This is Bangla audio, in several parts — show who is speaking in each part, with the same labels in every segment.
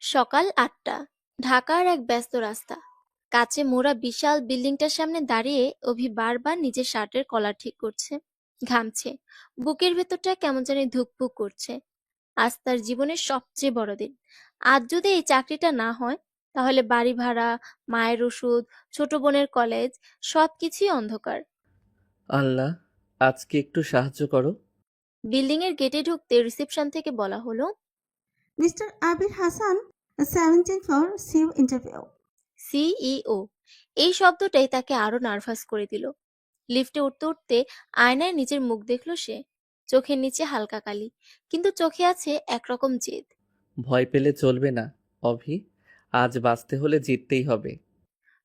Speaker 1: সকাল ৮টা। ঢাকার এক ব্যস্ত রাস্তা। কাচে মোড়া বিশাল বিল্ডিংটার সামনে দাঁড়িয়ে অভি বারবার নিজের শার্টের কলার ঠিক করছে। ঘামছে। বুকের ভেতরটা কেমন জানি ধুকপুক করছে। আজ তার জীবনের সবচেয়ে বড় দিন। আজ যদি এই চাকরিটা না হয়, তাহলে বাড়ি ভাড়া, মায়ের ওষুধ, ছোট বোনের কলেজ, সবকিছুই অন্ধকার।
Speaker 2: আল্লাহ, আজকে একটু সাহায্য করো।
Speaker 1: বিল্ডিং এর গেটে ঢুকতে রিসেপশন থেকে বলা হলো,
Speaker 3: Mr. Abir Hassan, 17th floor, CU interview.
Speaker 1: CEO. এই শব্দটাই তাকে আরো নার্ভাস করে দিল। লিফটে উঠতে উঠতে আয়নায় নিজের মুখ দেখল সে। চোখের নিচে হালকা কালি, কিন্তু চোখে আছে একরকম জেদ।
Speaker 2: ভয় পেলে চলবে না, অভি। আজ বাঁচতে হলে জিততেই হবে।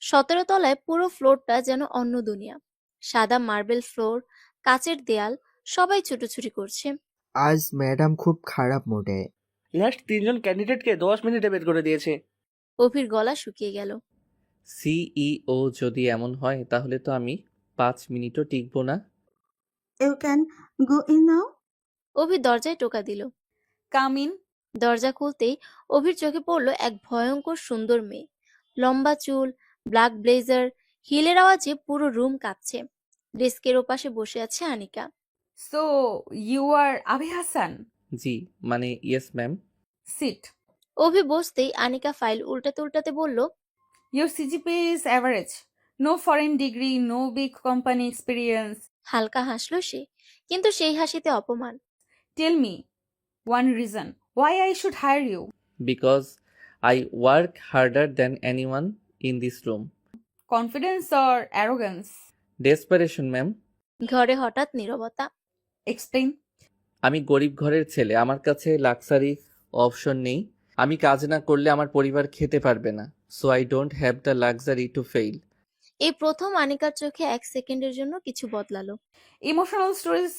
Speaker 1: 17 তলায় পুরো ফ্লোরটা যেন অন্য দুনিয়া। সাদা মার্বেল ফ্লোর, কাচের দেয়াল, সবাই ছুটোছুটি করছে।
Speaker 4: আজ ম্যাডাম খুব খারাপ মুডে।
Speaker 5: লাস্ট 3জন ক্যান্ডিডেটকে 10 মিনিটে বের করে দিয়েছে।
Speaker 1: অভির গলা শুকিয়ে গেল।
Speaker 2: সিইও যদি এমন হয় তাহলে তো আমি 5 মিনিটও টিকবো না।
Speaker 3: You can go in now.
Speaker 1: অভি দরজায় টোকা দিল।
Speaker 6: Come in.
Speaker 1: দরজা খুলতেই অভির চোখে পড়ল এক ভয়ঙ্কর সুন্দর মেয়ে। লম্বা চুল, ব্ল্যাক ব্লেজার, হিলের আওয়াজে পুরো রুম কাঁপছে। ডেস্কের ওপাশে বসে আছে আনিকা।
Speaker 6: সো ইউ আর আবি হাসান?
Speaker 2: জি, মানে ইয়েস ম্যাম।
Speaker 6: সিট।
Speaker 1: অভি বসতেই আনিকা ফাইল উল্টাতে উল্টাতে বলল,
Speaker 6: your CGPA is average. No foreign degree, no big company experience.
Speaker 1: হালকা হাসল সে, কিন্তু সেই হাসিতে অপমান।
Speaker 6: Tell me one reason why I should hire you.
Speaker 2: Because I work harder than anyone in this room.
Speaker 6: Confidence or arrogance?
Speaker 2: Desperation ma'am.
Speaker 1: ঘরে হঠাৎ নীরবতা।
Speaker 6: এক্সপ্লেইন।
Speaker 2: আমি গরিব ঘরের ছেলে, আমার কাছে লাক্সারি অপশন নেই। আমি কাজ না করলে আমার পরিবার খেতে পারবে না। So I don't have the luxury to fail.
Speaker 1: এই প্রথম আনিকার চোখে এক সেকেন্ডের জন্য কিছু বদলালো।
Speaker 6: Emotional stories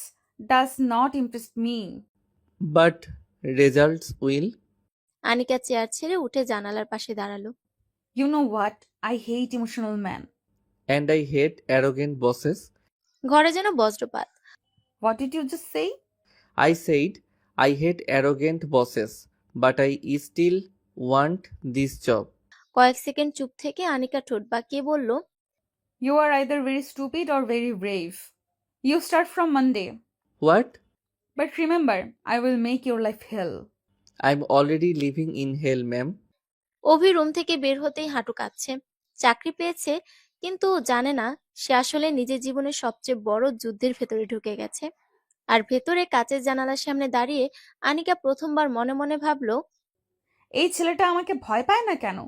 Speaker 6: does not impress me.
Speaker 2: But results will.
Speaker 1: Anika chair ছেড়ে উঠে জানালার পাশে দাঁড়ালো।
Speaker 6: You know what, I hate emotional man.
Speaker 2: And I hate arrogant bosses.
Speaker 1: ঘরে যেন বজ্রপাত।
Speaker 6: What did you just say?
Speaker 2: I said I hate arrogant bosses, but I still want this job.
Speaker 1: কয়েক সেকেন্ড চুপ থেকে আনিকা ঠোঁট বাঁকিয়ে বলল,
Speaker 6: You are either very stupid or very brave. You start from Monday.
Speaker 2: What?
Speaker 6: But remember, I will make your life hell.
Speaker 2: I'm already living in hell, ma'am.
Speaker 1: Abhi room থেকে বের হতেই হাঁটু কাঁপছে। চাকরি পেয়েছে, কিন্তু জানে না সে আসলে নিজের জীবনের সবচেয়ে বড় যুদ্ধের ভেতরে ঢুকে গেছে। আর ভেতরে কাচের জানালার সামনে দাঁড়িয়ে আনিকা প্রথমবার মনে মনে ভাবলো,
Speaker 6: এই ছেলেটা আমাকে ভয় পায় না কেন?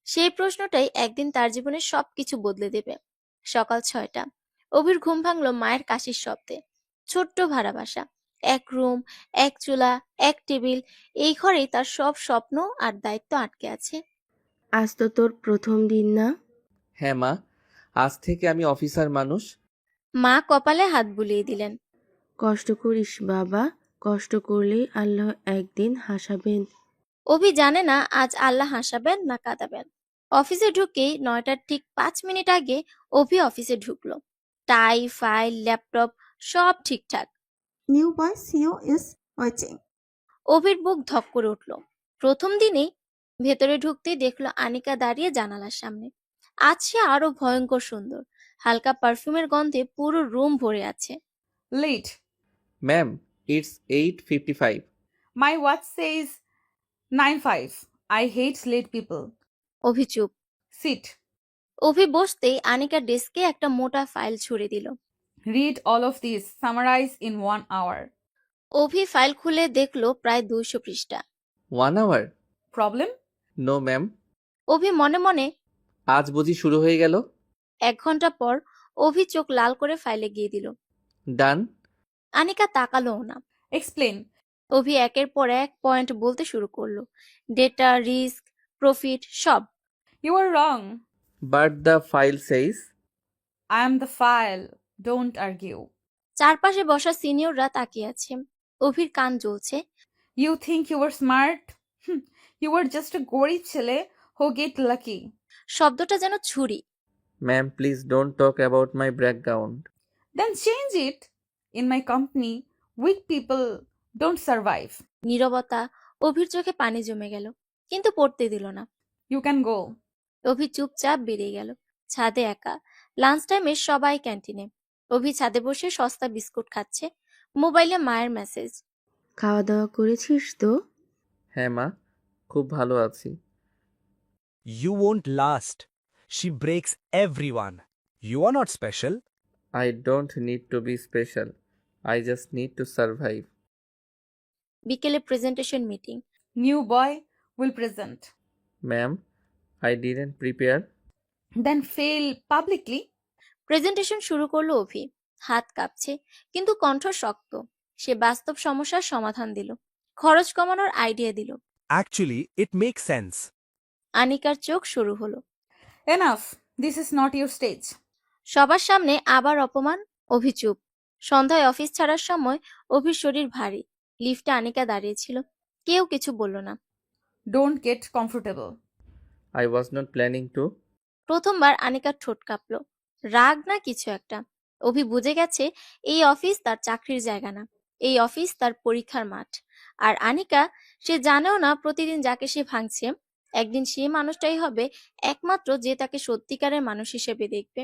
Speaker 1: সেই প্রশ্নটাই একদিন তার জীবনের সবকিছু বদলে দেবে। সকাল 6টা। অভির ঘুম ভাঙলো মায়ের কাশির শব্দে। ছোট্ট ভাড়া বাসা, এক রুম, এক চুলা, এক টেবিল। এই ঘরেই তার সব স্বপ্ন আর দায়িত্ব আটকে আছে।
Speaker 7: আজ তো তোর প্রথম দিন না?
Speaker 2: হ্যাঁ মা, আজ থেকে আমি অফিসার মানুষ।
Speaker 1: মা কপালে হাত বুলিয়ে দিলেন।
Speaker 7: কষ্ট করিস বাবা, কষ্ট করলেই আল্লাহ একদিন হাসাবেন।
Speaker 1: অভি জানে না আজ আল্লাহ হাসাবেন না কাঁদাবেন। অফিসে ঢুকেই 9টার ঠিক 5 মিনিট আগে অভি অফিসে ঢুকলো। টাই, ফাইল, ল্যাপটপ সব ঠিকঠাক।
Speaker 3: New boy CEO is waiting.
Speaker 1: অভির বুক ধক করে উঠল। প্রথম দিনেই ভেতরে ঢুকতেই দেখলো আনিকা দাঁড়িয়ে জানালার সামনে। আজ সে আরো ভয়ঙ্কর সুন্দর। হালকা পারফিউমের গন্ধে পুরো রুম ভরে আছে।
Speaker 6: Late.
Speaker 2: Ma'am, it's 8:55.
Speaker 6: My watch says 9:05. I hate late people.
Speaker 1: অভি চুপ।
Speaker 6: Sit.
Speaker 1: অভি বসতেই আনিকা ডেস্কে একটা মোটা ফাইল ছুড়ে দিল।
Speaker 6: Read all of this. Summarize in 1 hour.
Speaker 1: Abhi file খুলে দেখলো প্রায় 200 পৃষ্ঠা।
Speaker 2: 1 hour?
Speaker 6: Problem?
Speaker 2: No, ma'am.
Speaker 1: Abhi মনে মনে,
Speaker 2: আজ বুঝি শুরু হয়ে গেল?
Speaker 1: 1 ঘন্টা পর অভি চোখ লাল করে ফাইলে গিয়ে দিল।
Speaker 2: ডান।
Speaker 1: আনিকা তাকালোও না।
Speaker 6: Explain.
Speaker 1: অভি একের পর এক পয়েন্ট বলতে শুরু করলো। ডেটা, রিস্ক, প্রফিট সব।
Speaker 6: You are wrong.
Speaker 2: But the file says.
Speaker 6: I am the file. Don't argue.
Speaker 1: চারপাশে বসা সিনিয়ররা তাকিয়ে আছে। অভির কান জ্বলছে।
Speaker 6: You think you were smart? You were just a gorib chile who get lucky.
Speaker 1: শব্দটা যেন ছুরি।
Speaker 2: Ma'am, please don't talk about my background.
Speaker 6: Then change it. In my company, weak people don't survive.
Speaker 1: নীরবতা। অভির চোখে পানি জমে গেল। কিন্তু পড়তে দিল না।
Speaker 6: You can go.
Speaker 1: অভি চুপচাপ বেরিয়ে গেল। ছাদে একা। লাঞ্চ টাইমে সবাই ক্যান্টিনে। অভি ছাদে বসে সস্তা বিস্কুট খাচ্ছে। মোবাইলে মায়ের মেসেজ।
Speaker 7: খাওয়া দাওয়া করেছিস তো?
Speaker 2: হ্যাঁ মা, খুব ভালো আছি।
Speaker 8: You won't last. She breaks everyone. You are not special.
Speaker 2: I don't need to be special. I just need to survive.
Speaker 1: বিকেলে presentation meeting.
Speaker 6: New boy will present.
Speaker 2: Ma'am, I didn't prepare.
Speaker 6: Then fail publicly.
Speaker 1: Presentation শুরু করলো অভি। হাত কাঁপছে, কিন্তু কণ্ঠ শক্ত। সে বাস্তব সমস্যার সমাধান দিল। খরচ কমানোর আইডিয়া দিল।
Speaker 8: Actually, it makes sense.
Speaker 1: আনিকার চোখ শুরু হলো।
Speaker 6: Enough. This is not your stage.
Speaker 1: সবার সামনে আবার অপমান। অভি চুপ। সন্ধ্যায় অফিস ছাড়ার সময় অভির শরীর ভারী। লিফটে আনিকা দাঁড়িয়েছিল। কেউ কিছু বলল না।
Speaker 6: Don't get comfortable.
Speaker 2: I was not planning to.
Speaker 1: প্রথমবার আনিকার ঠোঁট কাঁপলো। রাগ না কিছু একটা। অভি বুঝে গেছে এই অফিস তার চাকরির জায়গা না, এই অফিস তার পরীক্ষার মাঠ। আর আনিকা, সে জানেও না প্রতিদিন যাকে সে ভাঙছে একদিন সেই মানুষটাই হবে একমাত্র যে তাকে সত্যিকারের মানুষ হিসেবে দেখবে।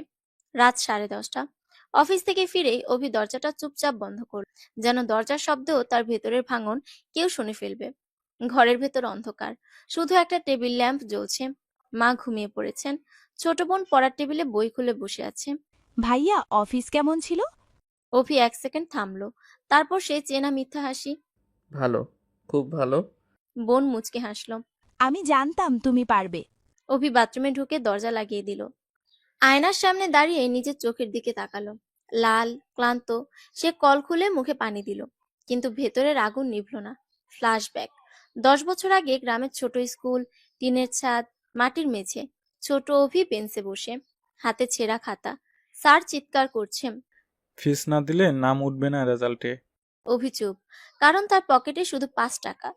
Speaker 1: রাত 10:30। অফিস থেকে ফিরেই অভি দরজাটা চুপচাপ বন্ধ করল, যেন দরজার শব্দেও তার ভেতরের ভাঙন কেউ শুনে ফেলবে। ঘরের ভেতর অন্ধকার, শুধু একটা টেবিল ল্যাম্প জ্বলছে। মা ঘুমিয়ে পড়েছেন। ছোট বোন পড়ার টেবিলে বই খুলে বসে আছে।
Speaker 9: ভাইয়া, অফিস কেমন ছিল?
Speaker 1: অভি 1 সেকেন্ড থামলো, তারপর সে চেনা মিথ্যা হাসি।
Speaker 2: ভালো, খুব ভালো।
Speaker 1: বোন মুচকে হাসলো।
Speaker 9: আমি জানতাম তুমি পারবে।
Speaker 1: অভি বাথরুমে ঢুকে দরজা লাগিয়ে দিল। আয়নার সামনে দাঁড়িয়ে নিজের চোখের দিকে তাকালো। লাল, ক্লান্ত। সে কল খুলে মুখে পানি দিল, কিন্তু ভেতরের আগুন নিভল না। ফ্ল্যাশব্যাক। 10 বছর আগে গ্রামের ছোট স্কুল, টিনের ছাদ, মাটির মেঝে। ছোট অভি বেঞ্চে বসে, হাতে ছেঁড়া খাতা। স্যার চিৎকার করছে।
Speaker 10: ফিস না দিলে নাম উঠবে না রেজাল্টে।
Speaker 1: অভি চুপ, কারণ তার পকেটে শুধু 5 টাকা।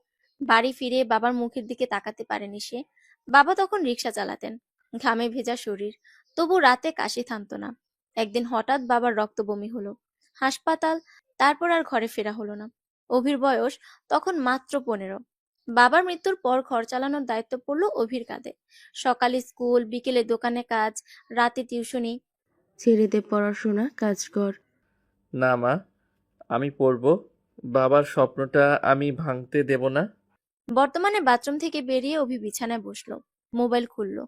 Speaker 1: বাড়ি ফিরে বাবার মুখের দিকে তাকাতে পারেনি সে। বাবা তখন রিক্সা চালাতেন, ঘামে ভেজা শরীর, তবু রাতে কাশি থামতো না। একদিন হঠাৎ বাবার রক্ত বমি হলো, হাসপাতাল, তারপর আর ঘরে ফেরা হলো না। অভির বয়স তখন মাত্র 15। বাবার মৃত্যুর পর ঘর চালানোর দায়িত্ব পড়লো অভির কাঁধে। সকালে স্কুল, বিকেলে দোকানে কাজ, রাতে টিউশনি।
Speaker 7: ছেড়ে দে পড়াশোনা, কাজ কর।
Speaker 2: না মা, আমি পড়ব। বাবার স্বপ্নটা আমি ভাঙতে দেব না।
Speaker 1: বর্তমানে বাথরুম থেকে বেরিয়ে অভি বিছানায় বসলো, মোবাইল খুললো।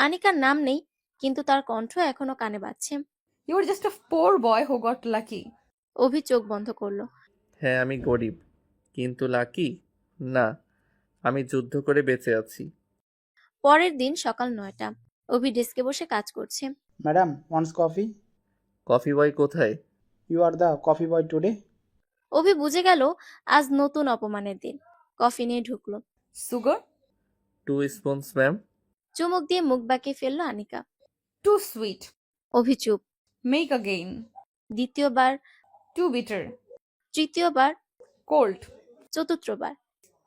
Speaker 1: আনিকার নাম নেই, কিন্তু তার কণ্ঠ এখনো কানে বাজছে।
Speaker 6: You are just a poor boy who got lucky.
Speaker 1: অভি চোখ বন্ধ করলো।
Speaker 2: হ্যাঁ, আমি গরিব, কিন্তু লাকি না। আমি যুদ্ধ করে বেঁচে আছি।
Speaker 1: পরের দিন সকাল 9টা। অভি ডেস্কে বসে কাজ করছে।
Speaker 5: Madam, once coffee?
Speaker 2: Coffee boy কোথায়?
Speaker 5: You are the coffee boy today.
Speaker 1: Abhi বুঝে গেল আজ নতুন অপমানের দিন। কফি নিয়ে ঢুকলো।
Speaker 6: Sugar?
Speaker 2: 2 spoons ma'am.
Speaker 1: চুমুক দিয়ে মুখ বাঁকিয়ে ফেললো আনিকা।
Speaker 6: Too sweet.
Speaker 1: অভি চুপ।
Speaker 6: Make again.
Speaker 1: দ্বিতীয়বার,
Speaker 6: Too bitter.
Speaker 1: তৃতীয়বার,
Speaker 6: Cold.
Speaker 1: চতুর্থবার।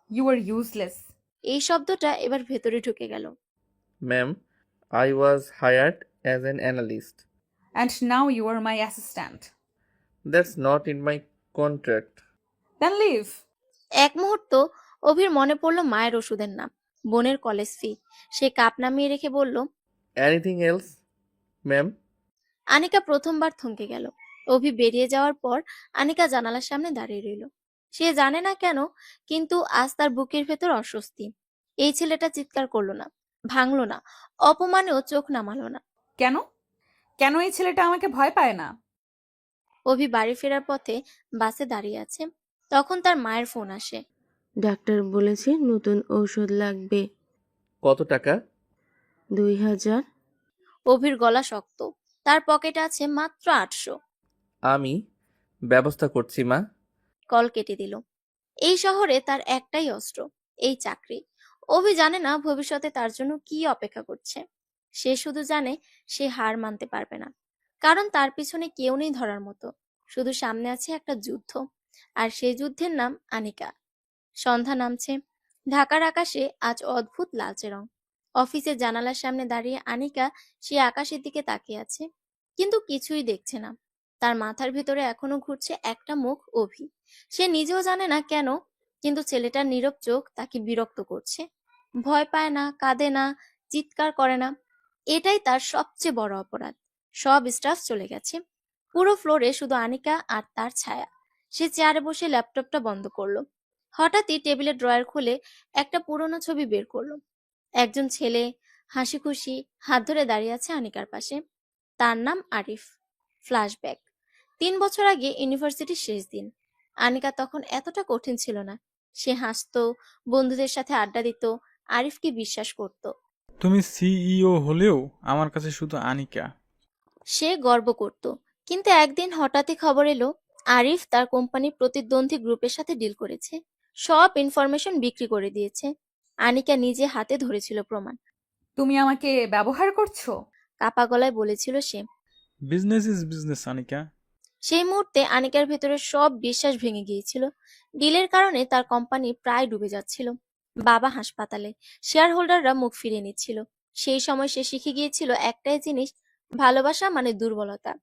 Speaker 6: You are useless.
Speaker 1: এই শব্দটা এবার ভেতরে ঢুকে গেল।
Speaker 2: Ma'am, I was hired as an analyst.
Speaker 6: And now you are my assistant.
Speaker 2: That's not in my contract.
Speaker 6: Then leave.
Speaker 1: এক মুহূর্ত অভির মনে পড়লো মায়ের ওষুধের নাম, বোনের কলেজ ফি। সে কাপ নামিয়ে রেখে বলল,
Speaker 2: এনিথিং এলস ম্যাম?
Speaker 1: আনিকা প্রথমবার থমকে গেল। অভি বেরিয়ে যাওয়ার পর আনিকা জানালার সামনে দাঁড়িয়ে রইল। সে জানে না কেন, কিন্তু আজ তার বুকের ভেতর অস্বস্তি। এই ছেলেটা চিৎকার করলো না, ভাঙলো না, অপমানেও চোখ নামালো না।
Speaker 6: কেন? কেন এই ছেলেটা আমাকে ভয় পায় না?
Speaker 1: অভি বাড়ি ফেরার পথে বাসে দাঁড়িয়ে আছে, তখন তার মায়ের ফোন আসে।
Speaker 7: ডাক্তার বলেছে নতুন ঔষধ লাগবে।
Speaker 2: কত টাকা?
Speaker 7: 2000।
Speaker 1: অভির গলা শক্ত, তার পকেটে আছে মাত্র 800।
Speaker 2: আমি ব্যবস্থা করছি মা।
Speaker 1: কল কেটে দিল। এই শহরে তার একটাই অস্ত্র, এই চাকরি। অভি জানে না ভবিষ্যতে তার জন্য কি অপেক্ষা করছে। সে শুধু জানে সে হার মানতে পারবে না, কারণ তার পিছনে কেউ নেই ধরার মতো। শুধু সামনে আছে একটা যুদ্ধ, আর সেই যুদ্ধের নাম আনিকা। সন্ধ্যা নামছে। ঢাকার আকাশে আজ অদ্ভুত লালচে রং। অফিসের জানালার সামনে দাঁড়িয়ে আনিকা সে আকাশের দিকে তাকিয়ে আছে, কিন্তু কিছুই দেখছে না। তার মাথার ভিতরে এখনো ঘুরছে একটা মুখ, অভি। সে নিজেও জানে না কেন, কিন্তু ছেলেটার নীরব চোখ তাকে বিরক্ত করছে। ভয় পায় না, কাঁদে না, চিৎকার করে না। এটাই তার সবচেয়ে বড় অপরাধ। সব স্টাফ চলে গেছে, পুরো ফ্লোরে শুধু আনিকা আর তার ছায়া। সে চেয়ারে বসে ল্যাপটপটা বন্ধ করলো। হঠাৎই টেবিলের ড্রয়ার খুলে একটা পুরনো ছবি বের করলো। একজন ছেলে হাসি খুশি হাত ধরে দাঁড়িয়ে আছে আনিকার পাশে। তার নাম আরিফ। ফ্ল্যাশব্যাক 3 বছর আগে ইউনিভার্সিটির শেষ দিন। আনিকা তখন এতটা কঠিন ছিল না। সে হাসতো, বন্ধুদের সাথে আড্ডা দিত, আরিফকে বিশ্বাস করত।
Speaker 10: তুমি সিইও হলেও আমার কাছে শুধু আনিকা।
Speaker 1: সে গর্ব করত। কিন্তু একদিন হঠাৎই খবর এলো আরিফ তার কোম্পানির প্রতিদ্বন্দ্বী গ্রুপের সাথে ডিল করেছে, সব ইনফরমেশন বিক্রি করে দিয়েছে। আনিকা নিজে হাতে ধরেছিল প্রমাণ।
Speaker 6: তুমি আমাকে ব্যবহার করছো?
Speaker 1: কাপা গলায় বলেছিল সে।
Speaker 10: Business is business Anika.
Speaker 1: সেই মুহূর্তে আনিকার ভেতরে সব বিশ্বাস ভেঙে গিয়েছিল। ডিলের কারণে তার কোম্পানি প্রায় ডুবে যাচ্ছিল। বাবা হাসপাতালে, শেয়ার হোল্ডাররা মুখ ফিরিয়ে নিচ্ছিল। সেই সময় সে শিখে গিয়েছিল একটাই জিনিস, ভালোবাসা মানে দুর্বলতা।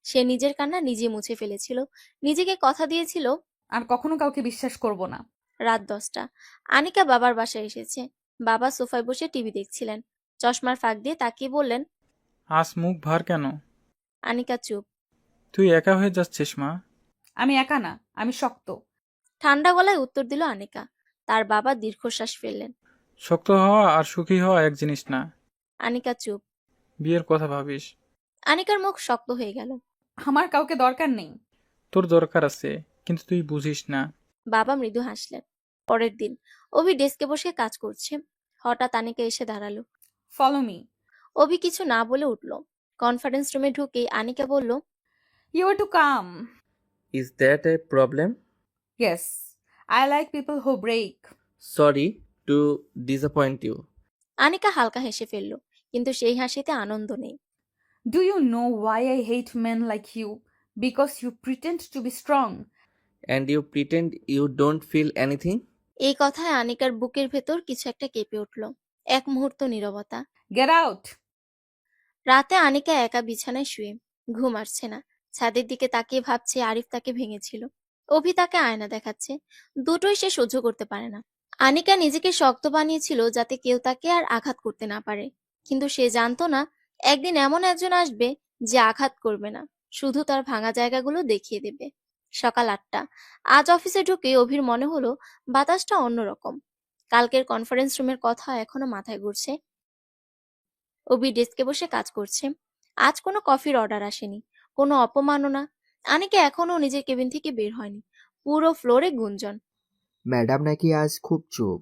Speaker 1: সে নিজের কান্না নিজে মুছে ফেলেছিল, নিজেকে কথা দিয়েছিল।
Speaker 6: আর কখনো কাউকে বিশ্বাস করব না।
Speaker 1: রাত 10টা, আনিকা বাবার বাসায় এসেছে। বাবা সোফায় বসে টিভি দেখছিলেন। চশমার ফাঁক দিয়ে তাকিয়ে বললেন,
Speaker 10: আজ মুখ ভার কেন?
Speaker 1: আনিকা চুপ।
Speaker 10: তুই একা হয়ে যাচ্ছিস মা।
Speaker 6: আমি একা না, আমি শক্ত।
Speaker 1: ঠান্ডা গলায় উত্তর দিল আনিকা। তার বাবা দীর্ঘশ্বাস ফেললেন।
Speaker 10: শক্ত হওয়া আর সুখী হওয়া এক জিনিস না।
Speaker 1: আনিকা চুপ।
Speaker 10: বিয়ের কথা ভাবিস।
Speaker 1: আনিকার মুখ শক্ত হয়ে গেল।
Speaker 6: আমার কাউকে দরকার নেই।
Speaker 10: তোর দরকার আছে, কিন্তু তুই বুঝিস না।
Speaker 1: বাবা মৃদু হাসলেন। পরের দিন অভি ডেস্কে বসে কাজ করছে। হঠাৎ আনিকা এসে দাঁড়ালো।
Speaker 6: Follow me.
Speaker 1: অভি কিছু না বলে উঠল। কনফারেন্স রুমে ঢুকেই আনিকা বলল,
Speaker 6: you are too calm.
Speaker 2: Is that a problem?
Speaker 6: Yes, I like people who break.
Speaker 2: Sorry to disappoint you.
Speaker 1: Anika হালকা হেসে ফেলল, কিন্তু সেই হাসিতে আনন্দ নেই।
Speaker 6: Do you know why I hate men like you? Because you pretend to be strong.
Speaker 2: And you pretend you don't feel anything.
Speaker 1: এই কথায় আনিকার বুকের ভেতর কিছু একটা কেঁপে উঠল। এক মুহূর্ত নীরবতা।
Speaker 6: Get out.
Speaker 1: রাতে আনিকা একা বিছানায় শুয়ে, ঘুম আসছে না। ছাদের দিকে তাকিয়ে ভাবছে আরিফ তাকে ভেঙেছিল, অভি তাকে আয়না দেখাচ্ছে। দুটোই সে সহ্য করতে পারে না। আনিকা নিজেকে শক্ত বানিয়েছিল যাতে কেউ তাকে আর আঘাত করতে না পারে। কিন্তু সে জানতো না একদিন এমন একজন আসবে যে আঘাত করবে না, শুধু তার ভাঙা জায়গাগুলো দেখিয়ে দেবে। সকাল 8টা। আজ অফিসে ঢুকে অভির মনে হলো বাতাসটা অন্যরকম। কালকের কনফারেন্স রুমের কথা এখনো মাথায় ঘুরছে। অভি ডেস্কে বসে কাজ করছে। আজ কোনো কফির অর্ডার আসেনি, কোনো অপমাননা। আনিকা এখনো নিজের কেবিন থেকে বের হয়নি। পুরো ফ্লোরে গুঞ্জন।
Speaker 4: ম্যাডাম নাকি আজ খুব চুপ।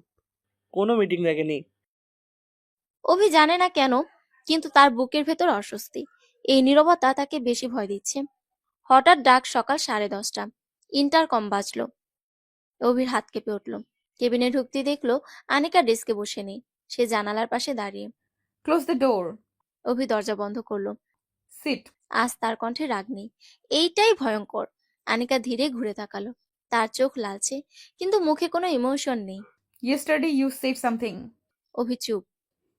Speaker 11: কোনো মিটিং রাখেনি।
Speaker 1: অভি জানে না কেন, কিন্তু তার বুকের ভেতর অস্বস্তি। এই নীরবতা তাকে বেশি ভয় দিচ্ছে। হঠাৎ ডাক সকাল 10:30। ইন্টারকম বাজলো। অভির হাত কেঁপে উঠল। কেবিনে ঢুকতে দেখলো আনিকা ডেস্কে বসে নেই, সে জানালার পাশে দাঁড়িয়ে।
Speaker 6: Close the door.
Speaker 1: অভি দরজা বন্ধ করলো।
Speaker 6: সিট।
Speaker 1: আজ তার কণ্ঠে রাগ নেই। এইটাই ভয়ঙ্কর। আনিকা ধীরে ঘুরে তাকালো। তার চোখ লালচে, কিন্তু মুখে কোনো ইমোশন নেই।
Speaker 6: Yesterday you said something.
Speaker 1: অভি চুপ।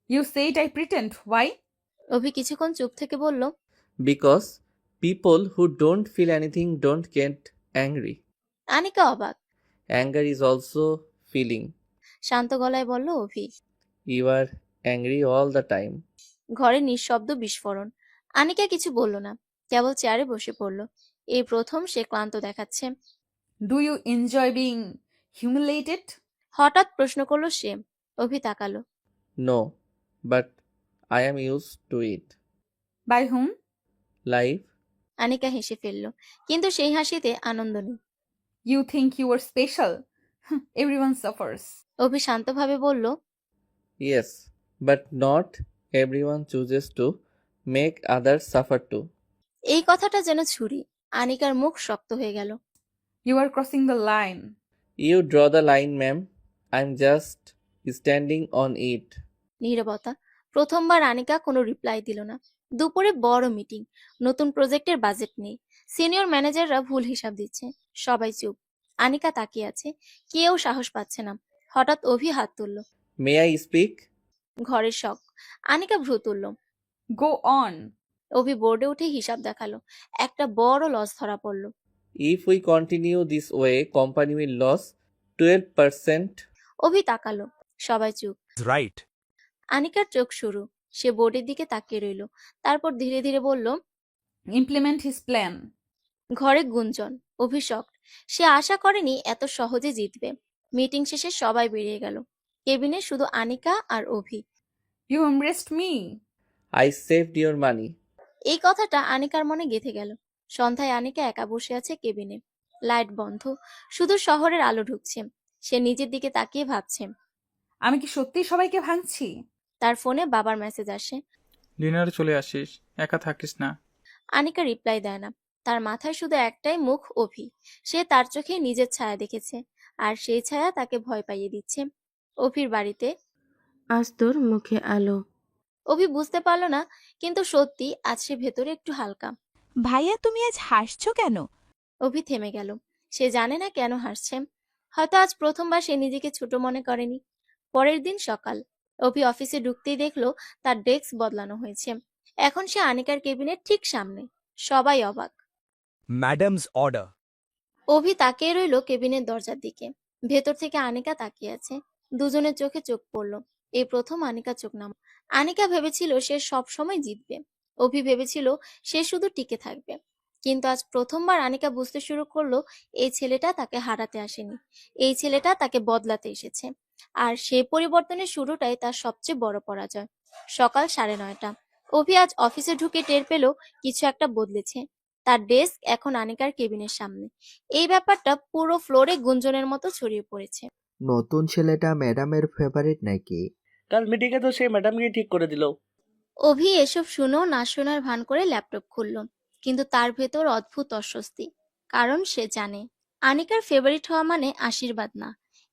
Speaker 6: You said I pretend. Why?
Speaker 1: অভি কিছুক্ষণ চুপ থেকে বলল,
Speaker 2: because people who don't feel anything don't get angry.
Speaker 1: Anika অবাক।
Speaker 2: Anger is also feeling.
Speaker 1: শান্ত গলায় বলল Abhi.
Speaker 2: You are angry all the time.
Speaker 1: ঘরে নিঃশব্দ বিস্ফোরণ। আনিকা কিছু বলল না, কেবল চেয়ারে বসে পড়ল। এই প্রথম সে ক্লান্ত দেখাচ্ছে।
Speaker 6: Do you enjoy being humiliated?
Speaker 1: হঠাৎ প্রশ্ন করলো সে। অভি তাকালো।
Speaker 2: No, but I am use to it.
Speaker 6: By whom?
Speaker 2: Life.
Speaker 1: Anika হেসে ফেলল, কিন্তু সেই হাসিতে আনন্দ নেই।
Speaker 6: You think you are special? Everyone suffers.
Speaker 1: Abhi শান্তভাবে বলল,
Speaker 2: yes, but not everyone chooses to make others suffer too.
Speaker 1: এই কথাটা যেন ছুরি। আনিকার মুখ শক্ত হয়ে গেল।
Speaker 6: You are crossing the line.
Speaker 2: You draw the line ma'am, I am just standing on it.
Speaker 1: নীরবতা। প্রথমবার আনিকা কোনো রিপ্লাই দিল না। দুপুরে বড় মিটিং, নতুন প্রজেক্টের বাজেট নেই। সিনিয়র ম্যানেজাররা ভুল হিসাব দিচ্ছে। সবাই চুপ। আনিকা তাকিয়ে আছে, কেউ সাহস পাচ্ছে না। হঠাৎ অভি হাত তুলল।
Speaker 2: May I speak?
Speaker 1: ঘরের শখ। আনিকা ভ্রু তুলল।
Speaker 6: Go on.
Speaker 1: অভি বোর্ডে উঠে হিসাব দেখালো। একটা বড় লস ধরা পড়ল।
Speaker 2: If we continue this way company will loss 12%।
Speaker 1: অভি তাকালো। সবাই চুপ।
Speaker 8: Right.
Speaker 1: আনিকার চোখ শুরু। সে বোর্ডের দিকে তাকিয়ে রইল, তারপর ধীরে ধীরে বলল,
Speaker 6: ইমপ্লিমেন্ট হিজ প্ল্যান।
Speaker 1: ঘরে গুঞ্জন। অভিশপ্ত। সে আশা করেনি এত সহজে জিতবে। মিটিং শেষে সবাই বেরিয়ে গেল। কেবিনে শুধু আনিকা আর Abhi.
Speaker 6: You embraced me.
Speaker 2: I saved your money.
Speaker 1: এই কথাটা আনিকার মনে গেঁথে গেল। সন্ধ্যায় আনিকা একা বসে আছে কেবিনে। লাইট বন্ধ, শুধু শহরের আলো ঢুকছে। সে নিজের দিকে তাকিয়ে ভাবছে।
Speaker 6: আমি কি সত্যিই সবাইকে ভাঙছি?
Speaker 1: তার ফোনে বাবার মেসেজ আসে।
Speaker 10: ডিনারে চলে আসিস, একা থাকিস না।
Speaker 1: আনিকা রিপ্লাই দেয় না। তার মাথায় শুধু একটাই মুখ, অভি। সে তার চোখে নিজের ছায়া দেখেছে, আর সেই ছায়া তাকে ভয় পাইয়ে দিচ্ছে। অভির বাড়িতে।
Speaker 7: আজ তোর মুখে আলো।
Speaker 1: অভি বুঝতে পারল না, কিন্তু সত্যি আজ সে ভেতরে একটু হালকা।
Speaker 9: ভাইয়া তুমি আজ হাসছো কেন?
Speaker 1: অভি থেমে গেল। সে জানে না কেন হাসছে। হয়তো আজ প্রথমবার সে নিজেকে ছোট মনে করেনি। পরের দিন সকাল। অভি অফিসে ঢুকতেই দেখলো তার ডেস্ক বদলানো হয়েছে। এখন সে আনিকার কেবিনের ঠিক সামনে। সবাই অবাক।
Speaker 8: Madam's order.
Speaker 1: অভি তাকিয়ে রইল কেবিনের দরজার দিকে। ভেতর থেকে আনিকা তাকিয়ে আছে। দুজনের চোখে চোখ পড়ল। এই প্রথম আনিকা চোখ নাম। আনিকা ভেবেছিল সে সব সময় জিতবে। অভি ভেবেছিল সে শুধু টিকে থাকবে। কিন্তু আজ প্রথমবার আনিকা বুঝতে শুরু করলো এই ছেলেটা তাকে হারাতে আসেনি, এই ছেলেটা তাকে বদলাতে এসেছে। আর সেই পরিবর্তনের শুরুটাই তার সবচেয়ে বড় পরাজয়। সকাল 9:30। অভি আজ অফিসে ঢুকে টের পেল কিছু একটা বদলেছে। তার ডেস্ক এখন আনিকার কেবিনের সামনে। এই ব্যাপারটা পুরো ফ্লোরে গুঞ্জনের মতো ছড়িয়ে পড়েছে।
Speaker 4: নতুন ছেলেটা ম্যাডামের ফেভারিট নাকি?
Speaker 11: কাল মিটিংয়ে তো সেই ম্যাডামকে ঠিক করে দিল।
Speaker 1: অভি এসব শুনেও না শোনার ভান করে ল্যাপটপ খুলল, কিন্তু তার ভেতর অদ্ভুত অস্বস্তি। কারণ সে জানে আনিকার ফেভারিট হওয়া মানে আশীর্বাদ না,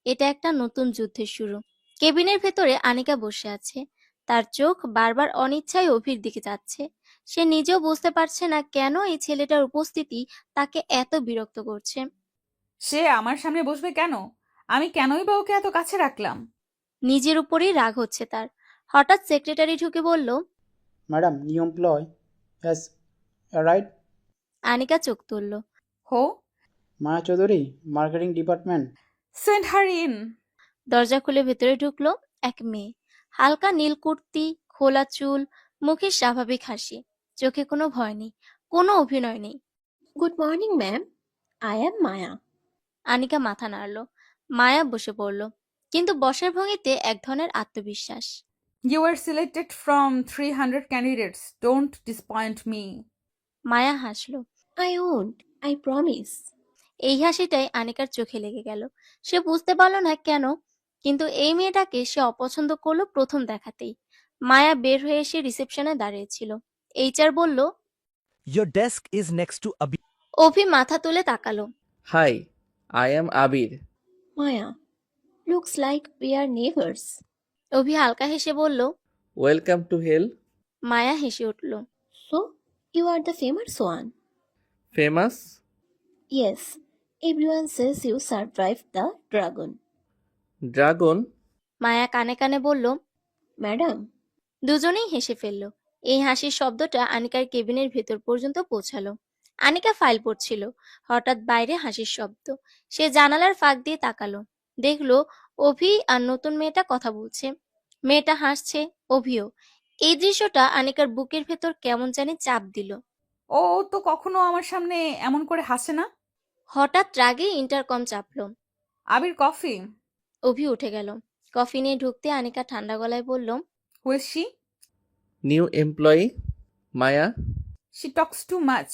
Speaker 1: এটা একটা নতুন যুদ্ধের শুরু। কেবিনের ভেতরে আনিকা বসে আছে। তার চোখ বারবার অনিচ্ছায় অভির দিকে যাচ্ছে। সে নিজেও বুঝতে পারছে না কেন এই ছেলেটার উপস্থিতি তাকে এত বিরক্ত করছে।
Speaker 6: সে আমার সামনে বসবে কেন? আমি কেনই বা ওকে এত কাছে রাখলাম?
Speaker 1: নিজের উপরেই রাগ হচ্ছে তার। হঠাৎ সেক্রেটারি ঢুকে বলল,
Speaker 5: madam, new employee has arrived.
Speaker 1: Anika চোখ তুলল।
Speaker 6: Who,
Speaker 5: Maya Chowdhury, marketing department.
Speaker 6: Send her in.
Speaker 1: দরজা খুলে ভেতরে ঢুকলো এক মেয়ে। হালকা নীল কুর্তি, খোলা চুল, মুখে স্বাভাবিক হাসি। চোখে কোনো ভয় নেই, কোনো অভিনয় নেই।
Speaker 12: Good morning ma'am, I am Maya.
Speaker 1: Anika মাথা নাড়ল। মায়া বসে পড়ল, কিন্তু বসার ভঙ্গিতে এক ধরনের আত্মবিশ্বাস।
Speaker 6: You are selected from 300 candidates, don't disappoint me.
Speaker 1: Maya হাসলো।
Speaker 12: I won't, I promise.
Speaker 1: এই হাসিটাই আনিকার চোখে লেগে গেল। সে বুঝতে পারল না কেন, কিন্তু এই মেয়েটাকে সে অপছন্দ করলো প্রথম দেখাতেই। মায়া বের হয়ে এসে রিসেপশনে দাঁড়িয়েছিল। এইচআর বলল,
Speaker 8: Your desk is next to Abhi.
Speaker 1: অভি মাথা তুলে তাকালো।
Speaker 2: Hi, I am Abir.
Speaker 12: Maya, looks like we are neighbours.
Speaker 1: Abhi হালকা হেসে বলল।
Speaker 2: Welcome to hell.
Speaker 1: মায়া হেসে উঠল।
Speaker 12: So you are the famous one.
Speaker 2: Famous?
Speaker 12: Yes, everyone says you survive the dragon.
Speaker 2: Dragon?
Speaker 1: Maya কানে কানে বলল।
Speaker 12: ম্যাডাম,
Speaker 1: দুজনেই হেসে ফেলল। এই হাসির শব্দটা আনিকার কেবিনের ভেতর পর্যন্ত পৌঁছালো। আনিকা ফাইল পড়ছিল। হঠাৎ বাইরে হাসির শব্দ। সে জানালার ফাঁক দিয়ে তাকালো। দেখলো অভি আর নতুন মেয়েটা কথা বলছে। মেয়েটা হাসছে, অভিও। এই দৃশ্যটা আনিকার বুকের ভেতর কেমন জানি চাপ দিল।
Speaker 6: ও তো কখনো আমার সামনে এমন করে হাসে না।
Speaker 1: হঠাৎ রাগে ইন্টারকম চাপলো।
Speaker 6: আবির, কফি।
Speaker 1: অভি উঠে গেল। কফি নিয়ে ঢুকতে আনিকা ঠান্ডা গলায় বলল,
Speaker 6: who is she?
Speaker 2: New employee? Maya?
Speaker 6: She talks too much.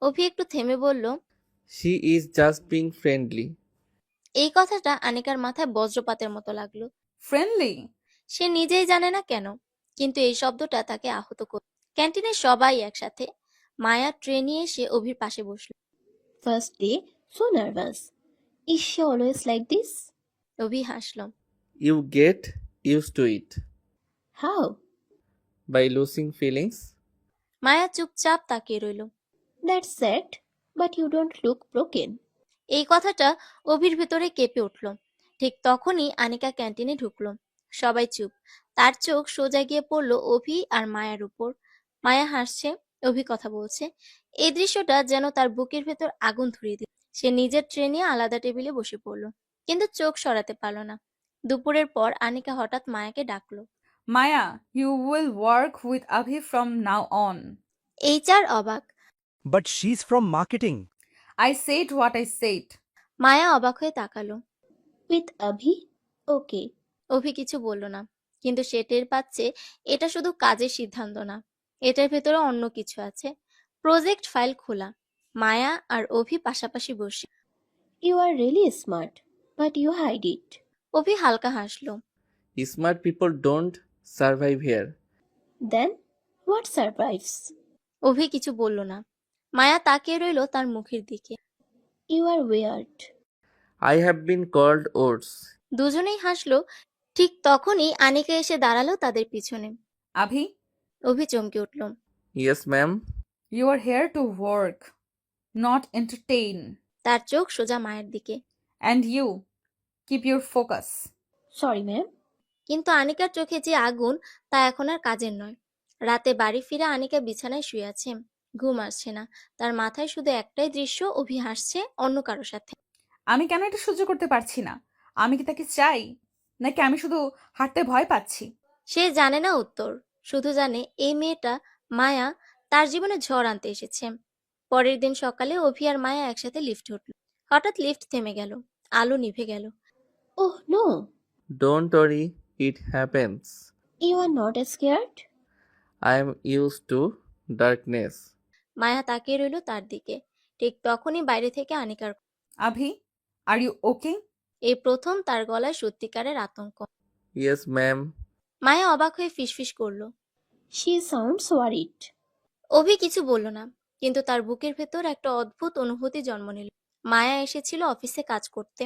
Speaker 1: Abhi একটু থেমে বলল,
Speaker 2: She is just being friendly.
Speaker 1: এই কথাটা আনিকার মাথায় বজ্রপাতের মতো লাগলো।
Speaker 6: ফ্রেন্ডলি?
Speaker 1: সে নিজেই জানে না কেন, কিন্তু এই শব্দটা তাকে আহত করল। ক্যান্টিনে সবাই একসাথে। মায়া ট্রে নিয়ে এসে অভির পাশে বসল।
Speaker 12: First day, so nervous. Is she always like this?
Speaker 1: Abhi হাসল।
Speaker 2: You get used to it
Speaker 12: how?
Speaker 2: by losing feelings.
Speaker 1: Maya চুপচাপ তাকিয়ে রইল।
Speaker 12: That's sad, but you don't look broken.
Speaker 1: এই কথাটা অভির ভেতরে কেঁপে উঠল। ঠিক তখনই আনিকা ক্যান্টিনে ঢুকলো। সবাই চুপ। তার চোখ সোজা গিয়ে পড়লো অভি আর মায়ার উপর। মায়া হাসছে, অভি কথা বলছে। এই দৃশ্যটা যেন তার বুকের ভেতর আগুন ধরিয়ে দিল। সে নিজের ট্রে নিয়ে আলাদা টেবিলে বসে পড়ল, কিন্তু চোখ সরাতে পারল না। দুপুরের পর আনিকা হঠাৎ মায়াকে ডাকলো।
Speaker 6: Maya, you will work with Abhi from now on.
Speaker 1: HR অবাক।
Speaker 8: But she's from marketing.
Speaker 6: I said what I said.
Speaker 1: মায়া অবাক হয়ে তাকালো।
Speaker 12: With Abhi? Okay.
Speaker 1: অভি কিছু বলল না, কিন্তু সে টের পাচ্ছে এটা শুধু কাজের সিদ্ধান্ত না, এটার ভেতরে অন্য কিছু আছে। প্রজেক্ট ফাইল খোলা, মায়া আর অভি পাশাপাশি বসে।
Speaker 12: You are really smart, but you hide it.
Speaker 1: অভি হালকা হাসলো।
Speaker 2: Smart people don't survive here.
Speaker 12: Then, what survives?
Speaker 1: অভি কিছু বলল না। মায়া তাকিয়ে রইল তার মুখের দিকে।
Speaker 12: You are weird.
Speaker 2: I have been called worse.
Speaker 1: দুজনেই হাসলো। ঠিক তখনই আনিকা এসে দাঁড়ালো তাদের পিছনে।
Speaker 6: Abhi,
Speaker 1: অভি চমকে উঠল।
Speaker 2: Yes ma'am.
Speaker 6: you are here to work, not entertain.
Speaker 1: তার চোখ সোজা মায়ের দিকে।
Speaker 6: And you, keep your focus.
Speaker 12: Sorry, ma'am.
Speaker 1: কিন্তু আনিকার চোখে যে আগুন, তা এখন আর কাজের নয়। রাতে বাড়ি ফিরে আনিকা বিছানায় শুয়ে আছে, ঘুম আসছে না। তার মাথায় শুধু একটাই দৃশ্য, অভি হাসছে অন্য কারো সাথে।
Speaker 6: আমি কেন এটা সহ্য করতে পারছি না? আমি কি তাকে চাই, নাকি আমি শুধু হাঁটতে ভয় পাচ্ছি?
Speaker 1: সে জানে না উত্তর, শুধু জানে এই মেয়েটা মায়া তার জীবনে ঝড় আনতে এসেছে। পরের দিন সকালে অভি আর মায়া একসাথে লিফটে উঠল। হঠাৎ লিফট থেমে গেল, আলো নিভে গেল।
Speaker 12: Oh no,
Speaker 2: don't worry, it happens.
Speaker 12: you are not scared?
Speaker 2: I am use to darkness.
Speaker 1: Maya তাকিয়ে রইল তার দিকে। ঠিক তখনই বাইরে থেকে আনিকার।
Speaker 6: Abhi, are you okay?
Speaker 1: এই প্রথম তার গলায় সত্যিকারের আতঙ্ক।
Speaker 2: Yes ma'am.
Speaker 1: মায়া অবাক হয়ে ফিসফিস করলো।
Speaker 12: She sounds worried.
Speaker 1: অভি কিছু বলল না, কিন্তু তার বুকের ভেতর একটা অদ্ভুত অনুভূতি জন্ম নিল। মায়া এসেছিল অফিসে কাজ করতে,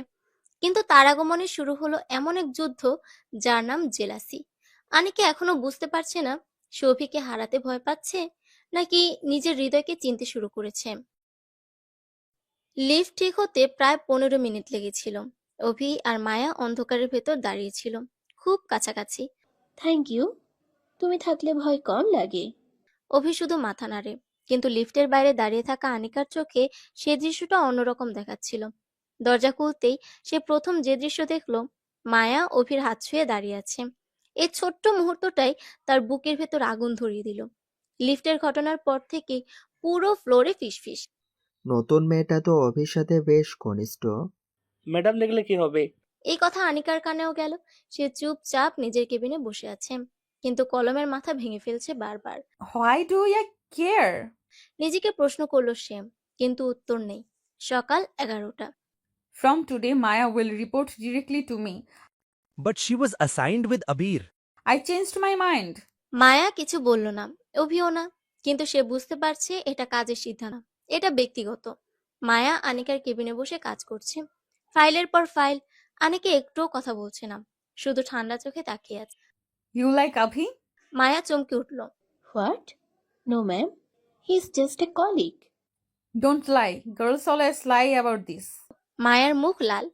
Speaker 1: কিন্তু তার আগমনে শুরু হলো এমন এক যুদ্ধ যার নাম জেলাসি। আনিকা এখনো বুঝতে পারছে না সে অভিকে হারাতে ভয় পাচ্ছে, নাকি নিজের হৃদয়কে চিনতে শুরু করেছে। লিফট ঠিক হতে প্রায় 15 মিনিট লেগেছিল। অভি আর মায়া অন্ধকারের ভেতর দাঁড়িয়েছিল, খুব কাছাকাছি।
Speaker 12: Thank you. তুমি থাকলে ভয় কম লাগে।
Speaker 1: অভি শুধু মাথা নাড়ে, কিন্তু লিফটের বাইরে দাঁড়িয়ে থাকা আনিকার চোখে সে দৃশ্যটা অন্যরকম দেখাচ্ছিল। দরজা খুলতেই সে প্রথম যে দৃশ্য দেখলো, মায়া অভির হাত ছুঁয়ে দাঁড়িয়ে আছে। এই ছোট্ট মুহূর্তটাই তার বুকের ভেতর আগুন ধরিয়ে দিল। লিফটের ঘটনার পর থেকে পুরো ফ্লোরে ফিসফিস।
Speaker 4: নতুন মেয়েটা তো অভির সাথে বেশ ঘনিষ্ঠ।
Speaker 11: ম্যাডাম দেখলে কি হবে?
Speaker 1: এই কথা আনিকার কানেও গেল। সে চুপচাপ নিজের কেবিনে বসে আছে, কিন্তু কলমের মাথা ভেঙে ফেলছে বারবার।
Speaker 6: Why do you care?
Speaker 1: নিজেকে প্রশ্ন করলো সে, কিন্তু উত্তর নেই। সকাল 11টা।
Speaker 6: From today, Maya will report directly to me.
Speaker 8: But she was assigned with Abir.
Speaker 6: I changed my mind.
Speaker 1: মায়া কিছু বলল না, অভিও না, কিন্তু সে বুঝতে পারছে এটা কাজের সিদ্ধান্ত, এটা ব্যক্তিগত। মায়া আনিকার কেবিনে বসে কাজ করছে, ফাইলের পর ফাইল। আনিকা একটুও কথা বলছে না, শুধু ঠান্ডা চোখে তাকিয়ে আছে।
Speaker 6: You like Abhi?
Speaker 1: মায়া চমকে উঠল।
Speaker 12: What? No, ma'am. He's just a colleague.
Speaker 6: Don't lie. Girls always lie about this.
Speaker 1: মায়ার মুখ লাল।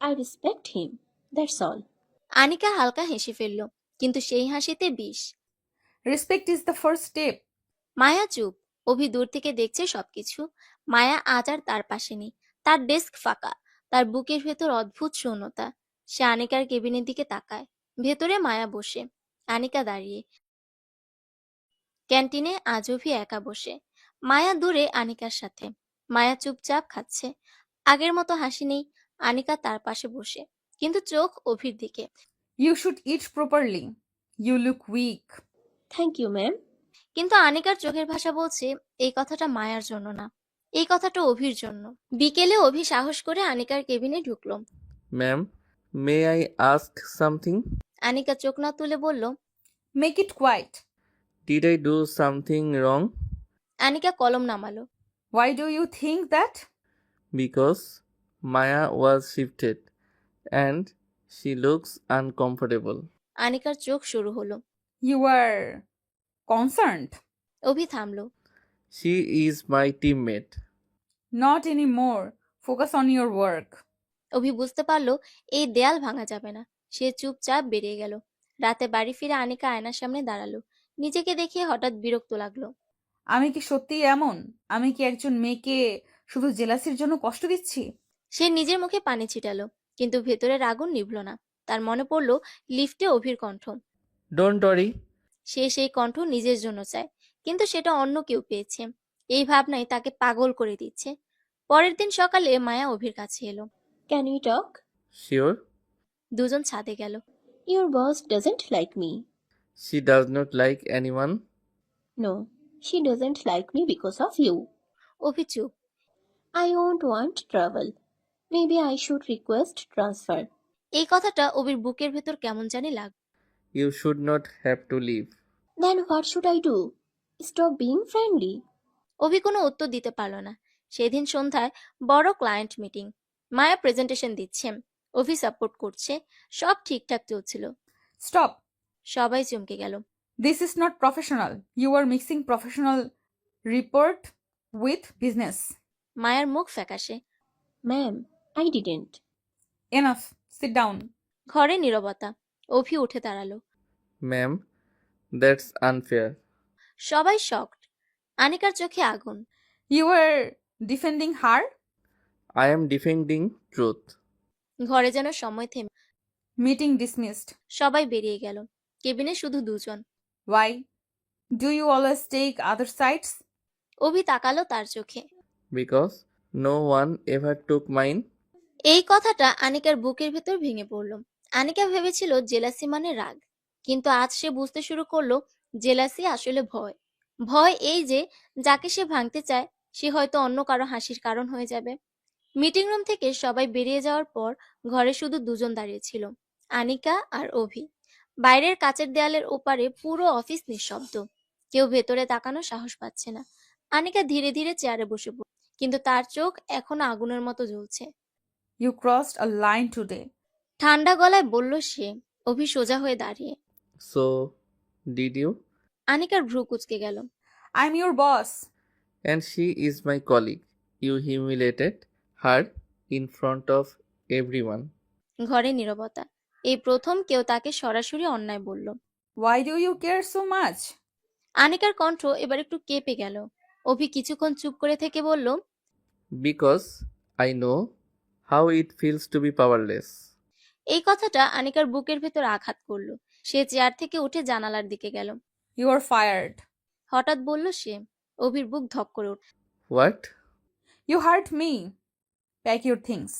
Speaker 12: I respect him. That's all.
Speaker 1: Anika হালকা হেসে ফেলল, কিন্তু সেই হাসিতে বিষ।
Speaker 6: Respect is the first step.
Speaker 1: মায়া চুপ। অভি দূর থেকে দেখছে সবকিছু। মায়া আজ আর তার পাশে নেই, তার ডেস্ক ফাঁকা, তার বুকের ভেতর অদ্ভুত শূন্যতা। সে আনিকার কেবিনের দিকে তাকায়। ভেতরে মায়া বসে, আনিকা দাঁড়িয়ে। ক্যান্টিনে আজ অভি একা বসে, মায়া দূরে আনিকার সাথে। মায়া চুপচাপ খাচ্ছে, আগের মতো হাসি নেই। আনিকা তার পাশে বসে, কিন্তু চোখ অভির দিকে।
Speaker 6: You should eat properly. You look weak.
Speaker 12: Thank you, ma'am.
Speaker 1: কিন্তু আনিকার চোখের ভাষা বলছে এই কথাটা মায়ার জন্য না, এই কথাটা অভির জন্য। বিকেলে অভি সাহস করে আনিকার কেবিনে ঢুকলো।
Speaker 2: Ma'am, may I ask something?
Speaker 1: Anika চোখ না তুলে বলল,
Speaker 6: Make it quiet.
Speaker 2: Did I do something wrong?
Speaker 1: Anika কলম নামালো।
Speaker 6: Why do you think that?
Speaker 2: Because Maya was shifted and she looks uncomfortable.
Speaker 1: আনিকার চোখ শুরু হলো।
Speaker 6: You are concerned.
Speaker 1: অভি থামলো।
Speaker 2: She is my teammate.
Speaker 6: Not anymore. Focus on your work.
Speaker 1: Abhi বুঝতে পারলো এই দেয়াল ভাঙা যাবে না। সে চুপচাপ বেরিয়ে গেল। রাতে বাড়ি ফিরে আনিকা আয়নার সামনে দাঁড়ালো। নিজেকে দেখে হঠাৎ বিরক্ত লাগলো।
Speaker 6: আমি কি সত্যিই এমন? আমি কি একজন মেয়েকে শুধু জেলাসির জন্য কষ্ট দিচ্ছি?
Speaker 1: সে নিজের মুখে পানি ছিটালো, কিন্তু ভেতরের আগুন নিভল না। তার মনে পড়ল লিফটে অভির কণ্ঠ।
Speaker 2: Don't worry.
Speaker 1: সে সেই কণ্ঠ নিজের জন্য চায়, কিন্তু সেটা অন্য কেউ পেয়েছে। এই ভাবনাই তাকে পাগল করে দিচ্ছে। পরের দিন সকালে মায়া অভির কাছে এলো।
Speaker 12: Can we talk?
Speaker 2: শিওর।
Speaker 1: দুজন ছাদে গেল।
Speaker 12: Your boss doesn't like me.
Speaker 2: She does not like anyone.
Speaker 12: No, she doesn't like me because of you.
Speaker 1: অভি চুপ।
Speaker 12: I won't want trouble. Maybe I should request transfer.
Speaker 1: এই কথাটা অভির বুকের ভেতর কেমন জানি লাগ।
Speaker 2: You should not have to leave.
Speaker 12: Then what should I do? Stop being friendly.
Speaker 1: Abhi কোনো উত্তর দিতে পারল না। সেদিন সন্ধ্যায় বড় ক্লায়েন্ট মিটিং। মায়া প্রেজেন্টেশন দিচ্ছে, অভি সাপোর্ট করছে, সব ঠিকঠাক চলছিল।
Speaker 6: Stop.
Speaker 1: সবাই চমকে গেল।
Speaker 6: This is not professional. You are mixing professional report with business.
Speaker 1: মায়ার মুখ ফ্যাকাশে।
Speaker 12: Ma'am, I didn't.
Speaker 6: Enough. Sit down.
Speaker 1: ঘরে নীরবতা। অভি উঠে দাঁড়ালো।
Speaker 2: Ma'am, that's unfair.
Speaker 1: সবাই শকড। আনিকার চোখে আগুন।
Speaker 6: You were defending her?
Speaker 2: I am defending truth.
Speaker 1: ঘরে যেন সময় থেমে।
Speaker 6: Meeting dismissed.
Speaker 1: সবাই বেরিয়ে গেল। কেবিনে শুধু দুজন।
Speaker 6: Why? Do you always take other sides?
Speaker 1: অভি তাকালো তার চোখে।
Speaker 2: Because no one ever took mine.
Speaker 1: এই কথাটা আনিকার বুকের ভেতর ভেঙে পড়ল। আনিকা ভেবেছিল জেলাসি মানে রাগ, কিন্তু আজ সে বুঝতে শুরু করলো জেলাসি আসলে ভয়। ভয় এই যে যাকে সে ভাঙতে চায় সে হয়তো অন্য কারো হাসির কারণ হয়ে যাবে। মিটিং রুম থেকে সবাই বেরিয়ে যাওয়ার পর ঘরে শুধু দুজন দাঁড়িয়ে ছিল, আনিকা আর অভি। বাইরের কাচের দেয়ালের ওপারে পুরো অফিস নিঃশব্দ। কেউ ভেতরে তাকানোর সাহস পাচ্ছে না। আনিকা ধীরে ধীরে চেয়ারে বসে পড়ল, কিন্তু তার চোখ এখনো আগুনের মতো জ্বলছে।
Speaker 6: You crossed a line today.
Speaker 1: ঠান্ডা গলায় বলল সে। অভি সোজা হয়ে দাঁড়িয়ে।
Speaker 2: So did you?
Speaker 1: আনিকার ভ্রু কুঁচকে গেল।
Speaker 6: I'm your boss.
Speaker 2: And she is my colleague. You humiliated her in front of everyone.
Speaker 1: ঘরে নীরবতা। এই প্রথম কেউ তাকে সরাসরি অন্যায় বলল।
Speaker 6: Why do you care so much?
Speaker 1: আনিকার কণ্ঠ এবার একটু কেঁপে গেল। অভি কিছুক্ষণ চুপ করে থেকে বলল,
Speaker 2: Because I know how it feels to be powerless.
Speaker 1: এই কথাটা আনিকার বুকের ভেতর আঘাত করলো। সে চেয়ার থেকে উঠে জানালার দিকে গেল।
Speaker 6: You are fired.
Speaker 1: হঠাৎ বলল সে। অভির বুক ধক করে উঠল।
Speaker 2: What?
Speaker 6: You hurt me. Pack your things.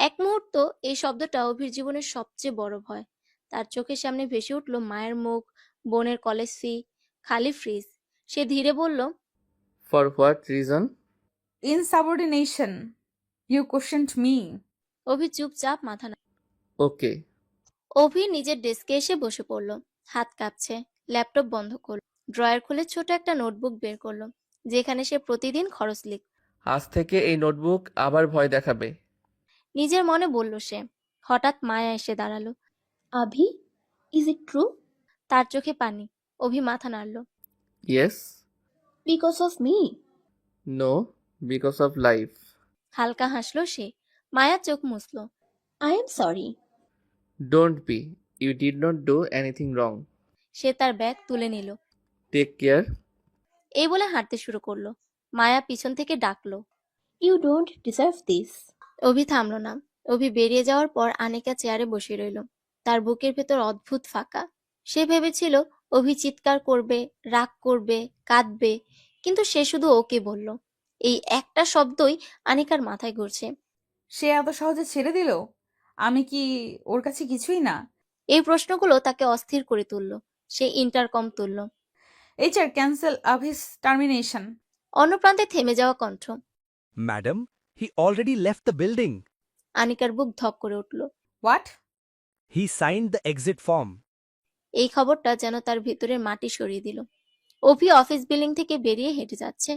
Speaker 1: এক মুহূর্ত এই শব্দটা অভির জীবনের সবচেয়ে বড় ভয়। তার চোখের সামনে ভেসে উঠল মায়ের মুখ, বোনের কলেজ ফি, খালি ফ্রিজ। সে ধীরে বলল,
Speaker 2: For what reason?
Speaker 6: Insubordination. You questioned me.
Speaker 1: অভি চুপচাপ মাথা না।
Speaker 2: Okay.
Speaker 1: অভি নিজের ডেস্কে এসে বসে পড়ল। হাত কাঁপছে। ল্যাপটপ বন্ধ করল। ড্রয়ার খুলে ছোট একটা নোটবুক বের করলো, যেখানে সে প্রতিদিন খরচ লিখ।
Speaker 2: আজ থেকে এই নোটবুক আবার ভয় দেখাবে।
Speaker 1: নিজের মনে বলল সে। হঠাৎ মায়া এসে দাঁড়ালো।
Speaker 12: Abhi, is it true?
Speaker 1: তার চোখে পানি। অভি মাথা নাড়ল।
Speaker 2: Yes?
Speaker 12: Because of me?
Speaker 2: No, because of life.
Speaker 1: হালকা হাসলো সে। মায়া চোখ মুছল।
Speaker 12: I am sorry.
Speaker 2: Don't be. You did not do anything wrong.
Speaker 1: সে তার ব্যাগ তুলে নিল।
Speaker 2: Take care.
Speaker 1: এই বলে হাঁটতে শুরু করলো। মায়া পিছন থেকে ডাকলো।
Speaker 12: You don't deserve this.
Speaker 1: অভি থামলো না। অভি বেরিয়ে যাওয়ার পর আনিকা চেয়ারে বসে রইল। তার বুকের ভেতর অদ্ভুত ফাঁকা। সে ভেবেছিল অভি চিৎকার করবে, রাগ করবে, কাঁদবে, কিন্তু সে শুধু ওকে বলল। এই একটা শব্দই আনিকার মাথায় ঘুরছে।
Speaker 6: সে এত সহজে ছেড়ে দিল? আমি কি ওর কাছে কিছুই না?
Speaker 1: এই প্রশ্নগুলো তাকে অস্থির করে তুলল। সে ইন্টারকম তুলল।
Speaker 6: HR, cancel Abhi's termination.
Speaker 1: অন্য প্রান্তে থেমে যাওয়া কণ্ঠ।
Speaker 8: Madam, he already left the building.
Speaker 1: আনিকার বুক ধক করে উঠল।
Speaker 6: What?
Speaker 8: He signed the exit form.
Speaker 1: এই খবরটা যেন তার ভিতরের মাটি সরিয়ে দিল। অভি অফিস বিল্ডিং থেকে বেরিয়ে হেঁটে যাচ্ছে।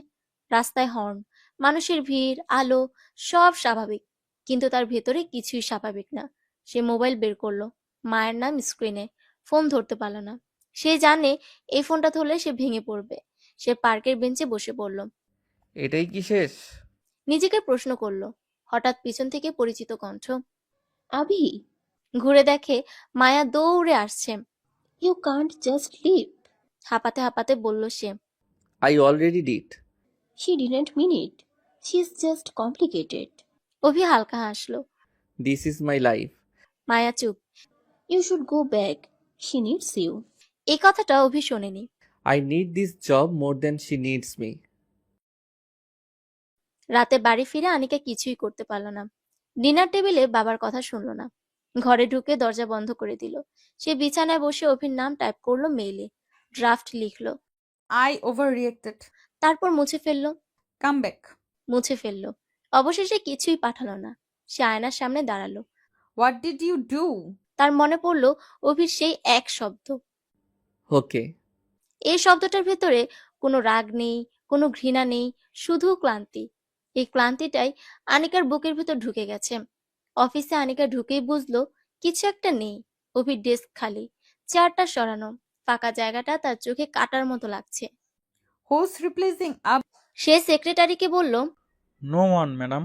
Speaker 1: রাস্তায় হর্ন, মানুষের ভিড়, আলো, সব স্বাভাবিক, কিন্তু তার ভেতরে কিছুই স্বাভাবিক না। সে মোবাইল বের করলো। মায়ের নাম স্ক্রিনে। ফোন ধরতে পারল না। সে জানে এই ফোনটা ধরলে সে ভেঙে পড়বে। সে পার্কের বেঞ্চে বসে পড়ল।
Speaker 2: এটাই কি শেষ?
Speaker 1: নিজেকে প্রশ্ন করলো। হঠাৎ পিছন থেকে পরিচিত কণ্ঠ।
Speaker 12: Abhi,
Speaker 1: ঘুরে দেখে মায়া দৌড়ে আসছে।
Speaker 12: you can't just leave.
Speaker 1: হাঁপাতে হাঁপাতে বলল সে।
Speaker 2: I already did.
Speaker 12: She didn't mean it. She's just complicated.
Speaker 1: অভি হালকা হাসলো।
Speaker 2: This is my life.
Speaker 1: মায়া চুপ।
Speaker 12: You should go back. She needs you.
Speaker 1: এই কথাটা অভি শোনেনি।
Speaker 2: I need this job more than she needs me.
Speaker 1: রাতে বাড়ি ফিরে আনিকা কিছুই করতে পারল না। ডিনার টেবিলে বাবার কথা শুনল না। ঘরে ঢুকে দরজা বন্ধ করে দিল। সে বিছানায় বসে অভির নাম টাইপ করলো মেইলে, ড্রাফট লিখলো,
Speaker 6: I overreacted.
Speaker 1: তারপর মুছে ফেললো।
Speaker 6: Come back.
Speaker 1: মুছে ফেললো। অবশেষে কিছুই পাঠালো না। সে আয়নার সামনে দাঁড়ালো।
Speaker 6: What did you do?
Speaker 1: তার মনে পড়লো অভির সেই এক শব্দ।
Speaker 2: ওকে।
Speaker 1: এই শব্দটার ভেতরে কোনো রাগ নেই, কোনো ঘৃণা নেই, শুধু ক্লান্তি। এই ক্লান্তিটাই আনিকার বুকের ভেতর ঢুকে গেছে। অফিসে আনিকা ঢুকেই বুঝলো কিছু একটা নেই। অভির ডেস্ক খালি, চেয়ারটা সরানো, ফাঁকা জায়গাটা তার চোখে কাটার মতো লাগছে।
Speaker 6: Who's replacing Ab?
Speaker 1: সে সেক্রেটারিকে বলল,
Speaker 10: নো ওয়ান ম্যাডাম।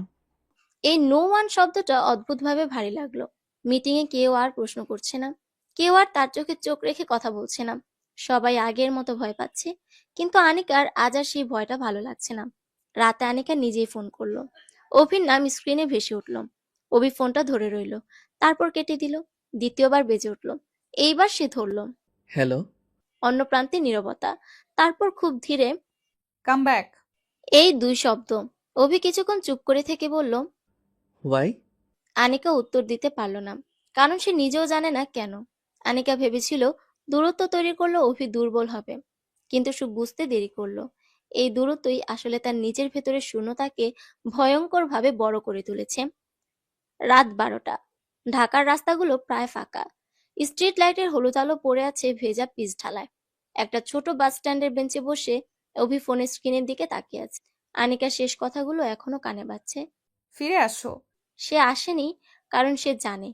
Speaker 1: এই নো ওয়ান শব্দটা অদ্ভুতভাবে ভারী লাগলো। মিটিংয়ে কেউ আর প্রশ্ন করছে না, কেউ আর তার চোখে চোখ রেখে কথা বলছে না। সবাই আগের মতো ভয় পাচ্ছে, কিন্তু আনিকার আজ আর সেই ভয়টা ভালো লাগছে না। রাতে আনিকা নিজেই ফোন করলো। অভির নাম স্ক্রিনে ভেসে উঠল। অভি ফোনটা ধরে রইল, তারপর কেটে দিল। দ্বিতীয়বার বেজে উঠল। এইবার সে ধরল।
Speaker 2: হ্যালো।
Speaker 1: অন্য প্রান্তে নীরবতা, তারপর খুব ধীরে,
Speaker 6: Come back.
Speaker 1: এই দুই শব্দ। অভি কিছুক্ষণ চুপ করে থেকে বলল,
Speaker 2: হোয়াই?
Speaker 1: আনিকা উত্তর দিতে পারল না, কারণ সে নিজেও জানে না কেন। আনিকা ভেবেছিল দূরত্ব তৈরি করলে অভি দুর্বল হবে, কিন্তু সে বুঝতে দেরি করলো। এই দূরত্বই আসলে তার নিজের ভেতরের শূন্যতাকে ভয়ঙ্করভাবে বড় করে তুলেছে। রাত 12টা। ঢাকার রাস্তাগুলো প্রায় ফাঁকা। স্ট্রিট লাইটের হলুদ আলো পড়ে আছে ভেজা পিচ ঢালায়। একটা ছোট বাস স্ট্যান্ডের বেঞ্চে বসে অভি ফোনের স্ক্রিনের দিকে তাকিয়ে আছে। আনিকার শেষ কথাগুলো এখনো কানে বাজছে।
Speaker 6: ফিরে আসো।
Speaker 1: সে আসেনি, কারণ সে জানে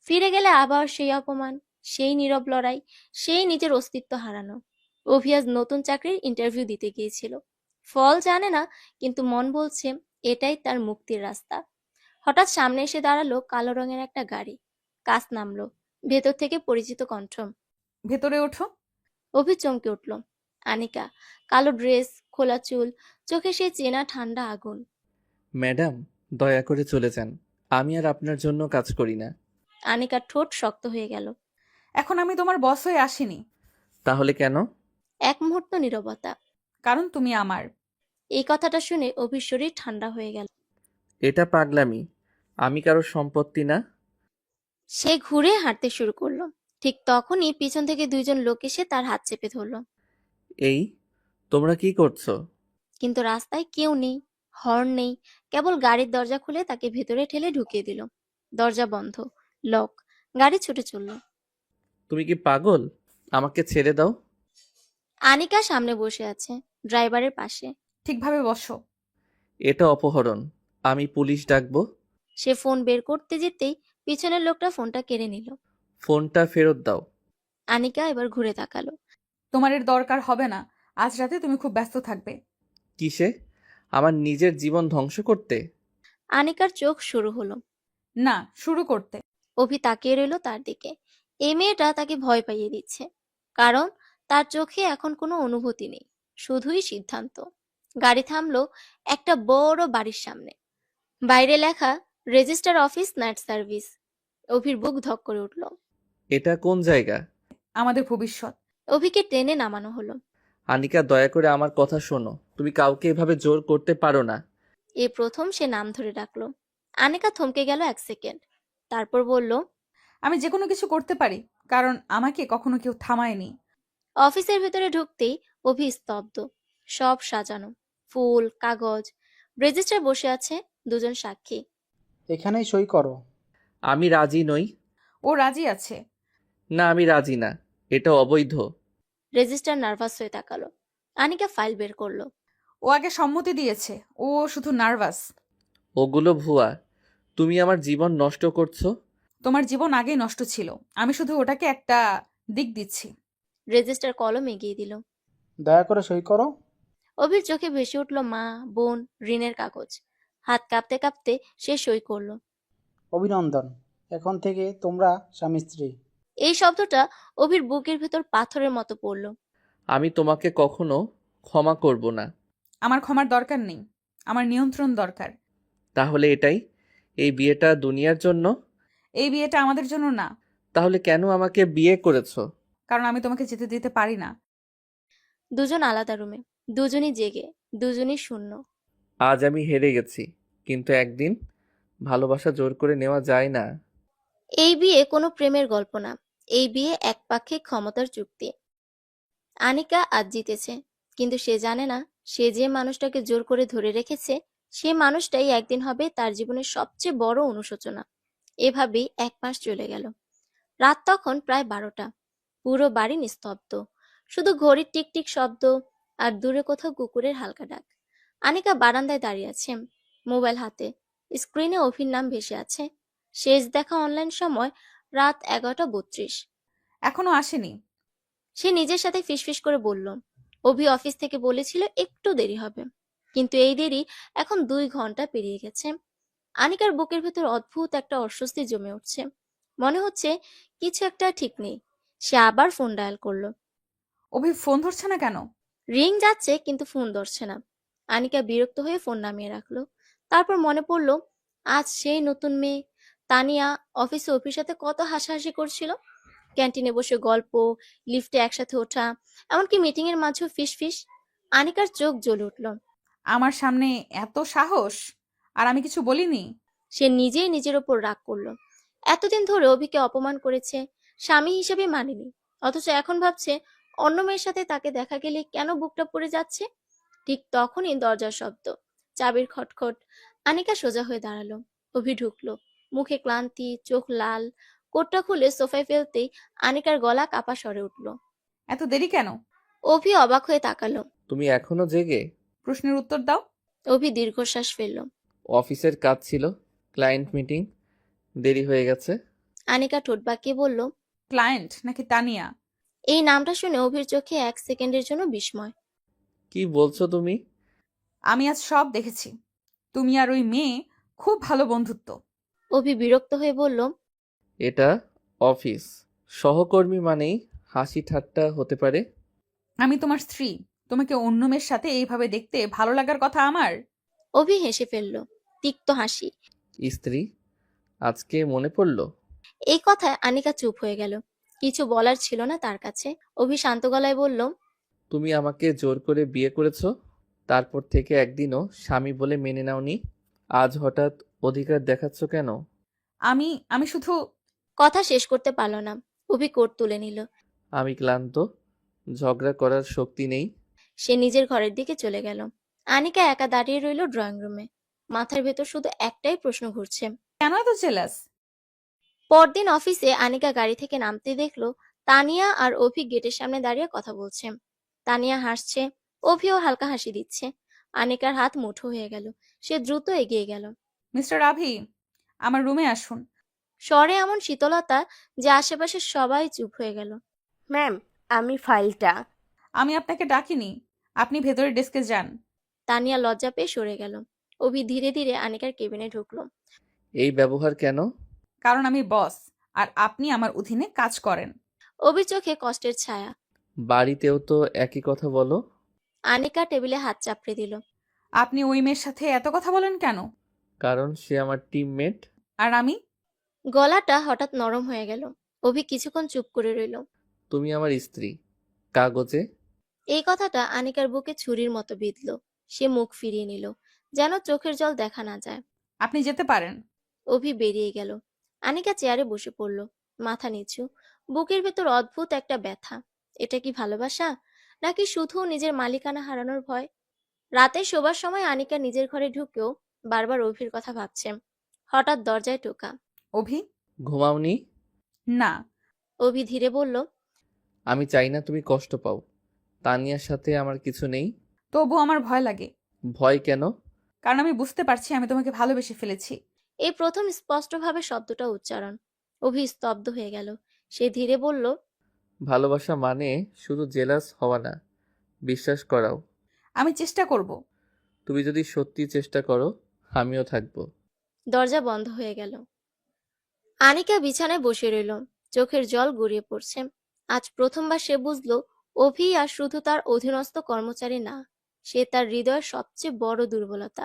Speaker 1: ফিরে গেলে আবার সেই অপমান, সেই নীরব লড়াই, সেই নিজের অস্তিত্ব হারানো। অভি আজ নতুন চাকরির ইন্টারভিউ দিতে গিয়েছিল। ফল জানে না, কিন্তু মন বলছে এটাই তার মুক্তির রাস্তা। হঠাৎ সামনে এসে দাঁড়ালো কালো রঙের একটা গাড়ি। কাঁচ নামলো। ভেতর থেকে পরিচিত কণ্ঠ।
Speaker 6: ভেতরে ওঠো।
Speaker 1: অভি চমকে উঠল। আনিকা, কালো ড্রেস, খোলা চুল, চোখে সেই চেনা ঠান্ডা আগুন।
Speaker 2: ম্যাডাম, দয়া করে চলে যান। আমি আর আপনার জন্য কাজ করি না।
Speaker 1: আনিকার ঠোঁট শক্ত হয়ে গেল।
Speaker 6: এখন আমি তোমার বস হয়ে আসিনি।
Speaker 2: তাহলে কেন?
Speaker 1: এক মুহূর্ত নীরবতা।
Speaker 6: কারণ তুমি আমার।
Speaker 1: এই কথাটা শুনে অভির শরীর ঠান্ডা হয়ে গেল।
Speaker 2: এটা পাগলামি। আমি কারোর সম্পত্তি না।
Speaker 1: সে ঘুরে হাঁটতে শুরু করলো। ঠিক তখনই পিছন থেকে দুইজন লোক এসে তার হাত চেপে ধরলো।
Speaker 2: এই, তোমরা কি করছো?
Speaker 1: কিন্তু রাস্তায় কেউ নেই, হর্ন নেই, কেবল গাড়ির দরজা খুলে তাকে ভেতরে ঠেলে ঢুকিয়ে দিল। দরজা বন্ধ, লক। গাড়ি ছুটে চলল।
Speaker 2: তুমি কি পাগল? আমাকে ছেড়ে দাও।
Speaker 1: আনিকা সামনে বসে আছে, ড্রাইভারের পাশে।
Speaker 6: ঠিকভাবে বসো।
Speaker 2: এটা অপহরণ। আমি পুলিশ ডাকবো।
Speaker 1: সে ফোন বের করতে যেতেই পিছনের লোকটা ফোনটা কেড়ে নিল।
Speaker 2: ফোনটা ফেরত দাও।
Speaker 1: আনিকা এবার ঘুরে তাকালো।
Speaker 6: তোমার এর দরকার হবে না। আজ রাতে তুমি খুব ব্যস্ত থাকবে।
Speaker 2: কিসে? আমার নিজের জীবন ধ্বংস করতে?
Speaker 1: আনিকার চোখ শুরু হলো।
Speaker 6: না, শুরু করতে।
Speaker 1: অভি তাকিয়ে রইল তার দিকে। এই মেয়েটা তাকে ভয় পাইয়ে দিচ্ছে, কারণ তার চোখে এখন কোনো অনুভূতি নেই, শুধুই সিদ্ধান্ত। গাড়ি থামলো একটা বড় বাড়ির সামনে। বাইরে লেখা রেজিস্টার অফিস নাইট সার্ভিস। অভির বুক ধক করে উঠল।
Speaker 2: এটা কোন জায়গা?
Speaker 6: আমাদের ভবিষ্যৎ।
Speaker 1: অভিকে টেনে নামানো হলো।
Speaker 2: আনিকা, দয়া করে আমার কথা শোনো। তুমি কাউকে এভাবে জোর করতে পারো না।
Speaker 1: এ প্রথম সে নাম ধরে ডাকলো। আনিকা থমকে গেল 1 সেকেন্ড, তারপর বলল,
Speaker 6: আমি যে কোনো কিছু করতে পারি, কারণ আমাকে কখনো কেউ থামায়নি।
Speaker 1: অফিসের ভেতরে ঢুকতেই অভি স্তব্ধ। সব সাজানো, ফুল, কাগজ, রেজিস্টার বসে আছে দুজন সাক্ষী।
Speaker 5: এখানেই সই করো।
Speaker 2: আমি রাজি নই।
Speaker 6: ও রাজি আছে।
Speaker 2: না, আমি রাজি না। এটা অবৈধ।
Speaker 1: রেজিস্টার নার্ভাস হয়ে তাকালো। আনিকা ফাইল বের করলো।
Speaker 6: ও আগে সম্মতি দিয়েছে, ও শুধু নার্ভাস।
Speaker 2: ওগুলো ভুয়া। তুমি আমার জীবন নষ্ট করছো।
Speaker 6: তোমার জীবন আগেই নষ্ট ছিল, আমি শুধু ওটাকে একটা দিক দিচ্ছি।
Speaker 1: রেজিস্টার কলম এগিয়ে দিল।
Speaker 5: দয়া করে সই করো।
Speaker 1: অভির চোখে ভেসে উঠল মা, বোন, ঋণের কাগজ। হাত কাঁপতে কাঁপতে সে সই করলো।
Speaker 5: অভিনন্দন, এখন থেকে তোমরা স্বামী স্ত্রী।
Speaker 1: এই শব্দটা অভির বুকের ভেতর পাথরের মতো পড়ল।
Speaker 2: আমি তোমাকে কখনো ক্ষমা করব না।
Speaker 6: আমার ক্ষমার দরকার নেই, আমার নিয়ন্ত্রণ দরকার।
Speaker 2: তাহলে এটাই? এই বিয়েটা দুনিয়ার জন্য?
Speaker 6: এই বিয়েটা আমাদের জন্য না।
Speaker 2: তাহলে কেন আমাকে বিয়ে করেছো?
Speaker 6: কারণ আমি তোমাকে যেতে দিতে পারি না।
Speaker 1: দুজন আলাদা রুমে, দুজনই জেগে, দুজনই শূন্য।
Speaker 2: আজ আমি হেরে গেছি, কিন্তু একদিন ভালোবাসা জোর করে নেওয়া যায় না।
Speaker 1: এই বিয়ে কোনো প্রেমের গল্প না, এই বিয়ে একপাক্ষিক ক্ষমতার চুক্তি। আনিকা আজ জিতেছে, কিন্তু সে জানে না সে যে মানুষটাকে জোর করে ধরে রেখেছে সে মানুষটাই একদিন হবে তার জীবনের সবচেয়ে বড় অনুশোচনা। এভাবেই 1 মাস চলে গেল। রাত তখন প্রায় 12টা। পুরো বাড়ি নিস্তব্ধ, শুধু ঘড়ির টিকটিক শব্দ আর দূরে কোথাও কুকুরের হালকা ডাক। আনিকা বারান্দায় দাঁড়িয়ে আছে, মোবাইল হাতে। স্ক্রিনে অভির নাম ভেসে আছে। শেষ দেখা অনলাইন সময় রাত 11:32।
Speaker 6: এখনো আসেনি।
Speaker 1: সে নিজের সাথে ফিসফিস করে বলল, অভি অফিস থেকে বলেছিল একটু দেরি হবে, কিন্তু এই দেরি এখন 2 ঘন্টা পেরিয়ে গেছে। আনিকার বুকের ভেতর অদ্ভুত একটা অস্বস্তি জমে উঠছে। মনে হচ্ছে কিছু একটা ঠিক নেই। সে আবার ফোন ডায়াল করলো।
Speaker 6: অভি ফোন ধরছে না কেন?
Speaker 1: রিং যাচ্ছে কিন্তু ফোন ধরছে না। আনিকা বিরক্ত হয়ে ফোন নামিয়ে রাখলো। তারপর মনে পড়লো আজ সেই নতুন মেয়ে তানিয়া অফিসে অভির সাথে কত হাসাহাসি করছিল। ক্যান্টিনে বসে গল্প, লিফটে একসাথে ওঠা, এমনকি মিটিং এর মাঝেও ফিসফিস। আনিকার চোখ জ্বলে উঠল।
Speaker 6: আমার সামনে এত সাহস, আর আমি কিছু বলিনি?
Speaker 1: সে নিজেই নিজের ওপর রাগ করলো। এতদিন ধরে অভিকে অপমান করেছে, স্বামী হিসেবে মানেনি, অথচ এখন ভাবছে অন্য মেয়ের সাথে তাকে দেখা গেলে কেন বুকটা পড়ে যাচ্ছে। ঠিক তখনই দরজার শব্দ, চাবির খটখট। আনিকা সোজা হয়ে দাঁড়ালো। অভি ঢুকলো, মুখে ক্লান্তি, চোখ লাল। কোটটা খুলে সোফায় ফেলতেই আনিকার গলা কাপা স্বরে উঠল।
Speaker 6: এত দেরি কেন?
Speaker 1: অভি অবাক হয়ে তাকালো।
Speaker 2: তুমি এখনো জেগে?
Speaker 6: প্রশ্নের উত্তর দাও।
Speaker 1: অভি দীর্ঘশ্বাস ফেলল।
Speaker 2: অফিসের কাজ ছিল, ক্লায়েন্ট মিটিং, দেরি হয়ে গেছে।
Speaker 1: আনিকা ঠোঁট বাঁকিয়ে বলল,
Speaker 6: ক্লায়েন্ট নাকি তানিয়া?
Speaker 1: এই নামটা শুনে অভির চোখে 1 সেকেন্ডের জন্য বিস্ময়।
Speaker 2: কি বলছো তুমি?
Speaker 6: আমি আজ সব দেখেছি। তুমি আর ওই মেয়ে খুব ভালো বন্ধুত্ব।
Speaker 1: অভি বিরক্ত হয়ে বলল,
Speaker 2: এটা অফিস, সহকর্মী মানেই হাসি ঠাট্টা হতে পারে।
Speaker 6: আমি তোমার স্ত্রী, তোমাকে অন্য মেয়ের সাথে এইভাবে দেখতে ভালো লাগার কথা আমার?
Speaker 1: অভি হেসে ফেলল, তিক্ত হাসি।
Speaker 2: স্ত্রী? আজকে মনে পড়লো?
Speaker 1: এই কথায় আনিকা চুপ হয়ে গেল। কিছু বলার ছিল না তার কাছে। অভি শান্ত গলায় বলল,
Speaker 2: তুমি আমাকে জোর করে বিয়ে করেছো, তারপর থেকে একদিনও স্বামী বলে মেনে নাওনি। আজ হঠাৎ অধিকার দেখাচ্ছ কেন?
Speaker 6: আমি আমি শুধু।
Speaker 1: কথা শেষ করতে পারল না। অভি কোট তুলে নিল।
Speaker 2: আমি ক্লান্ত, ঝগড়া করার শক্তি নেই।
Speaker 1: সে নিজের ঘরের দিকে চলে গেল। আনিকা একা দাঁড়িয়ে রইল ড্রয়িং রুমে। মাথার ভেতর শুধু একটাই প্রশ্ন ঘুরছে,
Speaker 6: কেন এত জেলাস?
Speaker 1: পরদিন অফিসে আনিকা গাড়ি থেকে নামতে দেখলো তানিয়া আর অভি গেটের সামনে দাঁড়িয়ে কথা বলছে। তানিয়া হাসছে, অভিও হালকা হাসি দিচ্ছে। আনিকার হাত মুঠো হয়ে গেল। সে দ্রুত এগিয়ে গেল।
Speaker 6: মিস্টার আভি, আমার রুমে আসুন।
Speaker 1: স্বরে এমন শীতলতা যে আশেপাশে সবাই চুপ হয়ে গেল।
Speaker 7: ম্যাম, আমি ফাইলটা।
Speaker 6: আমি আপনাকে ডাকিনি, আপনি ভেতরের ডেস্কে যান।
Speaker 1: তানিয়া লজ্জা পেয়ে সরে গেল। অভি ধীরে ধীরে আনিকার কেবিনে ঢুকলো।
Speaker 2: এই ব্যবহার কেন?
Speaker 6: কারণ আমি বস, আর আপনি আমার অধীনে কাজ করেন।
Speaker 1: অভি চোখে কষ্টের ছায়া।
Speaker 2: বাড়িতেও তো একই কথা বলো।
Speaker 1: আনিকা টেবিলে হাত চাপড়ে দিল।
Speaker 6: আপনি ওই মেয়ের সাথে এত কথা বলেন কেন?
Speaker 2: কারণ সে আমার টিমমেট।
Speaker 6: আর আমি?
Speaker 1: গলাটা হঠাৎ নরম হয়ে গেল। অভি কিছুক্ষণ চুপ করে রইল।
Speaker 2: তুমি আমার স্ত্রী, কাগজে।
Speaker 1: এই কথাটা আনিকার বুকে ছুরির মতো বিঁধল। সে মুখ ফিরিয়ে নিল, যেন চোখের জল দেখা না যায়।
Speaker 6: আপনি যেতে পারেন।
Speaker 1: অভি বেরিয়ে গেল। আনিকা চেয়ারে বসে পড়ল, মাথা নিচু। বুকের ভেতর অদ্ভুত একটা ব্যথা। এটা কি ভালোবাসা, নাকি শুধু নিজের মালিকানা হারানোর ভয়? রাতে শোবার সময় আনিকা নিজের ঘরে ঢুকেও বারবার অভির কথা ভাবছে। হঠাৎ দরজায় টোকা।
Speaker 6: অভি?
Speaker 2: ঘুমাওনি?
Speaker 6: না।
Speaker 1: অভি ধীরে বলল,
Speaker 2: আমি চাই না তুমি কষ্ট পাও। তানিয়ার সাথে আমার কিছু নেই।
Speaker 6: তবু আমার ভয় লাগে।
Speaker 2: ভয় কেন?
Speaker 6: কারণ আমি বুঝতে পারছি আমি তোমাকে ভালোবেসে ফেলেছি।
Speaker 1: এই প্রথম স্পষ্টভাবে শব্দটা উচ্চারণ। অভি স্তব্ধ হয়ে গেল। সে ধীরে বলল,
Speaker 2: ভালোবাসা মানে শুধু জেলাস হওয়া না, বিশ্বাস করাও।
Speaker 6: আমি চেষ্টা করব।
Speaker 2: তুমি যদি সত্যি চেষ্টা করো, আমিও থাকবো।
Speaker 1: দরজা বন্ধ হয়ে গেল। আনিকা বিছানায় বসে রইল, চোখের জল গড়িয়ে পড়ছে। আজ প্রথমবার সে বুঝলো অভি আর শুধু তার অধীনস্থ কর্মচারী না, সে তার হৃদয়ের সবচেয়ে বড় দুর্বলতা।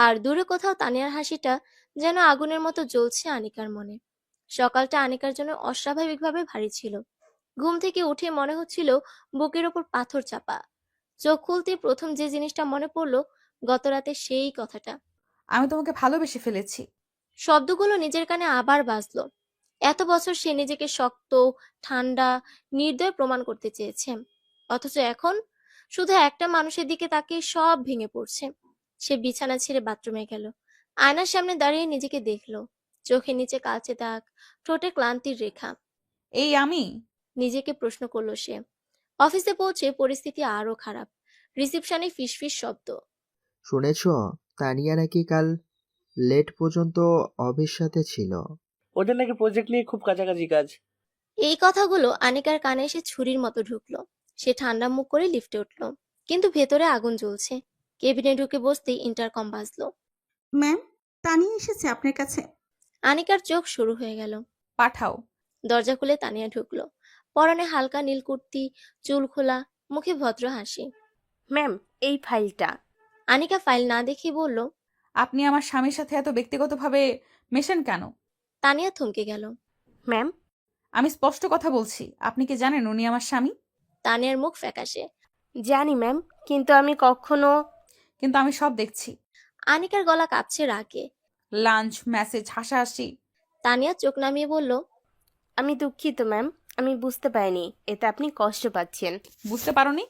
Speaker 1: আর দূরে কোথাও তানিয়ার হাসিটা যেন আগুনের মতো জ্বলছে আনিকার মনে। সকালটা আনিকার জন্য অস্বাভাবিকভাবে ভারী ছিল। ঘুম থেকে উঠে মনে হচ্ছিল বুকের ওপর পাথর চাপা। চোখ খুলতে প্রথম যে জিনিসটা মনে পড়লো গত রাতে সেই কথাটা।
Speaker 6: আমি তোমাকে ভালোবেসে ফেলেছি।
Speaker 1: শব্দগুলো নিজের কানে আবার বাজলো। এত বছর সে নিজেকে শক্ত, ঠান্ডা, নির্দয় প্রমাণ করতে চেয়েছে, অথচ এখন শুধু একটা মানুষের দিকে তাকিয়ে সব ভেঙে পড়ছে। সে বিছানা ছেড়ে বাথরুমে গেল। আয়নার সামনে দাঁড়িয়ে নিজেকে দেখলো। চোখের নিচে কালচে দাগ, ঠোঁটে ক্লান্তির রেখা।
Speaker 6: এই আমি?
Speaker 1: নিজেকে প্রশ্ন করলো সে। অফিসে পৌঁছে পরিস্থিতি আরো খারাপ। রিসিপশনে ফিসফিস শব্দ।
Speaker 4: শুনেছ, তানিয়া নাকি কাল লেট পর্যন্ত অফিস সাথে ছিল।
Speaker 11: ওদের নাকি প্রজেক্ট নিয়ে খুব কাছাকাছি কাজ।
Speaker 1: এই কথাগুলো আনিকার কানে এসে ছুরির মতো ঢুকলো। সে ঠান্ডা মুখ করে লিফটে উঠলো, কিন্তু ভেতরে আগুন জ্বলছে। কেবিনে ঢুকে বসতেই ইন্টারকম বাজলো।
Speaker 3: ম্যাম, তানিয়া এসেছে আপনার কাছে।
Speaker 1: আনিকার চোখ শুরু হয়ে গেল।
Speaker 6: পাঠাও।
Speaker 1: দরজা খুলে তানিয়া ঢুকলো। পরনে হালকা নীল কুর্তি, চুল খোলা, মুখে ভদ্র হাসি।
Speaker 7: ম্যাম, এই ফাইলটা।
Speaker 1: আনিকা ফাইল না দেখে বলল।
Speaker 6: আপনি আমার স্বামীর সাথে এত ব্যক্তিগতভাবে মেশেন কেন?
Speaker 1: তানিয়া থমকে গেল।
Speaker 7: ম্যাম,
Speaker 6: আমি স্পষ্ট কথা বলছি, আপনি কি জানেন উনি আমার স্বামী?
Speaker 1: তানিয়ার মুখ ফ্যাকাশে।
Speaker 7: জানি ম্যাম, কিন্তু আমি কখনো।
Speaker 6: কিন্তু আমি সব দেখছি।
Speaker 1: আনিকার গলা কাঁপছে রাগে।
Speaker 6: লাঞ্চ, মেসেজ, হাসাহাসি।
Speaker 1: তানিয়া চোখ নামিয়ে বলল।
Speaker 7: আমি দুঃখিত ম্যাম, আমি বুঝতে পারিনি এতে আপনি কষ্ট পাচ্ছেন।
Speaker 6: বুঝতে পারোনি?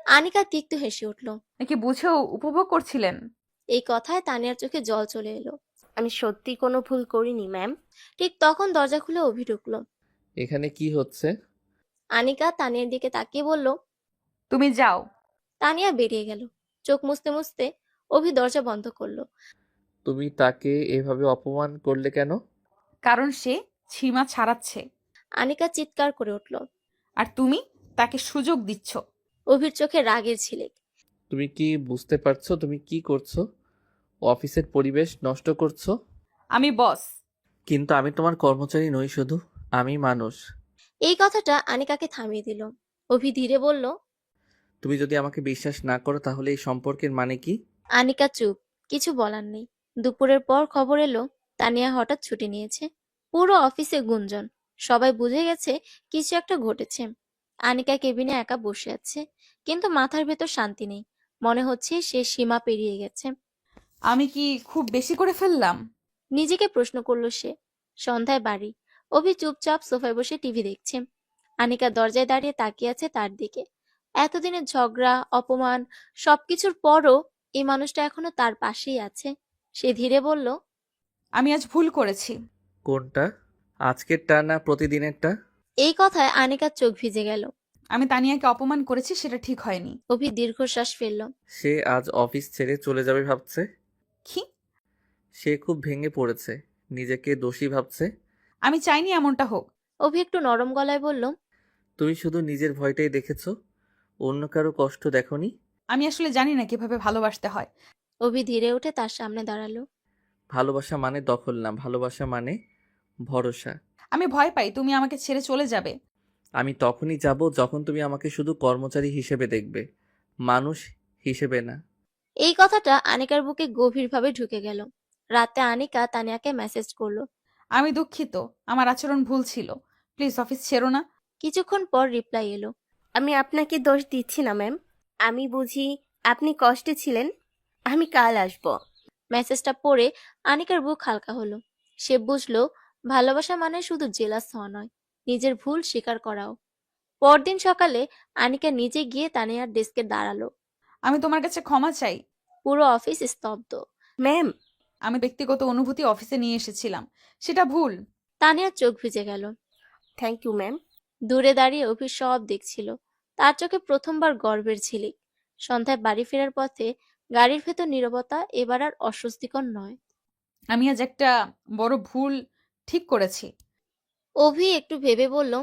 Speaker 1: আনিকা তিক্ত হেসে উঠল।
Speaker 6: নাকি বুঝেও উপভোগ করছিলেন?
Speaker 1: এই কথায় তানিয়ার চোখে জল চলে এলো।
Speaker 7: আমি সত্যি কোনো ভুল করিনি ম্যাম।
Speaker 1: ঠিক তখন দরজা খুলে অভি ঢুকলো।
Speaker 2: এখানে কি হচ্ছে?
Speaker 1: আনিকা তানিয়ার দিকে তাকিয়ে বলল।
Speaker 6: তুমি যাও।
Speaker 1: তানিয়া বেরিয়ে গেল। চোখ মুছতে মুছতে অভি দরজা বন্ধ করলো।
Speaker 2: তুমি তাকে এভাবে অপমান করলে কেন?
Speaker 6: কারণ সে সীমা ছাড়াচ্ছে।
Speaker 1: আনিকা চিৎকার করে উঠল।
Speaker 6: আর তুমি তাকে সুযোগ দিচ্ছ।
Speaker 1: অভির চোখে রাগের ঝিলিক।
Speaker 2: তুমি কি বুঝতে পারছো তুমি কি করছো? অফিসের পরিবেশ নষ্ট করছো।
Speaker 6: আমি বস।
Speaker 2: কিন্তু আমি তোমার কর্মচারী নই, শুধু আমি মানুষ।
Speaker 1: এই কথাটা আনিকাকে থামিয়ে দিল। অভি ধীরে বলল।
Speaker 2: তুমি যদি আমাকে বিশ্বাস না করো তাহলে এই সম্পর্কের মানে কি?
Speaker 1: আনিকা চুপ, কিছু বলার নেই। দুপুরের পর খবর এলো তানিয়া হঠাৎ ছুটি নিয়েছে। পুরো অফিসে গুঞ্জন, সবাই বুঝে গেছে কিছু একটা ঘটেছে। আনিকা কেবিনে একা বসে আছে, কিন্তু মাথার ভেতর শান্তি নেই। মনে হচ্ছে সে সীমা পেরিয়ে গেছে।
Speaker 6: আমি কি খুব বেশি করে ফেললাম?
Speaker 1: নিজেকে প্রশ্ন করলো সে। সন্ধ্যায় বাড়ি। অভি চুপচাপ সোফায় বসে টিভি দেখছে। আনিকা দরজায় দাঁড়িয়ে তাকিয়ে আছে তার দিকে। এতদিনের ঝগড়া, অপমান, সবকিছুর পরও এই মানুষটা এখনো তার পাশেই আছে। সে ধীরে বলল।
Speaker 6: আমি আজ ভুল করেছি।
Speaker 2: কোনটা? আজকেরটা না প্রতিদিনেরটা?
Speaker 1: এই কথায় আনিকার চোখ ভিজে গেল।
Speaker 6: আমি তানিয়াকে অপমান করেছি, সেটা ঠিক হয়নি।
Speaker 1: অভি দীর্ঘশ্বাস ফেলল।
Speaker 2: সে আজ অফিস ছেড়ে চলে যাবে ভাবছে।
Speaker 6: কি?
Speaker 2: সে খুব ভেঙে পড়েছে, নিজেকে দোষী ভাবছে।
Speaker 6: আমি চাইনি এমনটা হোক।
Speaker 1: অভি একটু নরম গলায় বলল।
Speaker 2: তুমি শুধু নিজের ভয়টাই দেখেছো, অন্য কারো কষ্ট দেখোনি।
Speaker 6: আমি আসলে জানি না কিভাবে ভালোবাসতে হয়।
Speaker 1: অভি ধীরে উঠে তার সামনে দাঁড়ালো।
Speaker 2: ভালোবাসা মানে দখল না, ভালোবাসা মানে ভরসা।
Speaker 6: আমি ভয় পাই তুমি আমাকে ছেড়ে চলে যাবে।
Speaker 2: আমি তখনই যাব যখন তুমি আমাকে শুধু কর্মচারী হিসেবে দেখবে, মানুষ হিসেবে না।
Speaker 1: এই কথাটা আনিকার বুকে গভীরভাবে ঢুকে গেল। রাতে আনিকা তানিয়াকে মেসেজ করলো।
Speaker 6: আমি দুঃখিত, আমার আচরণ ভুল ছিল, প্লিজ অফিস ছেড়ো না।
Speaker 1: কিছুক্ষণ পর রিপ্লাই এলো।
Speaker 7: আমি আপনাকে দোষ দিচ্ছি না ম্যাম, আমি বুঝি আপনি কষ্টে ছিলেন। আমি কাল আসব।
Speaker 1: মেসেজটা পড়ে আনিকার বুক হালকা হলো। সে বুঝলো ভালোবাসা মানে শুধু জেলাস হওয়া নয়, নিজের ভুল স্বীকার করাও। পরদিন সকালে আনিকা নিজে গিয়ে তানিয়ার ডেস্কে দাঁড়ালো।
Speaker 6: আমি তোমার কাছে ক্ষমা চাই।
Speaker 1: পুরো অফিস স্তব্ধ।
Speaker 7: ম্যাম,
Speaker 6: আমি ব্যক্তিগত অনুভূতি অফিসে নিয়ে এসেছিলাম, সেটা ভুল।
Speaker 1: তানিয়ার চোখ ভিজে গেল।
Speaker 7: Thank you ma'am.
Speaker 1: দূরে দাঁড়িয়ে অভি সব দেখছিল। তার চোখে প্রথমবার গর্বের ঝিলিক। সন্ধ্যায় বাড়ি ফেরার পথে গাড়ির ভেতর নীরবতা এবার আর অস্বস্তিকর নয়।
Speaker 6: আমি আজ একটা বড় ভুল ঠিক করেছি।
Speaker 1: অভি একটু ভেবে বলল।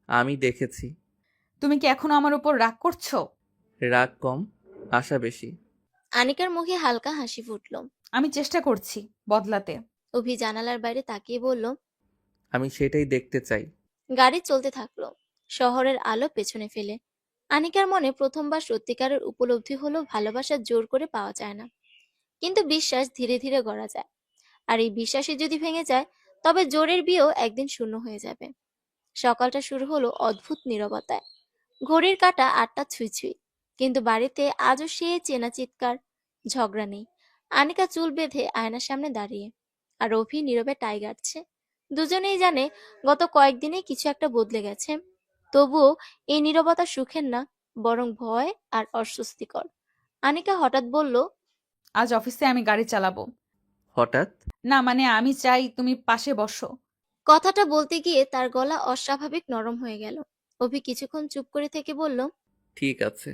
Speaker 2: আমি দেখেছি।
Speaker 6: তুমি কি এখনো আমার উপর রাগ করছো?
Speaker 2: রাগ কম, আশা বেশি।
Speaker 1: আনিকার মুখে হালকা হাসি ফুটল।
Speaker 6: আমি চেষ্টা করছি বদলাতে।
Speaker 1: অভি জানালার বাইরে তাকিয়ে বলল।
Speaker 2: আমি সেটাই দেখতে চাই।
Speaker 1: গাড়ি চলতে থাকলো, শহরের আলো পেছনে ফেলে। আনিকার মনে প্রথমবার সত্যিকারের উপলব্ধি হলো ভালোবাসা জোর করে পাওয়া যায় না, কিন্তু বিশ্বাস ধীরে ধীরে গড়া যায়। আর এই বিশ্বাসই যদি ভেঙে যায় তবে জোরের বিয়েও একদিন শূন্য হয়ে যাবে। সকালটা শুরু হলো অদ্ভুত নীরবতায়। ঘড়ির কাঁটা ৮টা ছুঁই ছুঁই, কিন্তু বাড়িতে আজও সে চেনা চিৎকার, ঝগড়া নেই। আনিকা চুল বেঁধে আয়নার সামনে দাঁড়িয়ে, আর অভি নীরবে টাই গাচ্ছে। দুজনেই জানে গত কয়েকদিনে কিছু একটা বদলে গেছে। তবুও এই নীরবতা সুখের না, বরং ভয় আর অস্বস্তিকর। আনিকা হঠাৎ বলল,
Speaker 6: আজ অফিসে আমি গাড়ি চালাবো।
Speaker 2: হঠাৎ?
Speaker 6: না মানে আমি চাই তুমি পাশে বসো।
Speaker 1: কথাটা বলতে গিয়ে তার গলা অস্বাভাবিক নরম হয়ে গেল। অভি কিছুক্ষণ চুপ করে থেকে বলল,
Speaker 2: ঠিক আছে।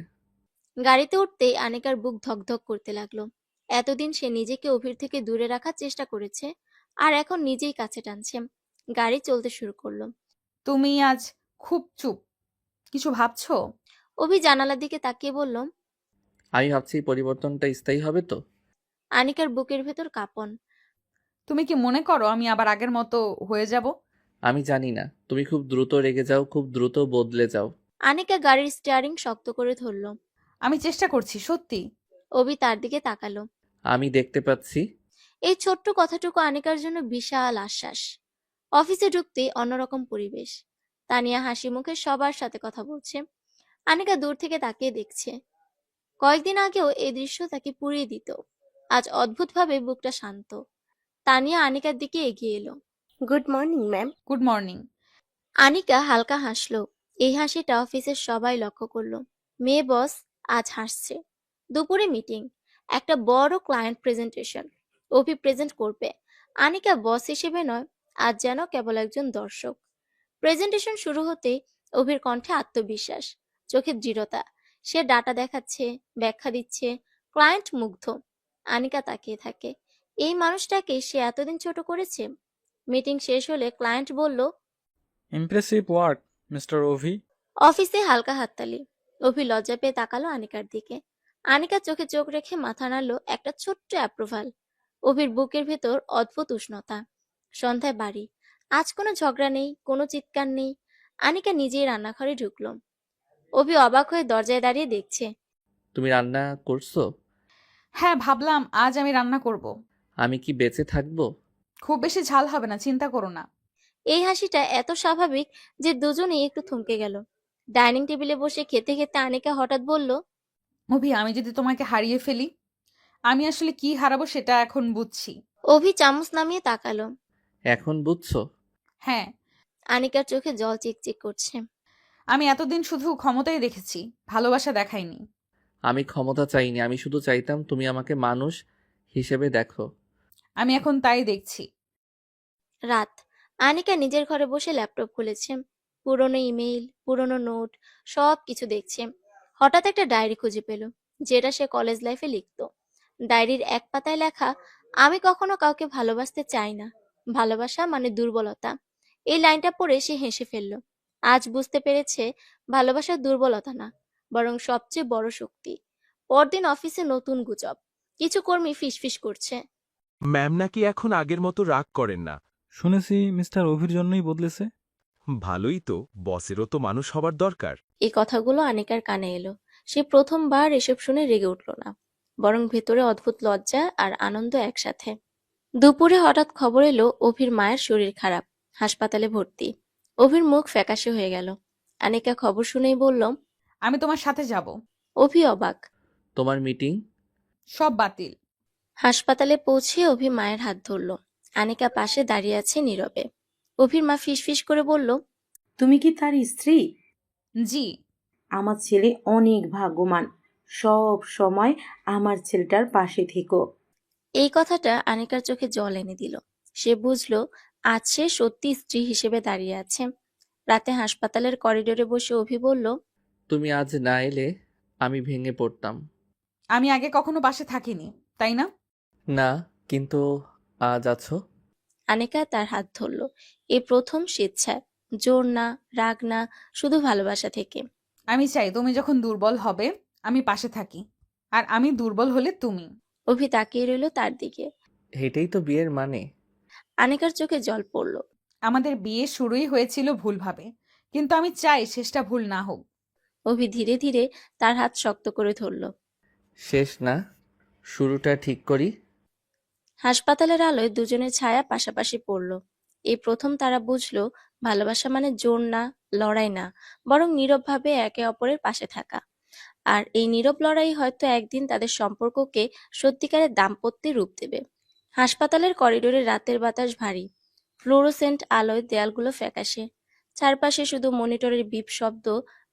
Speaker 1: গাড়িতে উঠতেই আনিকার বুক ধকধক করতে লাগলো। এতদিন সে নিজেকে অভির থেকে দূরে রাখার চেষ্টা করেছে, আর এখন নিজেই কাছে টানছে। গাড়ি চলতে শুরু করলো।
Speaker 6: তুমি আজ খুব চুপ, কিছু ভাবছো?
Speaker 1: অভি জানালার দিকে তাকিয়ে বলল।
Speaker 2: আমি ভাবছি এই পরিবর্তনটা স্থায়ী হবে তো।
Speaker 1: আনিকার বুকের ভেতর কাঁপন।
Speaker 6: তুমি কি মনে করো আমি আবার আগের মতো হয়ে যাব?
Speaker 2: আমি জানি না, তুমি খুব দ্রুত রেগে যাও, খুব দ্রুত বদলে যাও।
Speaker 1: আনিকা গাড়ির স্টিয়ারিং শক্ত করে ধরল।
Speaker 6: আমি চেষ্টা করছি, সত্যি।
Speaker 1: অভি তার দিকে তাকালো।
Speaker 2: আমি দেখতে পাচ্ছি।
Speaker 1: এই ছোট্ট কথাটুকু আনিকার জন্য বিশাল আশ্বাস। অফিসে ঢুকতেই অন্যরকম পরিবেশ। তানিয়া হাসি মুখে সবার সাথে কথা বলছে। আনিকা দূর থেকে তাকিয়ে দেখছে। কয়েকদিন আগেও এই দৃশ্য তাকে পুড়িয়ে দিত। আজ অদ্ভুতভাবে বুকটা শান্ত। তানিয়া আনিকার দিকে এগিয়ে এলো।
Speaker 7: Good morning ma'am.
Speaker 6: Good morning.
Speaker 1: Anika হালকা হাসলো। এই হাসিটা অফিসের সবাই লক্ষ্য করলো। মেয়ে বস আজ হাসছে। দুপুরে মিটিং, একটা বড় ক্লায়েন্ট প্রেজেন্টেশন। অভি প্রেজেন্ট করবে। আনিকা বস হিসেবে নয়, আজ যেন কেবল একজন দর্শক। প্রেজেন্টেশন শুরু হতেই অভির কণ্ঠে আত্মবিশ্বাস, চোখে দৃঢ়তা। সে ডাটা দেখাচ্ছে, ব্যাখ্যা দিচ্ছে। ক্লায়েন্ট মুগ্ধ। আনিকা তাকিয়ে থাকে। এই মানুষটাকে সে এতদিন ছোট করেছে। মিটিং শেষ হলে ক্লায়েন্ট বলল,
Speaker 10: ইমপ্রেসিভ ওয়ার্ক মিস্টার অভি।
Speaker 1: অফিসে হালকা হাততালি। অভি লজ্জা পেয়ে তাকালো আনিকার দিকে। আনিকা চোখে চোখ রেখে মাথা নাড়ল, একটা ছোট্ট অ্যাপ্রুভাল। অভির বুকের ভেতর অদ্ভুত উষ্ণতা। সন্ধ্যায় বাড়ি। আজ কোনো ঝগড়া নেই, কোনো চিৎকার নেই। আনিকা নিজেই রান্নাঘরে ঢুকলো। অভি অবাক হয়ে দরজায় দাঁড়িয়ে দেখছে।
Speaker 2: তুমি রান্না করছো?
Speaker 6: হ্যাঁ, ভাবলাম আজ আমি রান্না করব।
Speaker 2: আমি কি বেঁচে থাকবো?
Speaker 6: খুব বেশি ঝাল হবে না, চিন্তা করো না।
Speaker 1: এই হাসিটা এত স্বাভাবিক যে দুজনেই একটু থমকে গেল। ডাইনিং টেবিলে বসে খেতে খেতে আনিকা হঠাৎ বলল,
Speaker 6: অভি, আমি যদি তোমাকে হারিয়ে ফেলি? আমি আসলে কি হারাবো সেটা এখন বুঝছি।
Speaker 1: অভি চামচ নামিয়ে তাকালো।
Speaker 2: এখন বুঝছো?
Speaker 6: হ্যাঁ।
Speaker 1: আনিকার চোখে জল চিকচিক করছে।
Speaker 6: আমি এতদিন শুধু ক্ষমতাই দেখেছি, ভালোবাসা দেখাইনি।
Speaker 2: আমি ক্ষমতা চাইনি, আমি শুধু চাইতাম তুমি আমাকে মানুষ হিসেবে দেখো।
Speaker 6: আমি এখন তাই দেখছি।
Speaker 1: রাত। আনিকা নিজের ঘরে বসে ল্যাপটপ খুলেছে। পুরনো ইমেইল, পুরনো নোট, সব কিছু দেখছে। হঠাৎ একটা ডায়েরি খুঁজে পেল, যেটা সে কলেজ লাইফে লিখতো। ডায়েরির এক পাতায় লেখা, আমি কখনো কাউকে ভালোবাসতে চাই না, ভালোবাসা মানে দুর্বলতা। এই লাইনটা পড়ে সে হেসে ফেলল। আজ বুঝতে পেরেছে, ভালোবাসা দুর্বলতা না, বরং সবচেয়ে বড় শক্তি। পরদিন অফিসে নতুন গুজব। কিছু কর্মী ফিসফিস করছে।
Speaker 8: ম্যাম নাকি এখন আগের মতো রাগ করেন না।
Speaker 10: শুনেছি মিস্টার অভির জন্যই বদলেছে।
Speaker 8: ভালোই তো, বসেরও তো মানুষ হবার দরকার।
Speaker 1: এই কথাগুলো আনিকার কানে এলো। সে প্রথমবার এসব শুনে রেগে উঠল না, বরং ভেতরে অদ্ভুত লজ্জা আর আনন্দ একসাথে। দুপুরে হঠাৎ খবর এলো অভির মায়ের শরীর খারাপ, হাসপাতালে ভর্তি। অভির মুখ ফ্যাকাশে হয়ে গেল। আনিকা খবর শুনেই বলল,
Speaker 6: আমি তোমার সাথে যাব।
Speaker 1: অভি অবাক।
Speaker 2: তোমার মিটিং?
Speaker 6: সব বাতিল।
Speaker 1: হাসপাতালে পৌঁছে অভি মায়ের হাত ধরল। আনিকা পাশে দাঁড়িয়ে আছে নীরবে। অভির মা ফিসফিস করে বলল,
Speaker 13: তুমি কি তার স্ত্রী?
Speaker 6: জি।
Speaker 13: আমার ছেলে অনেক ভাগ্যবান, সব সময় আমার ছেলেটার পাশে থেকো।
Speaker 1: এই কথাটা আনিকার চোখে জল এনে দিল। সে বুঝলো আজ সে সত্যি স্ত্রী হিসেবে দাঁড়িয়ে আছে। রাতে হাসপাতালের করিডোরে বসে অভি বলল,
Speaker 2: তুমি আজ না এলে আমি ভেঙে পড়তাম।
Speaker 6: আমি আগে কখনো পাশে থাকিনি, তাই না?
Speaker 2: না, কিন্তু আজ আছো।
Speaker 1: আনিকা তার হাত ধরল। এই প্রথম স্বেচ্ছায়, জোর না, রাগ না, শুধু ভালোবাসা থেকে।
Speaker 6: আমি চাই তুমি যখন দুর্বল হবে আমি পাশে থাকি, আর আমি দুর্বল হলে তুমি।
Speaker 1: অভি তাকিয়ে রইল তার দিকে।
Speaker 2: এটাই তো বিয়ের মানে।
Speaker 1: আনিকার চোখে জল পড়ল।
Speaker 6: আমাদের বিয়ে শুরুই হয়েছিল ভুলভাবে, কিন্তু আমি চাই শেষটা ভুল না হোক।
Speaker 1: অভি ধীরে ধীরে তার হাত শক্ত করে ধরল।
Speaker 2: শেষ না, শুরুটা ঠিক করি।
Speaker 1: হাসপাতালের আলোয় দুজনের ছায়া পাশাপাশি পড়ল। এই প্রথম তারা বুঝলো ভালোবাসা মানে জোর না, লড়াই না, বরং নীরবভাবে একে অপরের পাশে থাকা। আর এই নীরব লড়াই হয়তো একদিন তাদের সম্পর্ককে সত্যিকারের দাম্পত্যে রূপ দেবে। হাসপাতালের করিডোরে রাতের বাতাস ভারী, ফ্লোরোসেন্ট আলোয় দেয়ালগুলো ফ্যাকাশে, চারপাশে শুধু মনিটরের বিপ শব্দ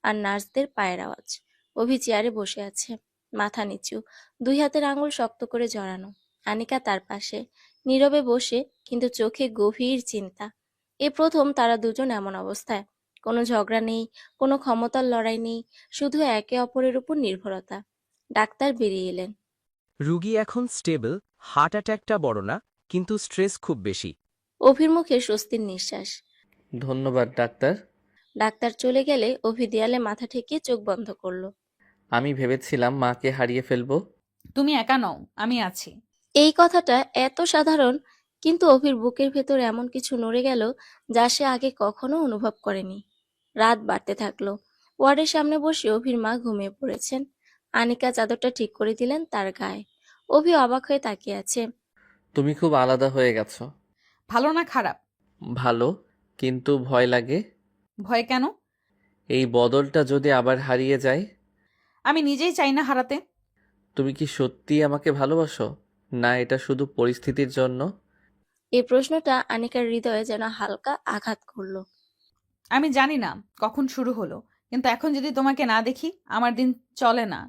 Speaker 1: আর নার্সদের পায়ের আওয়াজ। অভি চেয়ারে বসে আছে, মাথা নিচু, দুই হাতের আঙুল শক্ত করে জড়ানো। আনিকা তার পাশে, নীরবে বসে, কিন্তু চোখে গভীর চিন্তা। এ প্রথম তারা দুজন এমন অবস্থায়। কোনো ঝগড়া নেই, কোনো ক্ষমতার লড়াই নেই, শুধু একে অপরের উপর নির্ভরতা। ডাক্তার বেরিয়ে এলেন।
Speaker 8: রুগী এখন স্টেবল, হার্ট অ্যাটাকটা বড় না, কিন্তু স্ট্রেস খুব বেশি।
Speaker 1: অভির মুখে স্বস্তির নিঃশ্বাস।
Speaker 2: ধন্যবাদ ডাক্তার।
Speaker 1: ডাক্তার চলে গেলে অভি দেয়ালে মাথা ঠেকিয়ে চোখ বন্ধ করলো।
Speaker 2: আমি ভেবেছিলাম মাকে হারিয়ে ফেলবো।
Speaker 6: তুমি একা নও, আমি আছি।
Speaker 1: এই কথাটা এত সাধারণ, কিন্তু অভির বুকের ভেতর এমন কিছু নড়ে গেল যা সে আগে কখনো অনুভব করেনি। রাত বাড়তে থাকলো। ওয়ার্ডের সামনে বসে অভির মা ঘুমিয়ে পড়েছেন। আনিকা চাদরটা ঠিক করে দিলেন তার গায়ে। অভি অবাক হয়ে তাকিয়ে আছে।
Speaker 2: তুমি খুব আলাদা হয়ে গেছো।
Speaker 6: ভালো না খারাপ?
Speaker 2: ভালো, কিন্তু ভয় লাগে।
Speaker 6: ভয় কেন?
Speaker 2: এই বদলটা যদি আবার হারিয়ে যায়।
Speaker 6: আমি নিজেই চাই না হারাতে।
Speaker 2: তুমি কি সত্যিই আমাকে ভালোবাসো, না এটা শুধু পরিস্থিতির জন্য?
Speaker 1: এই প্রশ্নটা আনিকার হৃদয়ে যেন হালকা আঘাত করলো।
Speaker 6: আমি জানি না কখন শুরু হলো, কিন্তু এখন যদি তোমাকে না দেখি আমার দিন চলে না।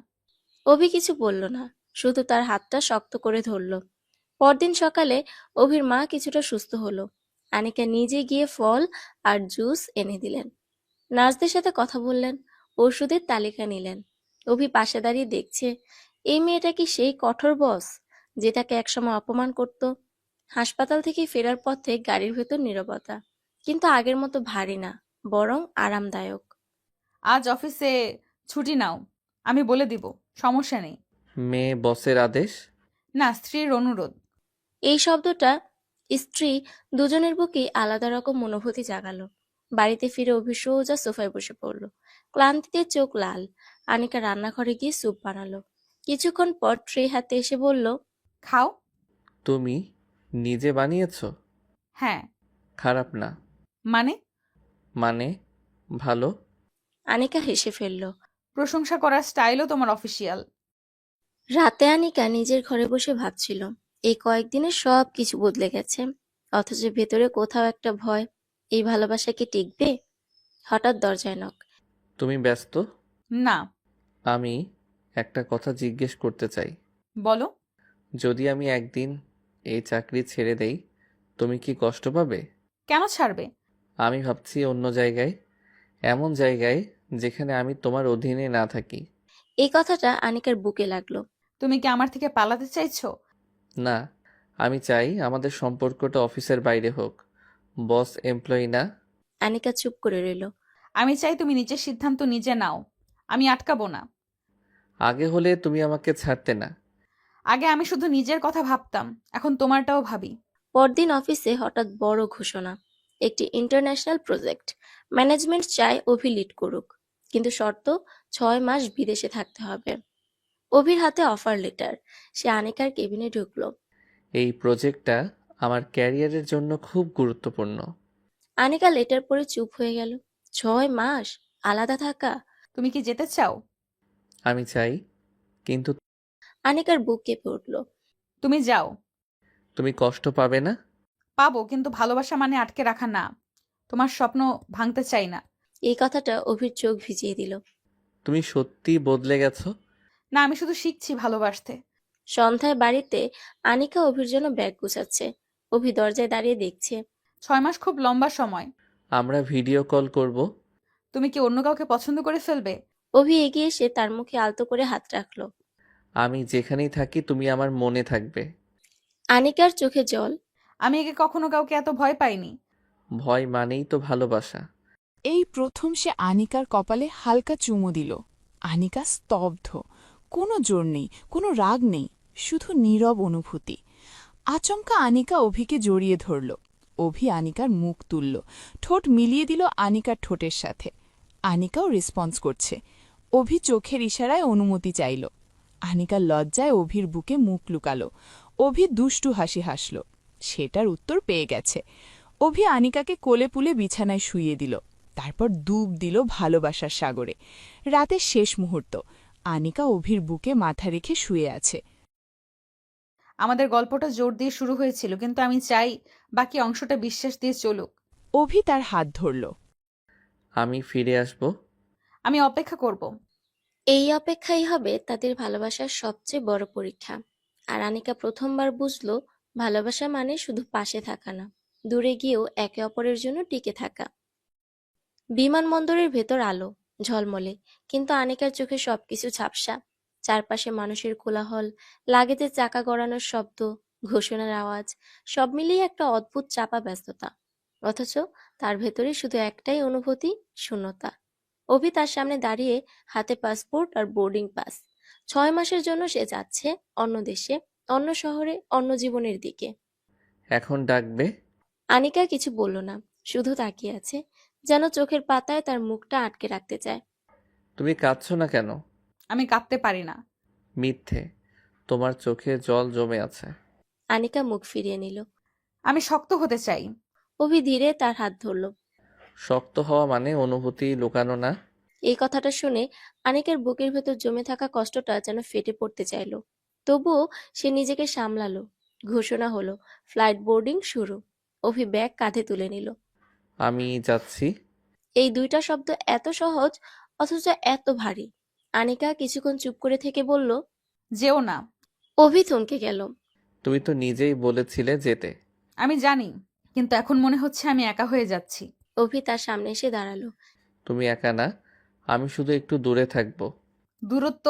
Speaker 1: অভি কিছু বলল না, শুধু তার হাতটা শক্ত করে ধরল। পরদিন সকালে অভির মা কিছুটা সুস্থ হলো। আনিকা নিজে গিয়ে ফল আর জুস এনে দিলেন। নার্সদের সাথে কথা বললেন, ওষুধের তালিকা নিলেন। অভি পাশে দাঁড়িয়ে দেখছে, এই মেয়েটা কি সেই কঠোর বস যেটাকে একসময় অপমান করত? হাসপাতাল থেকে ফেরার পথে গাড়ির ভেতর নীরবতা, কিন্তু আগের মতো ভারী না, বরং আরামদায়ক।
Speaker 6: আজ অফিসে ছুটি নাও, আমি বলে দিব, সমস্যা নেই।
Speaker 2: মেয়ে বসের আদেশ?
Speaker 6: না, স্ত্রীর অনুরোধ।
Speaker 1: এই শব্দটা স্ত্রী দুজনের বুকেই আলাদা রকম অনুভূতি জাগালো। বাড়িতে ফিরে অভি সোজা সোফায় বসে পড়ল। ক্লান্তিতে চোখ লাল। আনিকা রান্নাঘরে গিয়ে স্যুপ বানালো। কিছুক্ষণ পর ট্রে হাতে এসে বলল,
Speaker 6: খাও।
Speaker 2: তুমি নিজে বানিয়েছো?
Speaker 6: হ্যাঁ।
Speaker 2: খারাপ না।
Speaker 6: মানে?
Speaker 2: মানে ভালো।
Speaker 1: আনিকা হেসে ফেলল।
Speaker 6: প্রশংসা করার স্টাইলও তোমার অফিসিয়াল।
Speaker 1: রাতে আনিকা নিজের ঘরে বসে ভাবছিল, এই কয়েকদিনে সব কিছু বদলে গেছে, অথচ ভেতরে কোথাও একটা ভয়। এই ভালোবাসা কি টিকবে? হঠাৎ দরজায় নক।
Speaker 2: তুমি ব্যস্ত?
Speaker 6: না।
Speaker 2: আমি একটা কথা জিজ্ঞেস করতে চাই।
Speaker 6: বলো।
Speaker 2: যদি আমি একদিন এই চাকরি ছেড়ে দেই, তুমি কি কষ্ট পাবে?
Speaker 6: কেন ছাড়বে?
Speaker 2: আমি ভাবছি অন্য জায়গায়, এমন জায়গায় যেখানে আমি তোমার অধীনে না থাকি।
Speaker 1: এই কথাটা আনিকার বুকে লাগলো।
Speaker 6: তুমি কি আমার থেকে পালাতে চাইছো?
Speaker 2: না, আমি চাই আমাদের সম্পর্কটা অফিসের বাইরে হোক, বস এমপ্লয়ি না।
Speaker 1: আনিকা চুপ করে রইল।
Speaker 6: আমি চাই তুমি নিজের সিদ্ধান্ত নিজে নাও, আমি আটকাবো না।
Speaker 2: আগে হলে তুমি আমাকে ছাড়তে না।
Speaker 6: আগে আমি শুধু নিজের কথা ভাবতাম, এখন তোমারটাও ভাবি।
Speaker 1: পরদিন অফিসে হঠাৎ বড় ঘোষণা, একটি ইন্টারন্যাশনাল প্রজেক্ট। ম্যানেজমেন্ট চায় অভি লিড করুক, কিন্তু শর্ত 6 মাস বিদেশে থাকতে হবে। অভির হাতে অফার লেটার। সে আনিকার কেবিনে ঢুকলো।
Speaker 2: এই প্রজেক্টটা আমার ক্যারিয়ারের জন্য খুব গুরুত্বপূর্ণ।
Speaker 1: আনিকা লেটার পড়ে চুপ হয়ে গেল। 6 মাস আলাদা থাকা?
Speaker 6: তুমি কি যেতে চাও?
Speaker 2: আমি চাই, কিন্তু
Speaker 1: আনিকার বুক কেঁপে উঠল।
Speaker 6: তুমি যাও।
Speaker 2: তুমি কষ্ট পাবে না?
Speaker 6: পাবো, কিন্তু ভালোবাসা মানে আটকে রাখা না। তোমার স্বপ্ন ভাঙতে চাই না।
Speaker 1: এই কথাটা অভির চোখ ভিজিয়ে দিল।
Speaker 2: তুমি সত্যি বদলে গেছো।
Speaker 6: না, আমি শুধু শিখছি ভালোবাসতে।
Speaker 1: সন্ধ্যায় বাড়িতে আনিকা অভির জন্য ব্যাগ গুছাচ্ছে। অভি দরজায় দাঁড়িয়ে দেখছে।
Speaker 6: 6 মাস খুব লম্বা সময়।
Speaker 2: আমরা ভিডিও কল করব।
Speaker 6: তুমি কি অন্য কাউকে পছন্দ করে ফেলবে?
Speaker 1: অভি এগিয়ে এসে তার মুখে আলতো করে হাত রাখলো।
Speaker 2: আমি যেখানেই থাকি তুমি আমার মনে থাকবে।
Speaker 1: আনিকার চোখে জল।
Speaker 6: আমি আগে কখনো কাউকে এত ভয় পাইনি।
Speaker 2: ভয় মানেই তো ভালোবাসা।
Speaker 9: এই প্রথম সে আনিকার কপালে হালকা চুমু দিল। আনিকা স্তব্ধ, কোনো জোর নেই, কোনো রাগ নেই, শুধু নীরব অনুভূতি। আচমকা আনিকা অভিকে জড়িয়ে ধরল। অভি আনিকার মুখ তুলল, ঠোঁট মিলিয়ে দিল আনিকার ঠোঁটের সাথে। আনিকাও রেসপন্স করছে। অভি চোখের ইশারায় অনুমতি চাইল। আনিকার লজ্জায় অভির বুকে মুখ লুকালো। অভি দুষ্টু হাসি হাসল। সেটার উত্তর পেয়ে গেছে। অভি আনিকাকে কোলে পুলে বিছানায় শুইয়ে দিল, তারপর ডুব দিল ভালোবাসার সাগরে। রাতের শেষ মুহূর্ত, আনিকা অভির বুকে মাথা রেখে শুয়ে আছে।
Speaker 6: আমাদের গল্পটা জোর দিয়ে শুরু হয়েছিল, কিন্তু আমি চাই বাকি অংশটা বিশ্বাস দিয়ে চলুক।
Speaker 9: অভি তার হাত ধরল।
Speaker 2: আমি ফিরে আসব।
Speaker 6: আমি অপেক্ষা করব।
Speaker 1: এই অপেক্ষাই হবে তাদের ভালোবাসার সবচেয়ে বড় পরীক্ষা। আর আনিকা প্রথমবার বুঝলো ভালোবাসা মানে শুধু পাশে থাকা না, দূরে গিয়েও একে অপরের জন্য টিকে থাকা। বিমানবন্দরের ভেতর আলো ঝলমলে, কিন্তু আনিকার চোখে সবকিছু ঝাপসা। চারপাশে মানুষের কোলাহল, লাগেজের চাকা গড়ানোর শব্দ, ঘোষণার আওয়াজ, সব মিলিয়ে একটা অদ্ভুত চাপা ব্যস্ততা। অথচ তার ভেতরে শুধু একটাই অনুভূতি, শূন্যতা। অভি তার সামনে দাঁড়িয়ে, হাতে পাসপোর্ট আর বোর্ডিং পাস। 6 মাসের জন্য সে যাচ্ছে অন্য দেশে, অন্য শহরে, অন্য জীবনের দিকে।
Speaker 2: এখন ডাকবে?
Speaker 1: আনিকা কিছু বলল না, শুধু তাকিয়ে আছে, যেন চোখের পাতায় তার মুখটা আটকে রাখতে চায়।
Speaker 2: তুমি কাঁদছো না কেন?
Speaker 6: আমি কাঁদতে পারি না।
Speaker 2: মিথ্যে, তোমার চোখে জল জমে আছে।
Speaker 1: আনিকা মুখ ফিরিয়ে নিল।
Speaker 6: আমি শক্ত হতে চাই।
Speaker 1: অভি ধীরে তার হাত ধরল।
Speaker 2: শক্ত হওয়া মানে অনুভূতি লুকানো না।
Speaker 1: এই কথাটা শুনে আনিকার বুকের ভেতর জমে থাকা কষ্টটা যেন ফেটে পড়তে চাইল। তবুও সে নিজেকে সামলালো। ঘোষণা হলো, ফ্লাইট বোর্ডিং শুরু। অভি ব্যাগ কাঁধে তুলে নিল।
Speaker 2: আমি যাচ্ছি।
Speaker 1: এই দুইটা শব্দ এত সহজ, অথচ এত ভারী। আনিকা কিছুক্ষণ চুপ করে থেকে বলল,
Speaker 6: যেও না।
Speaker 1: অভি থমকে গেল।
Speaker 2: তুমি তো নিজেই বলেছিলে যেতে।
Speaker 6: আমি জানি, কিন্তু এখন মনে হচ্ছে আমি একা হয়ে যাচ্ছি।
Speaker 1: অভি তার সামনে এসে দাঁড়ালো।
Speaker 2: তুমি একা না, আমি শুধু একটু দূরে থাকবো।
Speaker 6: দূরত্ব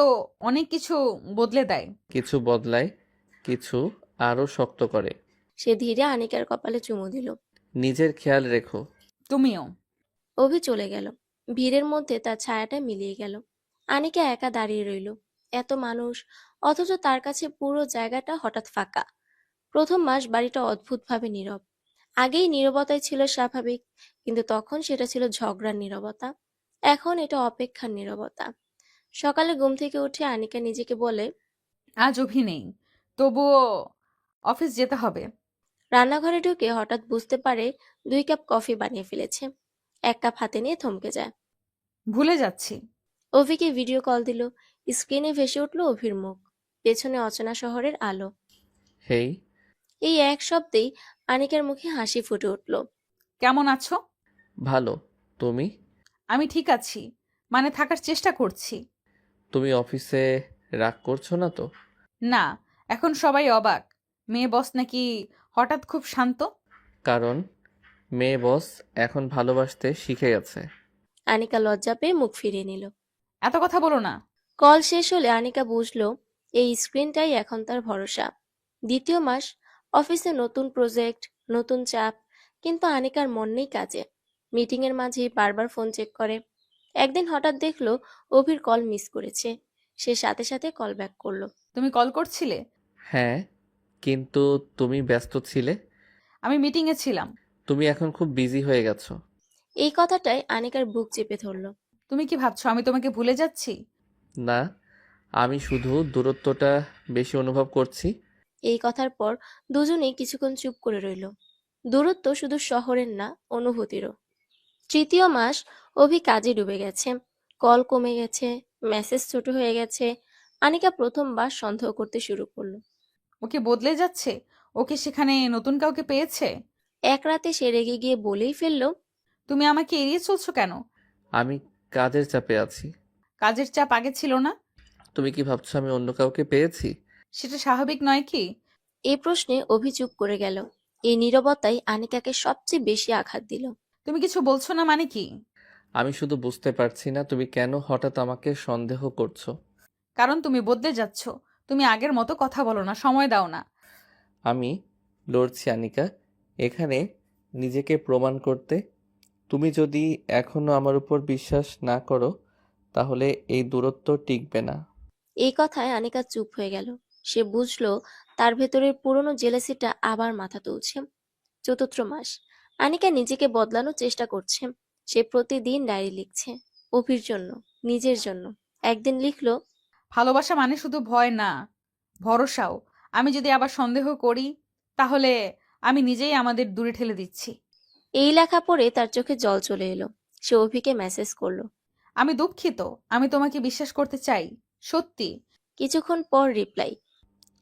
Speaker 6: অনেক কিছু বদলে দেয়।
Speaker 2: কিছু বদলায়, কিছু আরো শক্ত করে।
Speaker 1: সে ধীরে আনিকার কপালে চুমু দিল।
Speaker 2: নিজের খেয়াল রেখো।
Speaker 6: তুমিও।
Speaker 1: অভি চলে গেল। ভিড়ের মধ্যে তার ছায়াটা মিলিয়ে গেল। আনিকা একা দাঁড়িয়ে রইল। এত মানুষ, অথচ তার কাছে পুরো জায়গাটা হঠাৎ ফাঁকা। 1ম মাস বাড়িটা অদ্ভুতভাবে নীরব। আগেই নীরবতাই ছিল স্বাভাবিক, কিন্তু তখন সেটা ছিল ঝগড়ার নীরবতা। এখন এটা অপেক্ষার নীরবতা। সকালে ঘুম থেকে উঠে আনিকা নিজেকে বলে,
Speaker 6: আজ অভি নেই, তবুও অফিস যেতে হবে।
Speaker 1: রান্নাঘরে ঢুকে হঠাৎ বুঝতে পারে 2 কাপ কফি বানিয়ে ফেলেছে। 1 কাপ হাতে নিয়ে থমকে যায়।
Speaker 6: ভুলে যাচ্ছি।
Speaker 1: অভিকে ভিডিও কল দিল। স্ক্রিনে ভেসে উঠল অভির মুখ, পেছনে অচেনা শহরের আলো।
Speaker 2: হেই।
Speaker 1: এই এক শব্দেই আনিকার মুখে হাসি ফুটে উঠল।
Speaker 6: কেমন আছো?
Speaker 2: ভালো, তুমি?
Speaker 6: আমি ঠিক আছি, মানে থাকার চেষ্টা করছি।
Speaker 2: তুমি অফিসে রাগ করছো না তো?
Speaker 6: না, এখন সবাই অবাক। মেয়ে বস নাকি হঠাৎ খুব শান্ত।
Speaker 2: কারণ মেয়ে বস এখন ভালোবাসতে শিখে গেছে।
Speaker 1: আনিকা লজ্জা পেয়ে মুখ ফিরিয়ে নিল।
Speaker 6: এত কথা বলো না।
Speaker 1: কল শেষ হলে আনিকা বুঝলো এই স্ক্রিনটাই এখন তার ভরসা। 2য় মাস, অফিসে নতুন প্রজেক্ট, নতুন চাপ, কিন্তু আনিকার মন নেই কাজে। মিটিং এর মাঝে বারবার ফোন চেক করে। একদিন হঠাৎ দেখলো অভির কল মিস করেছে। সে সাথে সাথে কল ব্যাক করলো।
Speaker 6: তুমি কল করছিলে?
Speaker 2: হ্যাঁ, কিন্তু তুমি ব্যস্ত ছিলে।
Speaker 6: আমি মিটিং এ ছিলাম।
Speaker 2: তুমি এখন খুব বিজি হয়ে গেছো।
Speaker 1: এই কথাটাই আনিকার বুক চেপে ধরলো।
Speaker 6: তুমি কি ভাবছো আমি তোমাকে ভুলে যাচ্ছি?
Speaker 2: না, আমি শুধু দূরত্বটা বেশি অনুভব করছি।
Speaker 1: এই কথার পর দুজনেই কিছুক্ষণ চুপ করে রইল। দূরত্ব শুধু শহরের না, অনুভূতিরও। 3য় মাস, অভি কাজে ডুবে গেছে। কল কমে গেছে, মেসেজ ছোট হয়ে গেছে। আনিকা প্রথমবার সন্দেহ করতে শুরু করলো।
Speaker 6: ওকে বদলে যাচ্ছে? ওকে সেখানে নতুন কাউকে পেয়েছে?
Speaker 1: এক রাতে সে রেগে গিয়ে বলেই ফেললো,
Speaker 6: তুমি আমাকে এড়িয়ে চলছো কেন?
Speaker 2: আমি কাজের চাপে আছি।
Speaker 6: কাজের চাপ আগে ছিল না?
Speaker 2: তুমি কি ভাবছো আমি অন্য কাউকে পেয়েছি?
Speaker 6: সেটা স্বাভাবিক নয় কি?
Speaker 1: এই প্রশ্নে অভি চুপ করে গেল। এই নীরবতাই আনিকাকে সবচেয়ে বেশি আঘাত দিল।
Speaker 6: তুমি কিছু বলছো না মানে কি?
Speaker 2: আমি শুধু বুঝতে পারছি না তুমি কেন হঠাৎ আমাকে সন্দেহ করছো।
Speaker 6: কারণ তুমি বদলে যাচ্ছ। তুমি আগের মতো কথা বলো না, সময় দাও না।
Speaker 2: আমি লড়ছি আনিকা, এখানে নিজেকে প্রমাণ করতে। তুমি যদি এখনো আমার উপর বিশ্বাস না করো, তাহলে এই দূরত্ব টিকবে না।
Speaker 1: এই কথায় আনিকা চুপ হয়ে গেল। সে বুঝলো তার ভেতরের পুরনো জেলাসিটা আবার মাথা তুলছে। 4র্থ মাস, আনিকা নিজেকে বদলানোর চেষ্টা করছে। সে প্রতিদিন ডায়েরি লিখছে, অভির জন্য, নিজের জন্য। একদিন লিখলো,
Speaker 6: ভালোবাসা মানে শুধু ভয় না, ভরসাও। আমি যদি আবার সন্দেহ করি, তাহলে আমি নিজেই আমাদের দূরে ঠেলে দিচ্ছি।
Speaker 1: এই লেখা পড়ে তার চোখে জল চলে এলো। সে অভিকে মেসেজ করলো।
Speaker 6: আমি দুঃখিত, আমি তোমাকে বিশ্বাস করতে চাই, সত্যি।
Speaker 1: কিছুক্ষণ পর রিপ্লাই।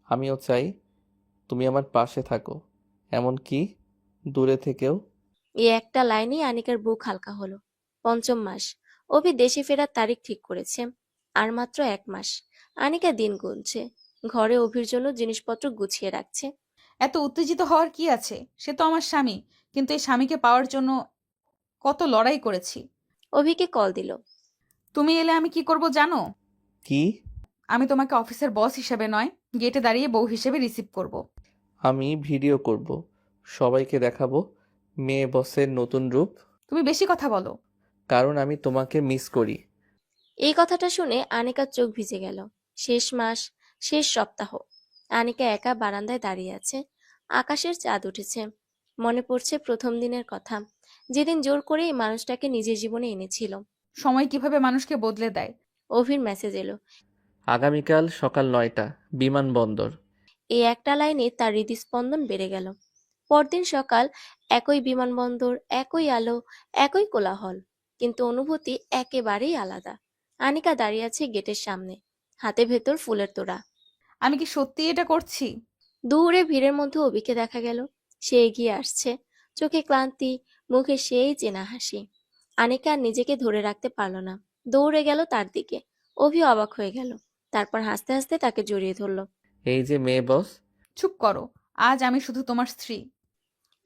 Speaker 2: আমিও চাই তুমি আমার পাশে থাকো, এমনকি দূরে থেকেও।
Speaker 1: এই একটা লাইনেই আনিকার বুক হালকা হলো। পঞ্চম মাস। অভি দেশে ফেরার তারিখ ঠিক করেছে। আর মাত্র 1 মাস। আনিকা দিন গুনছে। ঘরে অভির জন্য জিনিসপত্র গুছিয়ে রাখছে।
Speaker 6: এত উত্তেজিত হওয়ার কি আছে? সে তো আমার স্বামী, কিন্তু এই স্বামীকে পাওয়ার জন্য কত লড়াই করেছি।
Speaker 1: অভিকে কল দিল।
Speaker 6: তুমি এলে আমি কি করব জানো?
Speaker 2: কি?
Speaker 6: আমি তোমাকে অফিসের বস হিসেবে নয়, গেটে দাঁড়িয়ে বউ হিসেবে রিসিভ করব।
Speaker 2: আমি ভিডিও করব, সবাইকে দেখাবো মেয়ে বসের নতুন রূপ।
Speaker 6: তুমি বেশি কথা বলো।
Speaker 2: কারণ আমি তোমাকে মিস করি।
Speaker 1: এই কথাটা শুনে আনিকার চোখ ভিজে গেল। শেষ মাস, শেষ সপ্তাহ। আনিকা একা বারান্দায় দাঁড়িয়ে আছে। আকাশের চাঁদ উঠেছে। মনে পড়ছে প্রথম দিনের কথা, যেদিন জোর করে এই মানুষটাকে নিজের জীবনে এনেছিল।
Speaker 6: সময় কিভাবে মানুষকে বদলে দেয়।
Speaker 1: অভির মেসেজ এলো।
Speaker 2: আগামীকাল সকাল 9টা, বিমানবন্দর।
Speaker 1: এই একটা লাইনে তার হৃদস্পন্দন বেড়ে গেল। পরদিন সকাল, একই বিমানবন্দর, একই আলো, একই কোলাহল, কিন্তু অনুভূতি একেবারেই আলাদা। আনিকা দাঁড়িয়ে আছে গেটের সামনে, হাতে ভেতর ফুলের তোড়া।
Speaker 6: আমি কি সত্যি এটা করছি?
Speaker 1: দূরে ভিড়ের মধ্যে অভিকে দেখা গেল। সে এগিয়ে আসছে, চোখে ক্লান্তি, মুখে সেই চেনা হাসি। আনিকা আর নিজেকে ধরে রাখতে পারল না, দৌড়ে গেল তার দিকে। অভি অবাক হয়ে গেল, তারপর হাসতে হাসতে তাকে জড়িয়ে ধরল।
Speaker 2: এই যে মেয়ে বস।
Speaker 6: চুপ করো, আজ আমি শুধু তোমার স্ত্রী।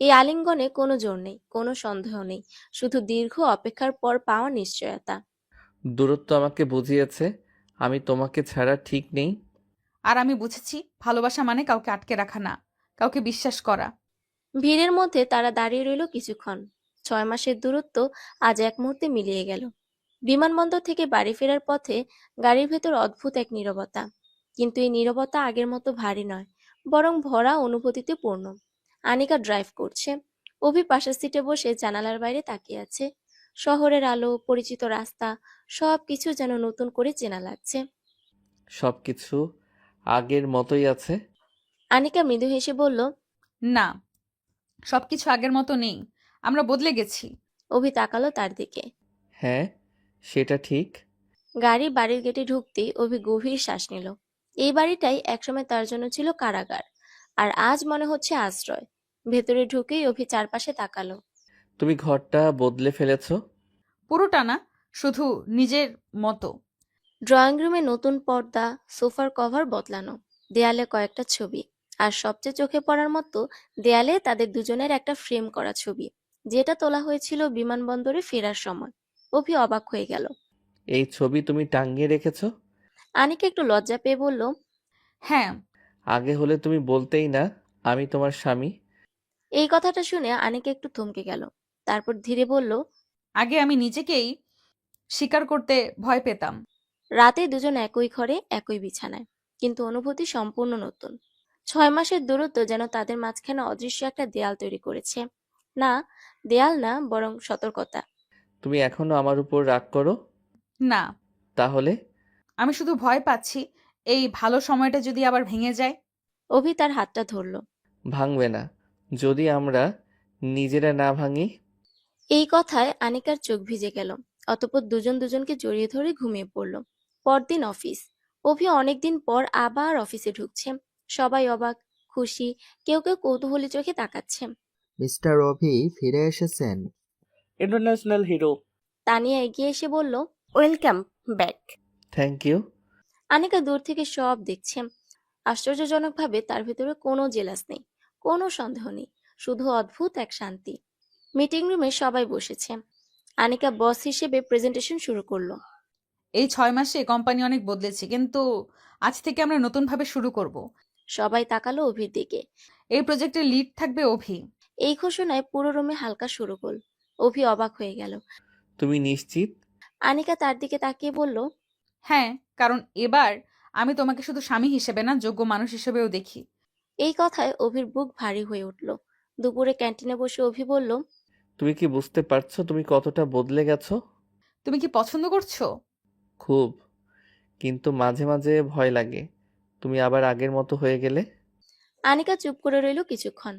Speaker 1: এই আলিঙ্গনে কোনো জোর নেই, কোনো সন্দেহ নেই, শুধু দীর্ঘ অপেক্ষার পর পাওয়া নিশ্চয়তা।
Speaker 2: দূরত্ব আমাকে বুঝিয়েছে আমি তোমাকে ছাড়া ঠিক নেই।
Speaker 6: আর আমি বুঝেছি, ভালোবাসা মানে কাউকে আটকে রাখা না, কাউকে বিশ্বাস করা।
Speaker 1: ভিড়ের মধ্যে তারা দাঁড়িয়ে রইল কিছুক্ষণ। 6 মাসের দূরত্ব আজ এক মুহূর্তে মিলিয়ে গেল। বিমানবন্দর থেকে বাড়ি ফেরার পথে গাড়ির ভেতর অদ্ভুত এক নীরবতা। কিন্তু এই নীরবতা আগের মতো ভারী নয়, বরং ভরা অনুভূতিতে পূর্ণ। আনিকা ড্রাইভ করছে। অভি পাশের সিটে বসে জানালার বাইরে তাকিয়ে আছে। শহরের আলো, পরিচিত রাস্তা, সবকিছু যেন নতুন করে চেনা লাগছে।
Speaker 2: সবকিছু আগের মতোই আছে।
Speaker 1: আনিকা মৃদু হেসে বলল।
Speaker 6: না, সবকিছু আগের মতো নেই, আমরা বদলে গেছি।
Speaker 1: অভি তাকালো তার দিকে।
Speaker 2: হ্যাঁ, সেটা ঠিক।
Speaker 1: গাড়ি বাড়ির গেটে ঢুকতেই অভি গভীর শ্বাস নিল। এই বাড়িটাই একসময় তার জন্য ছিল কারাগার, আর আজ মনে হচ্ছে আশ্রয়। ভেতরে ঢুকেই অভি চারপাশে তাকালো।
Speaker 2: তুমি ঘরটা বদলে ফেলেছো।
Speaker 6: পুরোটা না, শুধু নিজের মতো।
Speaker 1: ড্রয়িং রুমে নতুন পর্দা, সোফার কভার বদলানো, দেয়ালে কয়েকটা ছবি, আর সবচেয়ে চোখে পড়ার মতো দেয়ালে তাদের দুজনের একটা ফ্রেম করা ছবি, যেটা তোলা হয়েছিল বিমানবন্দরে ফেরার সময়। অভি অবাক হয়ে গেল।
Speaker 2: এই ছবি তুমি টাঙিয়ে রেখেছো?
Speaker 1: আনিকা একটু লজ্জা পেয়ে বলল।
Speaker 6: হ্যাঁ।
Speaker 2: আগে হলে তুমি বলতেই না আমি তোমার স্বামী।
Speaker 1: এই কথাটা শুনে আনিকা একটু থমকে গেল, তারপর ধীরে বলল।
Speaker 6: আগে আমি নিজেকেই স্বীকার করতে ভয় পেতাম।
Speaker 1: রাতে দুজন একই ঘরে, একই বিছানায়, কিন্তু অনুভূতি সম্পূর্ণ নতুন। 6 মাসের দূরত্ব যেন তাদের মাঝখানে অদৃশ্য একটা দেয়াল তৈরি করেছে। না, দেয়াল না, বরং সতর্কতা।
Speaker 2: তুমি এখনো আমার উপর রাগ করো?
Speaker 6: না।
Speaker 2: তাহলে?
Speaker 6: আমি শুধু ভয় পাচ্ছি, এই ভালো সময়টা যদি আবার ভেঙে যায়।
Speaker 1: অভি তার হাতটা ধরল।
Speaker 2: ভাঙবে না, যদি আমরা নিজেরা না ভাঙি।
Speaker 1: এই কথায় আনিকার চোখ ভিজে গেল। অতঃপর দুজন দুজনকে জড়িয়ে ধরে ঘুমিয়ে পড়ল। পরদিন অফিস। অভি অনেকদিন পর আবার অফিসে ঢুকছে। সবাই অবাক, খুশি, কেউ কেউ কৌতূহলী চোখে তাকাচ্ছে।
Speaker 4: মিস্টার অভি ফিরে এসেছেন।
Speaker 11: International hero.
Speaker 1: তানিয়া এগিয়ে এসে বলল।
Speaker 7: Welcome back.
Speaker 2: Thank you.
Speaker 1: Anika দূর থেকে সব দেখছে। আশ্চর্যজনকভাবে তার ভেতরে কোনো জেলাস নেই, কোনো সন্দেহ নেই, শুধু অদ্ভুত এক শান্তি। মিটিং রুমে সবাই বসেছে। আনিকা বস হিসেবে প্রেজেন্টেশন শুরু করলো।
Speaker 6: এই 6 মাসে কোম্পানি অনেক বদলেছে, কিন্তু আজ থেকে আমরা নতুনভাবে শুরু করব।
Speaker 1: সবাই তাকালো অভির দিকে।
Speaker 6: এই প্রজেক্টের লিড থাকবে অভি।
Speaker 1: এই ঘোষণায় পুরো রুমে হালকা শোরগোল। অভি অবাক হয়ে গেল।
Speaker 2: তুমি নিশ্চিত?
Speaker 1: আনিকা তার দিকে তাকিয়ে বলল।
Speaker 6: হ্যাঁ, কারণ এবার আমি তোমাকে শুধু স্বামী হিসেবে না, যোগ্য মানুষ হিসেবেও দেখি।
Speaker 1: এই কথায় অভির বুক ভারী হয়ে উঠল। দুপুরে ক্যান্টিনে বসে অভি বলল।
Speaker 2: তুমি কি বুঝতে পারছো তুমি কতটা বদলে গেছো?
Speaker 6: তুমি কি পছন্দ করছো?
Speaker 2: খুব, কিন্তু মাঝে মাঝে ভয় লাগে তুমি আবার আগের মতো হয়ে গেলে।
Speaker 1: আনিকা চুপ করে রইল কিছুক্ষণ।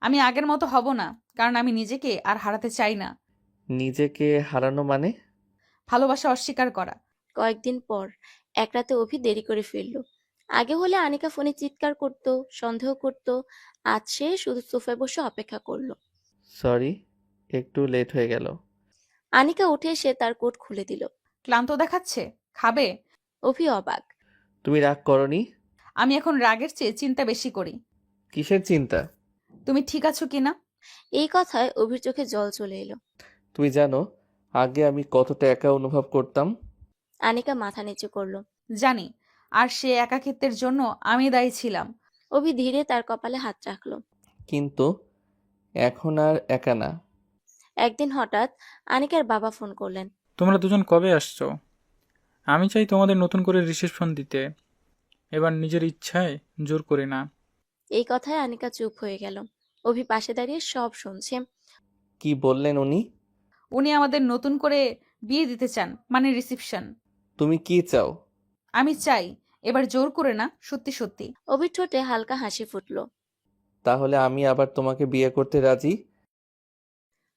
Speaker 6: আমি আগের মতো হব না, কারণ আমি নিজেকে আর হারাতে চাই না।
Speaker 2: নিজেকে হারানো মানে?
Speaker 6: ভালোবাসা অস্বীকার করা।
Speaker 1: কয়েকদিন পর এক রাতে অভি দেরি করে ফিরল। আগে হলে আনিকা ফোনে চিৎকার করত, সন্দেহ করত। আজ সে শুধু সোফায় বসে অপেক্ষা করলো।
Speaker 2: সরি, একটু লেট হয়ে গেল।
Speaker 1: আনিকা উঠে এসে তার কোট খুলে দিল।
Speaker 6: ক্লান্ত দেখাচ্ছে, খাবে?
Speaker 1: অভি অবাক।
Speaker 2: তুমি রাগ করনি?
Speaker 6: আমি এখন রাগের চেয়ে চিন্তা বেশি করি।
Speaker 2: কিসের চিন্তা?
Speaker 6: তুমি ঠিক আছো কিনা।
Speaker 1: এই কথায় অভির চোখে জল চলে এলো।
Speaker 2: তুমি জানো আগে আমি কতটা একা অনুভব করতাম?
Speaker 1: আনিকা মাথা নিচু করলো।
Speaker 6: জানি, আর সে একাকিত্বের জন্য আমি দায়ী ছিলাম।
Speaker 1: অভি ধীরে তার কপালে হাত রাখলো।
Speaker 2: কিন্তু এখন আর একা না।
Speaker 1: একদিন হঠাৎ আনিকার বাবা ফোন করলেন।
Speaker 10: তোমরা দুজন কবে আসছো? আমি চাই তোমাদের নতুন করে রিসেপশন দিতে, এবার নিজের ইচ্ছায়, জোর করে না।
Speaker 1: এই কথায় আনিকা চুপ হয়ে গেল। অভি পাশে দাঁড়িয়ে সব শুনছে।
Speaker 2: কি বললেন উনি?
Speaker 6: উনি আমাদের নতুন করে বিয়ে দিতে চান, মানে রিসেপশন।
Speaker 2: তুমি কি চাও?
Speaker 6: আমি চাই, এবার জোর করে না, সত্যি সত্যি।
Speaker 1: অভির ঠোঁটে হালকা হাসি ফুটলো।
Speaker 2: তাহলে আমি আবার তোমাকে বিয়ে করতে রাজি।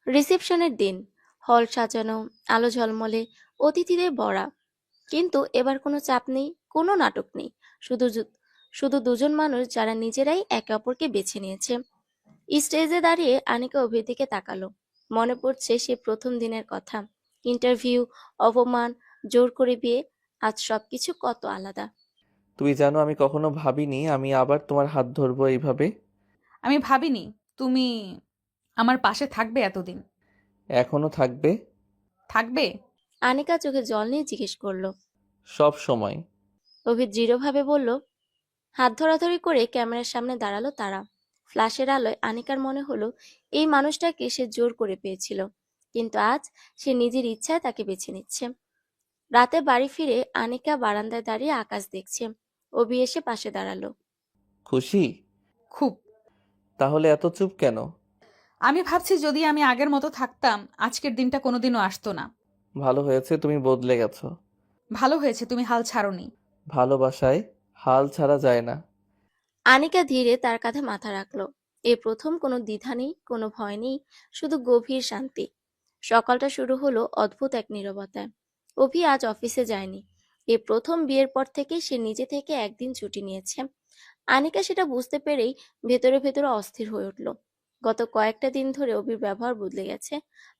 Speaker 1: রিসেপশনের দিন, হল সাজানো, আলো ঝলমলে, অতিথিদের ভরা। কিন্তু এবার কোনো চাপ নেই, কোনো নাটক নেই। শুধু শুধু দুজন মানুষ যারা নিজেরাই একে অপরকে বেছে নিয়েছে। স্টেজে দাঁড়িয়ে আনিকা অভির দিকে তাকালো। মনে পড়ছে সে প্রথম দিনের কথা। ইন্টারভিউ, অপমান, জোর করে বিয়ে। আজ সবকিছু কত আলাদা।
Speaker 2: তুমি জানো আমি কখনো ভাবিনি আমি আবার তোমার হাত ধরবো এইভাবে।
Speaker 6: আমি ভাবিনি তুমি আমার পাশে থাকবে এতদিন।
Speaker 2: এখনো থাকবে?
Speaker 6: থাকবে?
Speaker 1: আনিকা চোখে জল নিয়ে জিজ্ঞেস করলো।
Speaker 2: সব সময়।
Speaker 1: অভি দৃঢ়ভাবে বলল। হাত ধরাধরি করে ক্যামেরার সামনে দাঁড়ালো তারা। ফ্ল্যাশের আলোয় আনিকার মনে হলো এই মানুষটাকে সে জোর করে পেয়েছিল, কিন্তু আজ সে নিজের ইচ্ছায় তাকে বেছে নিচ্ছে। রাতে বাড়ি ফিরে আনিকা বারান্দায় দাঁড়িয়ে আকাশ দেখছে। অভি এসে পাশে দাঁড়ালো।
Speaker 2: খুশি?
Speaker 6: খুব।
Speaker 2: তাহলে এত চুপ কেন?
Speaker 6: আমি ভাবছি যদি আমি আগের মতো থাকতাম, আজকের দিনটা কোনোদিনও আসতো না।
Speaker 2: ভালো হয়েছে তুমি বদলে গেছো।
Speaker 6: ভালো হয়েছে তুমি হাল ছাড়োনি।
Speaker 2: ভালোবাসায় হাল ছাড়া যায় না।
Speaker 1: আনিকা ধীরে তার কাঁধে মাথা রাখলো। এই প্রথম কোনো দ্বিধা নেই, কোনো ভয় নেই, শুধু গভীর শান্তি। সকালটা শুরু হলো অদ্ভুত এক নীরবতায়। অভি আজ অফিসে যায়নি। এই প্রথম বিয়ের পর থেকে সে নিজে থেকে একদিন ছুটি নিয়েছে। আনিকা সেটা বুঝতে পেরেই ভেতরে ভেতরে অস্থির হয়ে উঠল। গত কয়েকটা দিন ধরে অভির ব্যবহার বদলে গেছে।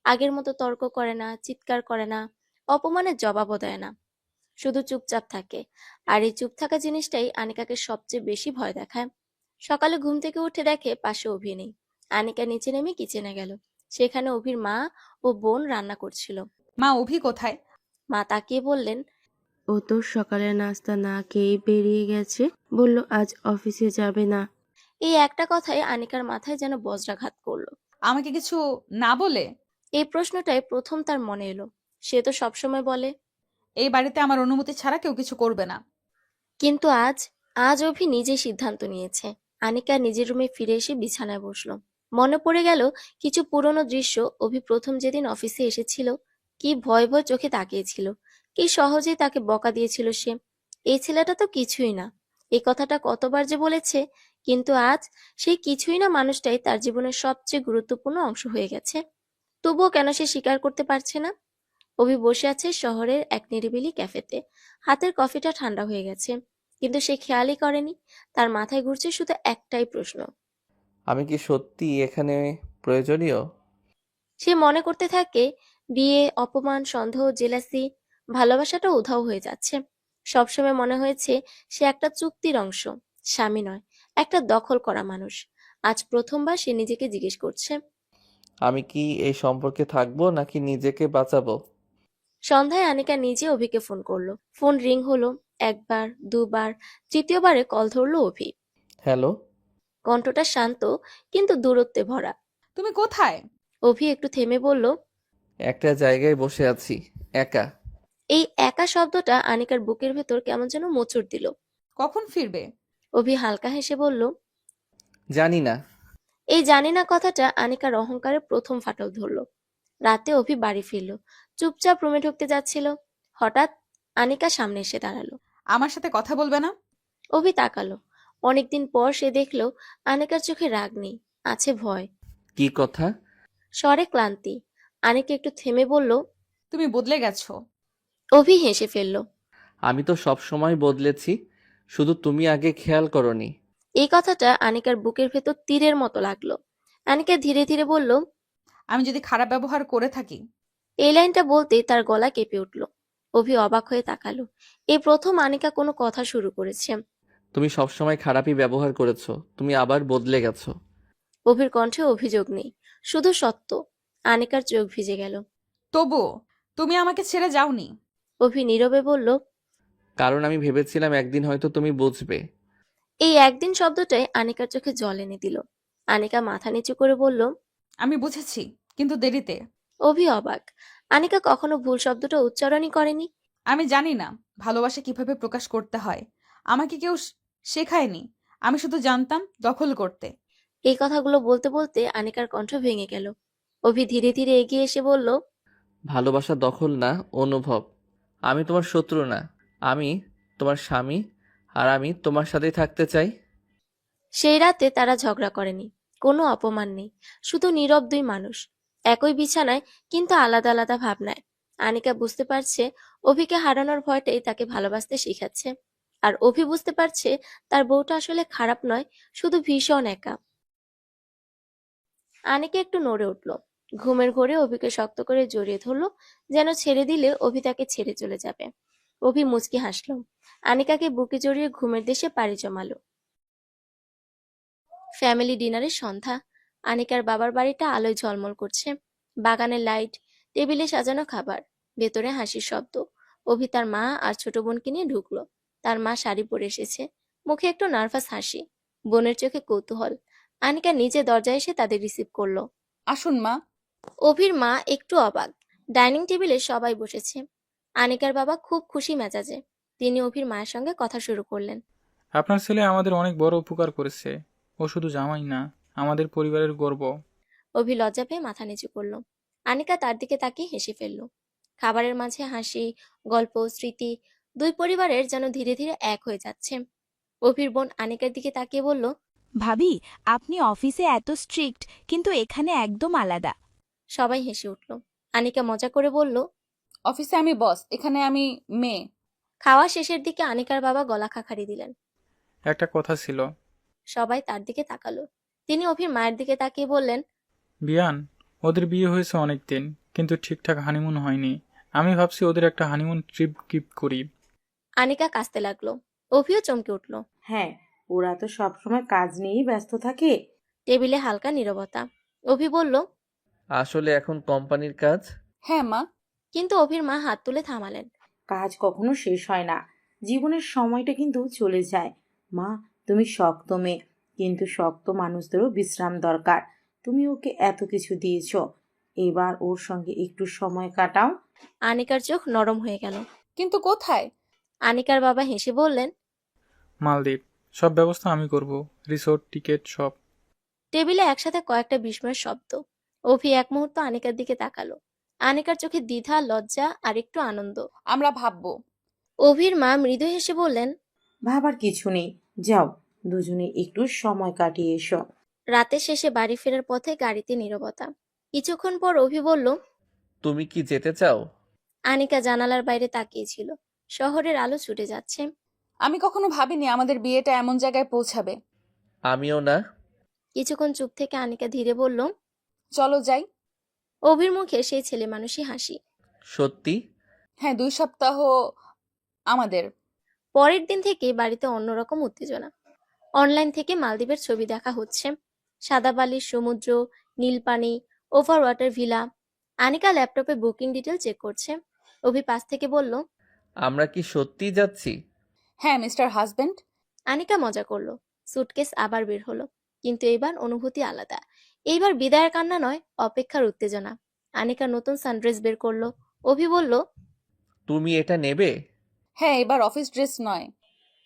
Speaker 1: আগের মতো তর্ক করে না, চিৎকার করে না, অপমানের জবাবও দেয় না। শুধু চুপচাপ থাকে। আর এই চুপ থাকা জিনিসটাই আনিকাকে সবচেয়ে বেশি ভয় দেখায়। সকালে ঘুম থেকে উঠে দেখে পাশে অভি নেই। আনিকা নিচে নেমে কিচেনে গেল। সেখানে অভির মা ও বোন রান্না করছিল।
Speaker 6: মা, অভি কোথায়?
Speaker 1: মা তাকিয়ে বললেন,
Speaker 14: ও তো সকালের নাস্তা না খেয়েই বেরিয়ে গেছে, বলল আজ অফিসে যাবে না।
Speaker 1: এই একটা কথাই আনিকার মাথায় যেন বজ্রাঘাত করলো।
Speaker 6: আমাকে কিছু না বলে?
Speaker 1: এই প্রশ্নটাই প্রথম তার মনে এলো। সে তো সবসময় বলে
Speaker 6: এই বাড়িতে আমার অনুমতি ছাড়া কেউ কিছু করবে না।
Speaker 1: কিন্তু আজ আজ অভি নিজে সিদ্ধান্ত নিয়েছে। আনিকা নিজের রুমে ফিরে এসে বিছানায় বসলো। মনে পড়ে গেল কিছু পুরনো দৃশ্য। অভি প্রথম যেদিন অফিসে এসেছিল, কি ভয় ভয় চোখে তাকিয়েছিল, কি সহজেই তাকে বকা দিয়েছিল সে। এই ছেলেটা তো কিছুই না। এই কথাটা কতবার যে বলেছে, কিন্তু আজ সেই কিছুই না মানুষটাই তার জীবনের সবচেয়ে গুরুত্বপূর্ণ অংশ হয়ে গেছে। তবুও কেন সে স্বীকার করতে পারছে না? অভি বসে আছে শহরের এক নিরিবিলি ক্যাফেতে। হাতের কফিটা ঠান্ডা হয়ে গেছে, কিন্তু সে খেয়ালই করেনি তার মাথায় ঘুরছে শুধু একটাই প্রশ্ন।
Speaker 2: আমি কি সত্যি এখানে প্রয়োজনীয়?
Speaker 1: সে মনে করতে থাকে বিয়ে, অপমান, সন্দেহ, জেলাসি, ভালোবাসাটা উধাও হয়ে যাচ্ছে। সবসময় মনে হয়েছে সে একটা চুক্তির অংশ, স্বামী নয়, একটা দখল করা মানুষ। আজ প্রথমবার সে নিজেকে জিজ্ঞেস করছে,
Speaker 2: আমি কি এই সম্পর্কে থাকবো নাকি নিজেকে বাঁচাবো?
Speaker 1: সন্ধ্যায় আনিকা নিজে অভিকে ফোন করলো। ফোন রিং হলো একবার, দুবার, তৃতীয়বারে কল ধরলো অভি।
Speaker 2: হ্যালো।
Speaker 1: কণ্ঠটা শান্ত কিন্তু দূরত্বে ভরা।
Speaker 6: তুমি কোথায়?
Speaker 1: অভি একটু থেমে বলল,
Speaker 2: একটা জায়গায় বসে আছি, একা।
Speaker 1: এই একা শব্দটা আনিকার বুকের ভেতর কেমন যেন মোচড় দিল।
Speaker 6: কখন ফিরবে?
Speaker 1: অভি হালকা হেসে বলল,
Speaker 2: জানি না।
Speaker 1: এই জানি না কথাটা আনিকার অহংকারে প্রথম ফাটল ধরল। রাতে অভি বাড়ি ফিরল, চুপচাপ রুমে ঢুকতে যাচ্ছিল। হঠাৎ আনিকা সামনে এসে দাঁড়ালো।
Speaker 6: আমার সাথে কথা বলবে না?
Speaker 1: অভি তাকালো। অনেকদিন পর সে দেখলো আনিকার চোখে রাগ নেই, আছে ভয়।
Speaker 2: কি কথা?
Speaker 1: স্বরে ক্লান্তি। আনিকা একটু থেমে বলল,
Speaker 6: তুমি বদলে গেছো।
Speaker 1: অভি হেসে ফেলল।
Speaker 2: আমি তো সব সময় বদলেছি, শুধু তুমি আগে খেয়াল করনি।
Speaker 1: এই কথাটা আনিকার বুকের ভেতর তীরের মতো লাগলো। আনিকা ধীরে ধীরে বলল,
Speaker 6: আমি যদি খারাপ ব্যবহার করে থাকি।
Speaker 1: এই লাইনটা বলতেই তার গলা কেঁপে উঠল। অভি অবাক হয়ে তাকালো। এই প্রথম আনিকা কোনো কথা শুরু করেছে।
Speaker 2: তুমি সবসময় খারাপই ব্যবহার করেছো, তুমি আবার বদলে গেছো।
Speaker 1: অভির কণ্ঠে অভিযোগ নেই, শুধু সত্য। আনিকার চোখ ভিজে গেল।
Speaker 6: তবুও তুমি আমাকে ছেড়ে যাওনি।
Speaker 1: অভি নীরবে বলল,
Speaker 2: কারণ আমি ভেবেছিলাম একদিন হয়তো তুমি বুঝবে।
Speaker 1: এই একদিন শব্দটাই আনিকার চোখে জল এনে দিল। আনিকা মাথা নিচু করে বলল,
Speaker 6: আমি বুঝেছি, কিন্তু দেরিতে।
Speaker 1: অভি অবাক। আনিকা কখনো ভুল শব্দটা উচ্চারণই করেনি।
Speaker 6: আমি জানি না ভালোবাসা কিভাবে প্রকাশ করতে হয়। আমাকে কেউ শেখায়নি। আমি শুধু জানতাম দখল করতে।
Speaker 1: এই কথাগুলো বলতে বলতে আনিকার কণ্ঠ ভেঙে গেল। অভি ধীরে ধীরে এগিয়ে এসে বলল,
Speaker 2: ভালোবাসা দখল না, অনুভব। আমি তোমার শত্রু না, আমি তোমার স্বামী, আর আমি তোমার সাথেই থাকতে চাই।
Speaker 1: সেই রাতে তারা ঝগড়া করেনি, কোনো অপমান নেই, শুধু নীরব দুই মানুষ, একই বিছানায় কিন্তু আলাদা আলাদা ভাবনায়। আনিকা বুঝতে পারছে অভিকে হারানোর ভয়টাই তাকে ভালোবাসতে শিখাচ্ছে। আর অভি বুঝতে পারছে তার বউটা আসলে খারাপ নয়, শুধু ভীষণ একা। আনিকা একটু নড়ে উঠল। ঘুমের ঘোরে অভিকে শক্ত করে জড়িয়ে ধরলো, যেন ছেড়ে দিলে অভি তাকে ছেড়ে চলে যাবে। অভি মুচকি হাসল। আনিকাকে বুকে জড়িয়ে ঘুমের দেশে পাড়ি জমালো। ফ্যামিলি ডিনারের সন্ধ্যা। আনিকার বাবার বাড়িটা আলোয় ঝলমল করছে। বাগানের লাইট, টেবিলে সাজানো খাবার, ভেতরে হাসির শব্দ। অভি তার মা আর ছোট বোনকে নিয়ে ঢুকলো। তার মা শাড়ি পরে এসেছে, মুখে একটু নার্ভাস হাসি, বোনের চোখে কৌতূহল। আনিকা নিজে দরজায় এসে তাদের রিসিভ করলো।
Speaker 6: আসুন মা।
Speaker 1: অভির মা একটু অবাক। ডাইনিং টেবিলে সবাই বসেছে। আনিকার বাবা খুব খুশি মেজাজে। তিনি অভির মায়ের সঙ্গে কথা শুরু করলেন।
Speaker 10: আপনার ছেলে আমাদের অনেক বড় উপকার করেছে। ও শুধু জামাই না, আমাদের পরিবারের গর্ব।
Speaker 1: অভি লজ্জা পেয়ে মাথা নিচু করলো। আনিকা তার দিকে তাকিয়ে হেসে ফেলল। খাবারের মাঝে হাসি, গল্প, স্মৃতি, দুই পরিবারের যেন ধীরে ধীরে এক হয়ে যাচ্ছে। অভির বোন আনিকার দিকে তাকিয়ে বলল,
Speaker 9: ভাবি, আপনি অফিসে এত স্ট্রিক্ট, কিন্তু এখানে একদম আলাদা।
Speaker 1: সবাই হেসে উঠল। আনিকা মজা করে বলল,
Speaker 6: অফিসে আমি বস, এখানে আমি মেয়ে।
Speaker 1: খাওয়া শেষের দিকে আনিকার বাবা গলা খাকারি দিলেন।
Speaker 10: একটা কথা ছিল।
Speaker 1: সবাই তার দিকে তাকালো। তিনি অভির মায়ের দিকে তাকিয়ে বললেন,
Speaker 10: বিয়ান, ওদের বিয়ে হয়েছে অনেক দিন, কিন্তু ঠিকঠাক হানিমুন হয়নি। আমি ভাবছি ওদের একটা হানিমুন ট্রিপ গিফট করি।
Speaker 1: আনিকা কাঁদতে লাগলো। অভিও চমকে উঠল।
Speaker 13: হ্যাঁ, ওরা তো সবসময় কাজ নিয়েই ব্যস্ত থাকে।
Speaker 1: টেবিলে হালকা নীরবতা। অভি বলল,
Speaker 2: আসলে এখন কোম্পানির কাজ।
Speaker 6: হ্যাঁ মা।
Speaker 1: কিন্তু অভির মা হাত তুলে থামালেন।
Speaker 13: কাজ কখনো শেষ হয় না, জীবনের সময়টা কিন্তু চলে যায়। মা, তুমি শক্ত মেয়ে, কিন্তু শক্ত মানুষদেরও বিশ্রাম দরকার। তুমি ওকে এত কিছু দিয়েছো, এবার ওর সঙ্গে একটু সময় কাটাও।
Speaker 1: আনিকার চোখ নরম হয়ে গেল।
Speaker 6: কিন্তু কোথায়?
Speaker 1: আনিকার বাবা হেসে বললেন,
Speaker 10: মালদ্বীপ, সব ব্যবস্থা আমি করব, রিসোর্ট, টিকিট সব।
Speaker 1: টেবিলে একসাথে কয়েকটা বিস্ময়ের শব্দ। অভি এক মুহূর্ত আনিকার দিকে তাকালো। আনিকার চোখে দ্বিধা, লজ্জা আর একটু আনন্দ।
Speaker 6: আমরা ভাববো।
Speaker 1: অভির মা মৃদু হেসে বললেন,
Speaker 13: ভাবার কিছু নেই, যাও দুজনে একটু সময় কাটিয়ে এসো।
Speaker 1: রাতের শেষে বাড়ি ফেরার পথে গাড়িতে নীরবতা। কিছুক্ষণ পর অভি বলল,
Speaker 2: তুমি কি যেতে চাও?
Speaker 1: আনিকা জানালার বাইরে তাকিয়েছিল। শহরের আলো ছুটে যাচ্ছে।
Speaker 6: আমি কখনো ভাবিনি আমাদের বিয়েটা এমন জায়গায় পৌঁছাবে।
Speaker 2: আমিও না।
Speaker 1: কিছুক্ষণ চুপ থেকে আনিকা ধীরে বলল,
Speaker 6: চলো যাই।
Speaker 1: অভির মুখে সেই ছেলে মানুষই হাসি।
Speaker 2: সত্যি?
Speaker 6: হ্যাঁ, 2 সপ্তাহ আমাদের।
Speaker 1: পরের দিন থেকে বাড়িতে অন্যরকম উত্তেজনা। অনলাইন থেকে মালদ্বীপের ছবি দেখা হচ্ছে। সাদা বালির সমুদ্র, নীল পানি, ওভার ওয়াটার ভিলা। আনিকা ল্যাপটপে বুকিং ডিটেল চেক করছে। অভি পাশ থেকে বলল,
Speaker 2: আমরা কি সত্যি যাচ্ছি?
Speaker 6: হ্যাঁ মিস্টার হাজবেন্ড।
Speaker 1: আনিকা মজা করলো। সুটকেস আবার বের হলো, কিন্তু এবার অনুভূতি আলাদা। এইবার বিদায়ের কান্না নয়, অপেক্ষার উত্তেজনা। আনিকা নতুন সানড্রেস বের করলো। অভি বলল,
Speaker 2: তুমি এটা নেবে?
Speaker 6: হ্যাঁ, এবার অফিস ড্রেস নয়।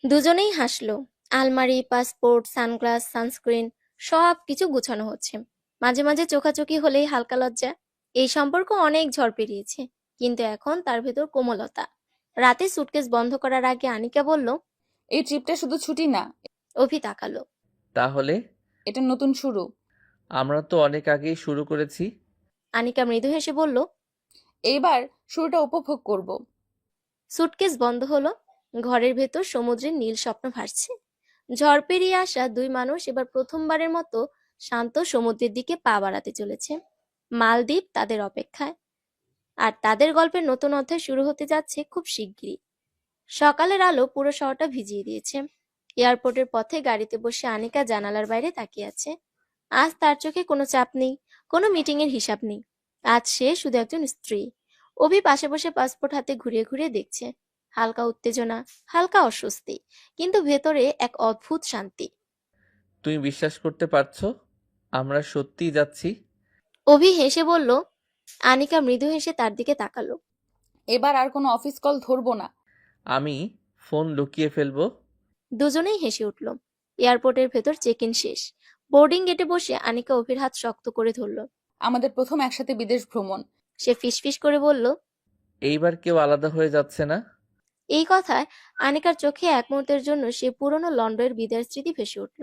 Speaker 1: দুজনেই হাসলো। আলমারি, পাসপোর্ট, সানগ্লাস, সানস্ক্রিন, সব কিছু গুছানো হচ্ছে। মাঝে মাঝে চোখাচোখি হলেই হালকা লজ্জা। এই সম্পর্ক অনেক ঝড় পেরিয়েছে, কিন্তু এখন তার ভেতর কোমলতা। রাতে সুটকেস বন্ধ করার আগে আনিকা বলল,
Speaker 6: এই ট্রিপটা শুধু ছুটি না,
Speaker 1: অভি তাকালো।
Speaker 2: তাহলে?
Speaker 6: এটা নতুন শুরু।
Speaker 2: আমরা তো অনেক আগেই শুরু করেছি।
Speaker 1: আনিকা মৃদু হেসে বলল।
Speaker 6: এইবার শুরুটা উপভোগ করব।
Speaker 1: সুটকেস বন্ধ হলো। ঘরের ভেতর সমুদ্রের নীল স্বপ্ন ভাসছে। ঝড় পেরিয়ে আসা দুই মানুষ এবার প্রথমবারের মতো শান্ত সমুদ্রের দিকে পা বাড়াতে চলেছে। মালদ্বীপ তাদের অপেক্ষায়, আর তাদের গল্পের নতুন অধ্যায় শুরু হতে যাচ্ছে খুব শিগগিরই। সকালের আলো পুরো শহরটা ভিজিয়ে দিয়েছে। এয়ারপোর্টের পথে গাড়িতে বসে আনিকা জানালার বাইরে তাকিয়ে আছে। আজ তার চোখে কোনো চাপ নেই, কোনো মিটিং এর হিসাব নেই। আজ সে শুধু একজন স্ত্রী। অভি পাশে বসে পাসপোর্ট হাতে ঘুরিয়ে ঘুরিয়ে দেখছে। হালকা উত্তেজনা, হালকা অস্বস্তি, কিন্তু ভেতরে এক অদ্ভুত শান্তি।
Speaker 2: তুমি বিশ্বাস করতে পারছো আমরা সত্যিই যাচ্ছি?
Speaker 1: অভি হেসে বলল। আনিকা মৃদু হেসে তার দিকে তাকালো।
Speaker 6: এবার আর কোনো অফিস কল ধরবো না।
Speaker 2: আমি ফোন লুকিয়ে ফেলবো।
Speaker 1: দুজনেই হেসে উঠল। এয়ারপোর্টের ভেতর চেক ইন শেষ। বোর্ডিং গেটে বসে আনিকা অভির হাত শক্ত করে ধরল।
Speaker 6: আমাদের প্রথম একসাথে বিদেশ ভ্রমণ।
Speaker 1: সে ফিসফিস করে বলল।
Speaker 2: এইবার কেউ আলাদা হয়ে যাচ্ছে না।
Speaker 1: এই কথায় আনিকার চোখে এক মুহূর্তের জন্য সে পুরনো লন্ডনের বিদায়ের স্মৃতি ভেসে উঠল,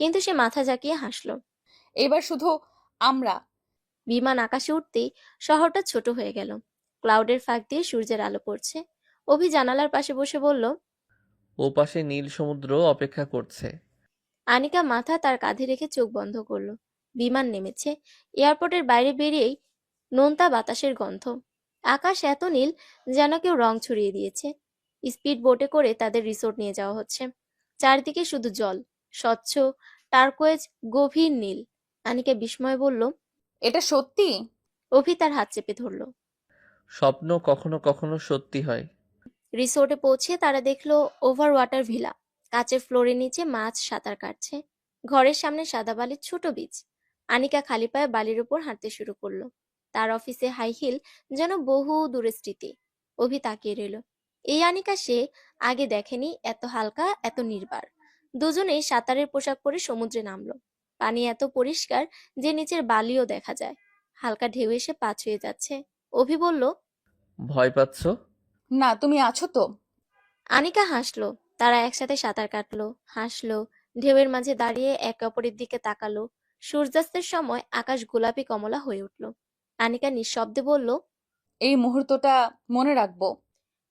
Speaker 1: কিন্তু সে মাথা ঝাঁকিয়ে হাসল।
Speaker 6: এবার শুধু আমরা।
Speaker 1: বিমান আকাশে উঠতেই শহরটা ছোট হয়ে গেল। ক্লাউডের ফাঁক দিয়ে সূর্যের আলো পড়ছে। অভি জানালার পাশে বসে বলল।
Speaker 2: ও পাশে নীল সমুদ্র অপেক্ষা করছে।
Speaker 1: আনিকা মাথা তার কাঁধে রেখে চোখ বন্ধ করলো। বিমান নেমেছে। এয়ারপোর্টের বাইরে বেরিয়েই নোনতা বাতাসের গন্ধ। আকাশ এত নীল যেন কেউ রং ছড়িয়ে দিয়েছে। স্পিড বোটে করে তাদের রিসোর্ট নিয়ে যাওয়া হচ্ছে। চারদিকে শুধু জল, স্বচ্ছ টারকোয়েজ, গভীর নীল। আনিকা বিস্ময়ে বলল।
Speaker 6: এটা সত্যি?
Speaker 1: অভি তার হাত চেপে ধরল।
Speaker 2: স্বপ্ন কখনো কখনো সত্যি হয়।
Speaker 1: রিসোর্টে পৌঁছে তারা দেখলো ওভার ওয়াটার ভিলা। কাচের ফ্লোরের নিচে মাছ সাঁতার কাটছে। ঘরের সামনে সাদা বালির ছোট বীজ। আনিকা খালি পায়ে বালির উপর হাঁটতে শুরু করলো। তার অফিসে হাই হিল যেন বহু দূরের স্মৃতি। অভি তাকিয়ে রইল। এই আনিকা সে আগে দেখেনি, এত হালকা, এত নির্বার। দুজনেই সাঁতারের পোশাক পরে সমুদ্রে নামলো। পানি এত পরিষ্কার যে নিচের বালিও দেখা যায়। হালকা ঢেউ এসে পা ছুঁয়ে যাচ্ছে। অভি বলল।
Speaker 2: ভয় পাচ্ছো?
Speaker 6: না, তুমি আছো তো।
Speaker 1: আনিকা হাসলো। তারা একসাথে সাঁতার কাটলো, হাসলো, ঢেউয়ের মাঝে দাঁড়িয়ে একে অপরের দিকে তাকালো। সূর্যাস্তের সময় আকাশ গোলাপি কমলা হয়ে উঠল। আনিকা নিঃশব্দে বলল।
Speaker 6: এই মুহূর্তটা মনে রাখবো।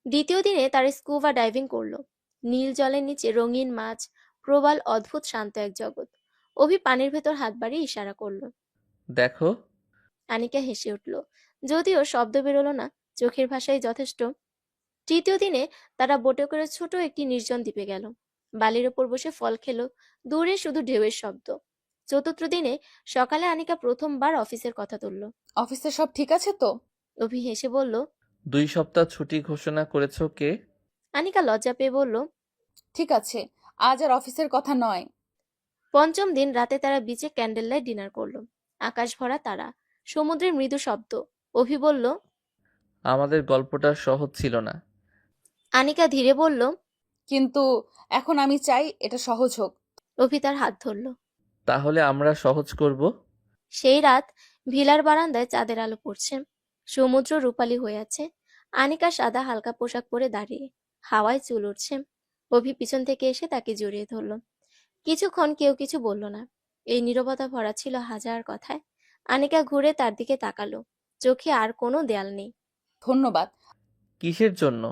Speaker 1: দ্বিতীয় দিনে তারা স্কুবা ডাইভিং করলো। নীল জলের নিচে রঙিন মাছ, প্রবাল, অদ্ভুত শান্ত এক জগৎ। অভি পানির ভেতর হাত বাড়িয়ে ইশারা করলো।
Speaker 2: দেখো।
Speaker 1: আনিকা হেসে উঠল, যদিও শব্দ বেরোলো না, চোখের ভাষাই যথেষ্ট। তৃতীয় দিনে তারা বোটে করে ছোট একটি নির্জন দ্বীপে গেল। বালির ওপর বসে ফল খেলো। দূরে শুধু ঢেউয়ের শব্দ। চতুর্থ দিনে সকালে আনিকা প্রথমবার অফিসের কথা তুলল।
Speaker 6: অফিসে সব ঠিক আছে তো?
Speaker 1: অভি হেসে বলল।
Speaker 2: 2 সপ্তাহ ছুটি ঘোষণা করেছো কে?
Speaker 1: আনিকা লজ্জা পেয়ে বলল।
Speaker 6: ঠিক আছে, আজ আর অফিসের কথা নয়।
Speaker 1: পঞ্চম দিন রাতে তারা বিচে ক্যান্ডেল লাইট ডিনার করলো। আকাশ ভরা তারা, সমুদ্রের মৃদু শব্দ। অভি বলল।
Speaker 2: আমাদের গল্পটা সহজ ছিল না।
Speaker 1: আনিকা ধীরে বলল।
Speaker 6: কিন্তু এখন আমি চাই এটা সহজ হোক।
Speaker 1: অভি তার হাত ধরল।
Speaker 2: তাহলে আমরা সহজ করব।
Speaker 1: সেই রাত ভিলার বারান্দায় চাঁদের আলো পড়ছে। সমুদ্র রূপালী হয়ে আছে। আনিকা সাদা হালকা পোশাক পরে দাঁড়িয়ে, হাওয়ায় চুল উঠছে। অভি পিছন থেকে এসে তাকে জড়িয়ে ধরল। কিছুক্ষণ কেউ কিছু বলল না। এই নীরবতা ভরা ছিল হাজার কথায়। আনিকা ঘুরে তার দিকে তাকালো। চোখে আর কোনো দেয়াল নেই।
Speaker 6: ধন্যবাদ।
Speaker 2: কিসের জন্য?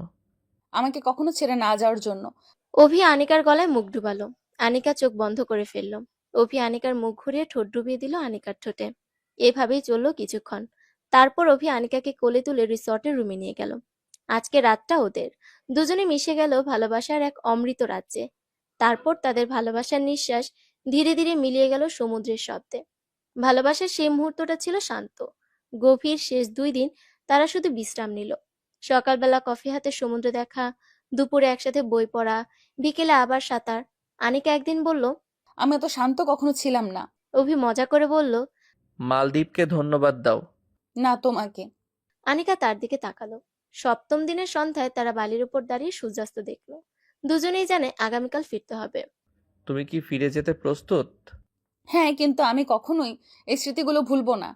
Speaker 6: আমাকে কখনো ছেড়ে না যাওয়ার জন্য।
Speaker 1: অভি আনিকার গলায় মুখ ডুবালো। আনিকা চোখ বন্ধ করে ফেলল। অভি আনিকার মুখ ঘুরিয়ে ঠোঁট ডুবিয়ে দিল আনিকার ঠোঁটে। এভাবেই চললো কিছুক্ষণ। তারপর অভি আনিকাকে কোলে তুলে রিসর্টের রুমে নিয়ে গেল। আজকে রাতটা ওদের। দুজনে মিশে গেল ভালোবাসার এক অমৃত রাজ্যে। তারপর তাদের ভালোবাসার নিঃশ্বাস ধীরে ধীরে মিলিয়ে গেল সমুদ্রের শব্দে। ভালোবাসার সেই মুহূর্তটা ছিল শান্ত, গভীর। শেষ 2 দিন তারা শুধু বিশ্রাম নিল। সকালবেলা কফি হাতে সমুদ্র দেখা, দুপুরে একসাথে বই পড়া, বিকেলে আবার সাঁতার। আনিকা একদিন বলল।
Speaker 6: আমি এত শান্ত কখনো ছিলাম না।
Speaker 1: অভি মজা করে বলল।
Speaker 2: মালদ্বীপকে ধন্যবাদ দাও।
Speaker 6: না, তোমাকে।
Speaker 1: আনিকা তার দিকে তাকালো। সপ্তম দিনের সন্ধ্যায় তারা বালির উপর দাঁড়িয়ে সূর্যাস্ত দেখলো। দুজনেই জানে আগামীকাল ফিরতে হবে।
Speaker 2: তুমি কি ফিরে যেতে প্রস্তুত?
Speaker 6: হ্যাঁ, কিন্তু আমি কখনোই এই স্মৃতিগুলো ভুলবো না।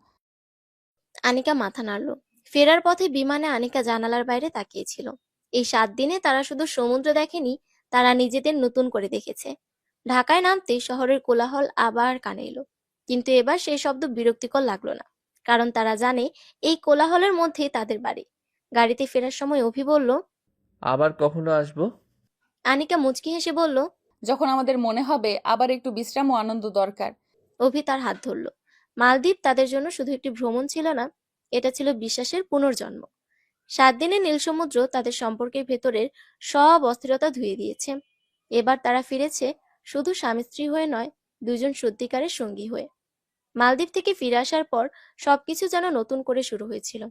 Speaker 1: আনিকা মাথা নাড়ল। ফেরার পথে বিমানে আনিকা জানালার বাইরে তাকিয়েছিল। এই 7 দিনে তারা শুধু সমুদ্র দেখেনি, তারা নিজেদের নতুন করে দেখেছে। ঢাকায় নামতেই শহরের কোলাহল আবার কানে এলো। কিন্তু এবার সেই শব্দ বিরক্তিকর লাগলো না, কারণ তারা জানে এই কোলাহলের মধ্যেই তাদের বাড়ি। গাড়িতে ফেরার সময় অভি বলল,
Speaker 2: আবার কখনো আসবো?
Speaker 1: আনিকা মুচকি হেসে বলল,
Speaker 6: যখন আমাদের মনে হবে আবার একটু বিশ্রাম ও আনন্দ দরকার।
Speaker 1: অভি তার হাত ধরল। মালদ্বীপ তাদের জন্য শুধু একটি ভ্রমণ ছিল না, এটা ছিল বিশ্বাসের পুনর্জন্ম। 7 দিনের নীল সমুদ্র তাদের সম্পর্কের ভেতরের সব অস্থিরতা ধুয়ে দিয়েছে। এবার তারা ফিরেছে শুধু স্বামী স্ত্রী হয়ে নয়, দুজন সত্যিকারের সঙ্গী হয়ে। মালদ্বীপ থেকে ফিরে আসার পর সবকিছু যেন নতুন করে শুরু হয়েছিল।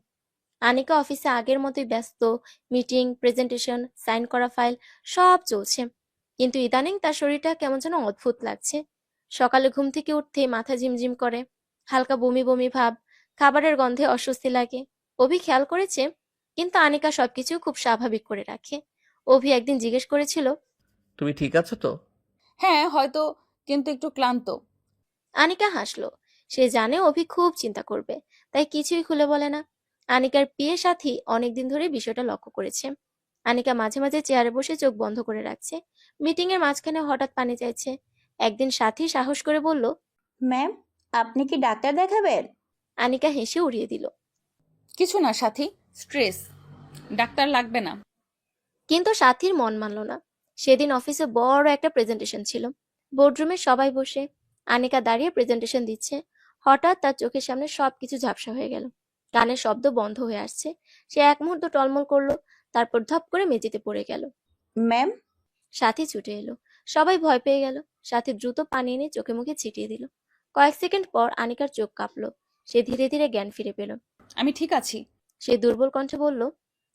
Speaker 1: আনিকা অফিসে আগের মতোই ব্যস্ত, মিটিং, প্রেজেন্টেশন, সাইন করা ফাইল সব চলছে। কিন্তু ইদানিং তার শরীরটা কেমন যেন অদ্ভুত লাগছে। সকালে ঘুম থেকে উঠতেই মাথা ঝিমঝিম করে, হালকা বমি বমি ভাব, খাবারের গন্ধে অস্বস্তি লাগে। অভি খেয়াল করেছে, কিন্তু আনিকা সবকিছু খুব স্বাভাবিক করে রাখে। অভি একদিন জিজ্ঞেস করেছিল,
Speaker 2: তুমি ঠিক আছো তো?
Speaker 6: হ্যাঁ হয়তো, কিন্তু একটু ক্লান্ত।
Speaker 1: আনিকা হাসলো। সে জানে অভি খুব চিন্তা করবে, তাই কিছুই খুলে বলে না। আনিকার প্রিয় সাথী অনেকদিন ধরে বিষয়টা লক্ষ্য করেছে। আনিকা মাঝে মাঝে চেয়ারে বসে চোখ বন্ধ করে রাখছে, মিটিং এর মাঝখানে হঠাৎ পানি চাইছে। একদিন সাথী সাহস করে বলল,
Speaker 13: ম্যাম, আপনি কি ডাক্তার দেখাবেন?
Speaker 1: আনিকা হেসে উড়িয়ে দিল।
Speaker 6: কিছু না সাথী, স্ট্রেস, ডাক্তার লাগবে না।
Speaker 1: কিন্তু সাথীর মন মানল না। সেদিন অফিসে বড় একটা প্রেজেন্টেশন ছিল। বোর্ডরুমে সবাই বসে, আনিকা দাঁড়িয়ে প্রেজেন্টেশন দিচ্ছে। হঠাৎ তার চোখের সামনে সবকিছু ঝাপসা হয়ে গেল। কানের শব্দ বন্ধ হয়ে আসছে। সে এক মুহূর্ত টলমল করলো, তারপর ধপ করে মেঝেতে পড়ে গেল।
Speaker 13: ম্যাম,
Speaker 1: সাথী ছুটে এলো। সবাই ভয় পেয়ে গেল। সাথী দ্রুত পানি এনে চোখে মুখে ছিটিয়ে দিল। কয়েক সেকেন্ড পর আনিকার চোখ কাঁপলো। সে ধীরে ধীরে জ্ঞান ফিরে পেল।
Speaker 6: আমি ঠিক আছি।
Speaker 1: সে দুর্বল কণ্ঠে বলল।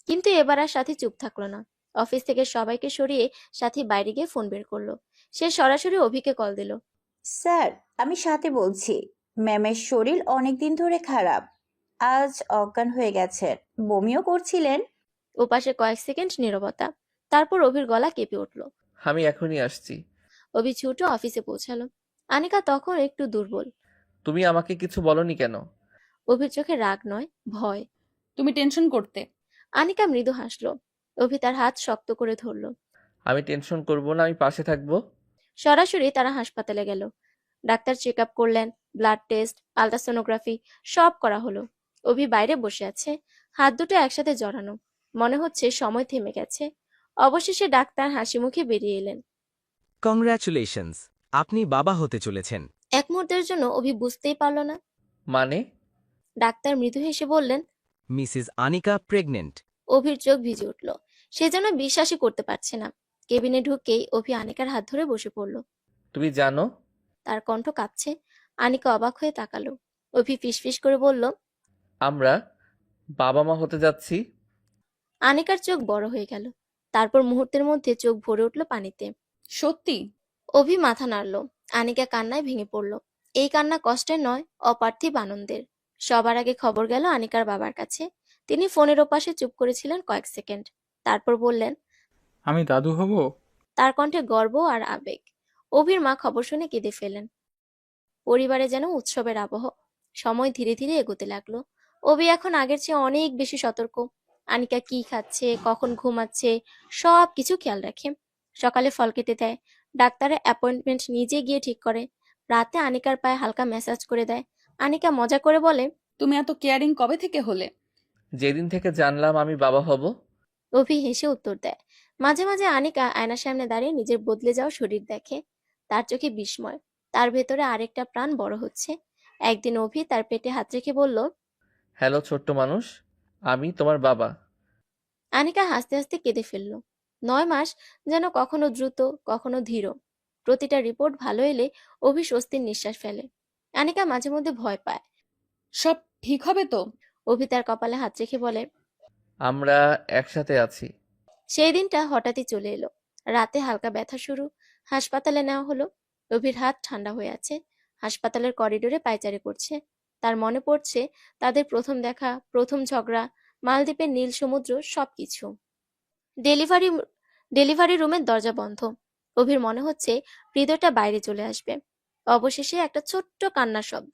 Speaker 1: কিন্তু এবার আর সাথী চুপ থাকলো না। অফিস থেকে সবাইকে সরিয়ে সাথী বাইরে গিয়ে ফোন বের করলো। সে সরাসরি অভিকে কল দিল।
Speaker 13: স্যার, আমি সাথে বলছি। ম্যামের শরীর অনেকদিন ধরে খারাপ। আজ অজ্ঞান হয়ে গেছেন, বমিও করছিলেন।
Speaker 1: ওপাশে কয়েক সেকেন্ড নীরবতা। তারপর অভির গলা কেঁপে উঠল।
Speaker 2: আমি এখনই আসছি।
Speaker 1: অভি ছুটে অফিসে পৌঁছালো। আনিকা তখন একটু দুর্বল।
Speaker 2: তুমি আমাকে কিছু বলনি কেন?
Speaker 1: অভির চোখে রাগ নয়, ভয়।
Speaker 6: তুমি টেনশন করতে।
Speaker 1: আনিকা মৃদু হাসলো। অভি তার হাত শক্ত করে ধরলো।
Speaker 2: আমি টেনশন করব না, আমি পাশে থাকবো।
Speaker 1: সরাসরি তারা হাসপাতালে গেল। ডাক্তার চেক আপ করলেন, ব্লাড টেস্ট, আলট্রাসোনোগ্রাফি সব করা হলো। অভি বাইরে বসে আছে, হাত দুটো একসাথে জড়ানো। মনে হচ্ছে সময় থেমে গেছে। অবশেষে ডাক্তার হাসি মুখে বেরিয়ে এলেন।
Speaker 8: কংগ্রাচুলেশনস, আপনি বাবা হতে চলেছেন।
Speaker 1: এক মুহূর্তের জন্য অভি বুঝতেই পারল না।
Speaker 2: মানে?
Speaker 1: ডাক্তার মৃদু হেসে বললেন,
Speaker 8: মিসেস আনিকা প্রেগনেন্ট।
Speaker 1: অভির চোখ ভিজে উঠল। সে যেন বিশ্বাসই করতে পারছে না। কেবিনে ঢুকেই অভি আনিকার হাত ধরে বসে পড়ল।
Speaker 2: তুমি জানো?
Speaker 1: তার কণ্ঠ কাঁপছে। আনিকা অবাক হয়ে তাকালো। অভি ফিসফিস করে বলল,
Speaker 2: আমরা বাবা মা হতে যাচ্ছি।
Speaker 1: আনিকার চোখ বড় হয়ে গেল। তারপর মুহূর্তের মধ্যে চোখ ভরে উঠল পানিতে।
Speaker 6: সত্যি?
Speaker 1: অভি মাথা নাড়ল। আনিকা কান্নায় ভেঙে পড়ল। এই কান্না কষ্টের নয়, অপার্থিব আনন্দের। সবার আগে খবর গেল আনিকার বাবার কাছে। তিনি ফোনের ওপাশে চুপ করেছিলেন কয়েক সেকেন্ড। তারপর বললেন,
Speaker 10: আমি দাদু হব?
Speaker 1: তার কণ্ঠে গর্ব আর আবেগ। অভির মা খবর শুনে কেঁদে ফেলেন। পরিবারে যেন উৎসবের আবহ। সময় ধীরে ধীরে এগোতে লাগলো। অভি এখন আগের চেয়ে অনেক বেশি সতর্ক। আনিকা কি খাচ্ছে, কখন ঘুমাচ্ছে, সব কিছু খেয়াল রাখে। সকালে ফল কেটে দেয়, ডাক্তারের অ্যাপয়েন্টমেন্ট নিজে গিয়ে ঠিক করে। রাতে আনিকার পায়ে হালকা ম্যাসাজ করে দেয়। আনিকা মজা করে বলে,
Speaker 6: তুমি এত কেয়ারিং কবে থেকে হলে?
Speaker 2: যেদিন থেকে জানলাম আমি বাবা হব।
Speaker 1: অভি হেসে উত্তর দেয়। মাঝে মাঝে আনিকা আয়নার সামনে দাঁড়িয়ে নিজের বদলে যাওয়া শরীর দেখে। তার চোখে বিস্ময়। তার ভেতরে আরেকটা প্রাণ বড় হচ্ছে। একদিন অভি তার পেটে হাত রেখে বলল,
Speaker 2: হ্যালো ছোট্ট মানুষ, আমি তোমার বাবা।
Speaker 1: আনিকা হাসতে হাসতে কেঁদে ফেলল। 9 মাস যেন কখনো দ্রুত, কখনো ধীর। প্রতিটা রিপোর্ট ভালো এলে অভি স্বস্তির নিঃশ্বাস ফেলে। আনিকা মাঝে মধ্যে ভয় পায়।
Speaker 6: সব ঠিক হবে তো?
Speaker 1: অভি তার কপালে হাত রেখে বলে,
Speaker 2: আমরা একসাথে আছি।
Speaker 1: সেই দিনটা হঠাৎই চলে এলো। রাতে হালকা ব্যথা শুরু। হাসপাতালে নেওয়া হলো। অভির হাত ঠান্ডা হয়ে আছে। হাসপাতালের করিডোরে পায়চারি করছে। তার মনে পড়ছে তাদের প্রথম দেখা, প্রথম ঝগড়া, মালদ্বীপের নীল সমুদ্র, সবকিছু। ডেলিভারি ডেলিভারি রুমের দরজা বন্ধ। অভির মনে হচ্ছে হৃদয়টা বাইরে চলে আসবে। অবশেষে একটা ছোট্ট কান্নার শব্দ।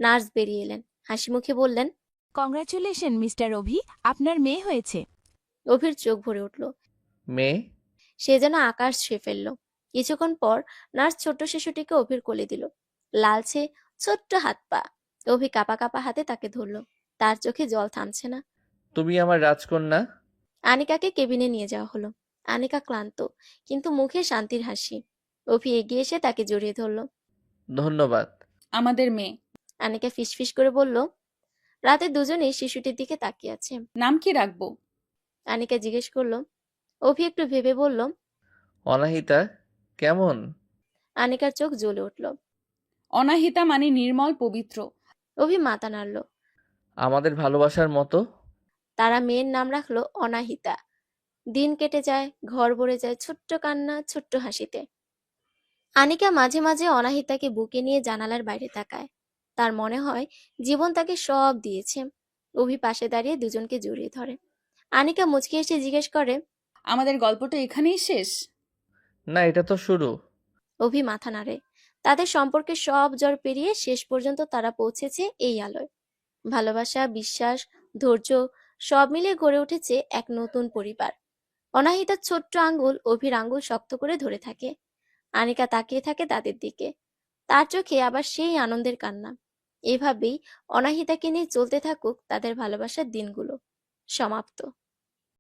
Speaker 1: নার্স বেরিয়ে এলেন, হাসি মুখে বললেন,
Speaker 9: কংগ্রাচুলেশন মিস্টার অভি, আপনার মেয়ে হয়েছে।
Speaker 1: অভির চোখ ভরে উঠল।
Speaker 2: মেয়ে?
Speaker 1: সে যেন আকাশ ছুঁয়ে ফেলল। কিছুক্ষণ পর নার্স ছোট্ট শিশুটিকে অভির কোলে দিল। লালচে ছোট্ট হাত পা। অভি কাঁপা কাঁপা হাতে তাকে ধরলো। তার চোখে জল থামছে না।
Speaker 2: তুমি আমার রাজকন্যা।
Speaker 1: আনিকাকে কেবিনে নিয়ে যাওয়া হলো। আনিকা ক্লান্ত, কিন্তু মুখে শান্তির হাসি। অভি এগিয়ে এসে তাকে জড়িয়ে ধরলো।
Speaker 2: ধন্যবাদ।
Speaker 6: আমাদের মেয়ে।
Speaker 1: আনিকা ফিসফিস করে বলল। রাতে দুজনেই শিশুটির দিকে তাকিয়ে আছে।
Speaker 6: নাম কি রাখবো?
Speaker 1: আনিকা জিজ্ঞেস করলো। অভি একটু ভেবে বলল।
Speaker 2: অনাহিতা কেমন?
Speaker 1: আনিকার চোখ জ্বলে উঠল।
Speaker 6: অনাহিতা মানে নির্মল পবিত্র।
Speaker 1: অভি মাথা নাড়ল।
Speaker 2: আমাদের ভালোবাসার মতো।
Speaker 1: তারা মেয়ের নাম রাখলো অনাহিতা। দিন কেটে যায়, ঘর ভরে যায় ছোট্ট কান্না, ছোট্ট হাসিতে। আনিকা মাঝে মাঝে অনাহিতাকে বুকে নিয়ে জানালার বাইরে তাকায়। তার মনে হয় জীবন তাকে সব দিয়েছে। অভি পাশে দাঁড়িয়ে দুজনকে জড়িয়ে ধরে। আনিকা মুচকি এসে জিজ্ঞেস করে।
Speaker 6: আমাদের গল্পটা এখানেই শেষ?
Speaker 2: না, এটা তো শুরু।
Speaker 1: অভি মাথা নাড়ে। তাদের সম্পর্কে সব ঝড় পেরিয়ে শেষ পর্যন্ত তারা পৌঁছেছে এই আলোয়। ভালোবাসা, বিশ্বাস, ধৈর্য সব মিলে গড়ে উঠেছে এক নতুন পরিবার। অনাহিতার ছোট্ট আঙ্গুল অভির আঙ্গুল শক্ত করে ধরে থাকে। আনিকা তাকিয়ে থাকে তাদের দিকে। তার চোখে আবার সেই আনন্দের কান্না। এভাবেই অনাহিতাকে নিয়ে চলতে থাকুক তাদের ভালোবাসার দিনগুলো। সমাপ্ত।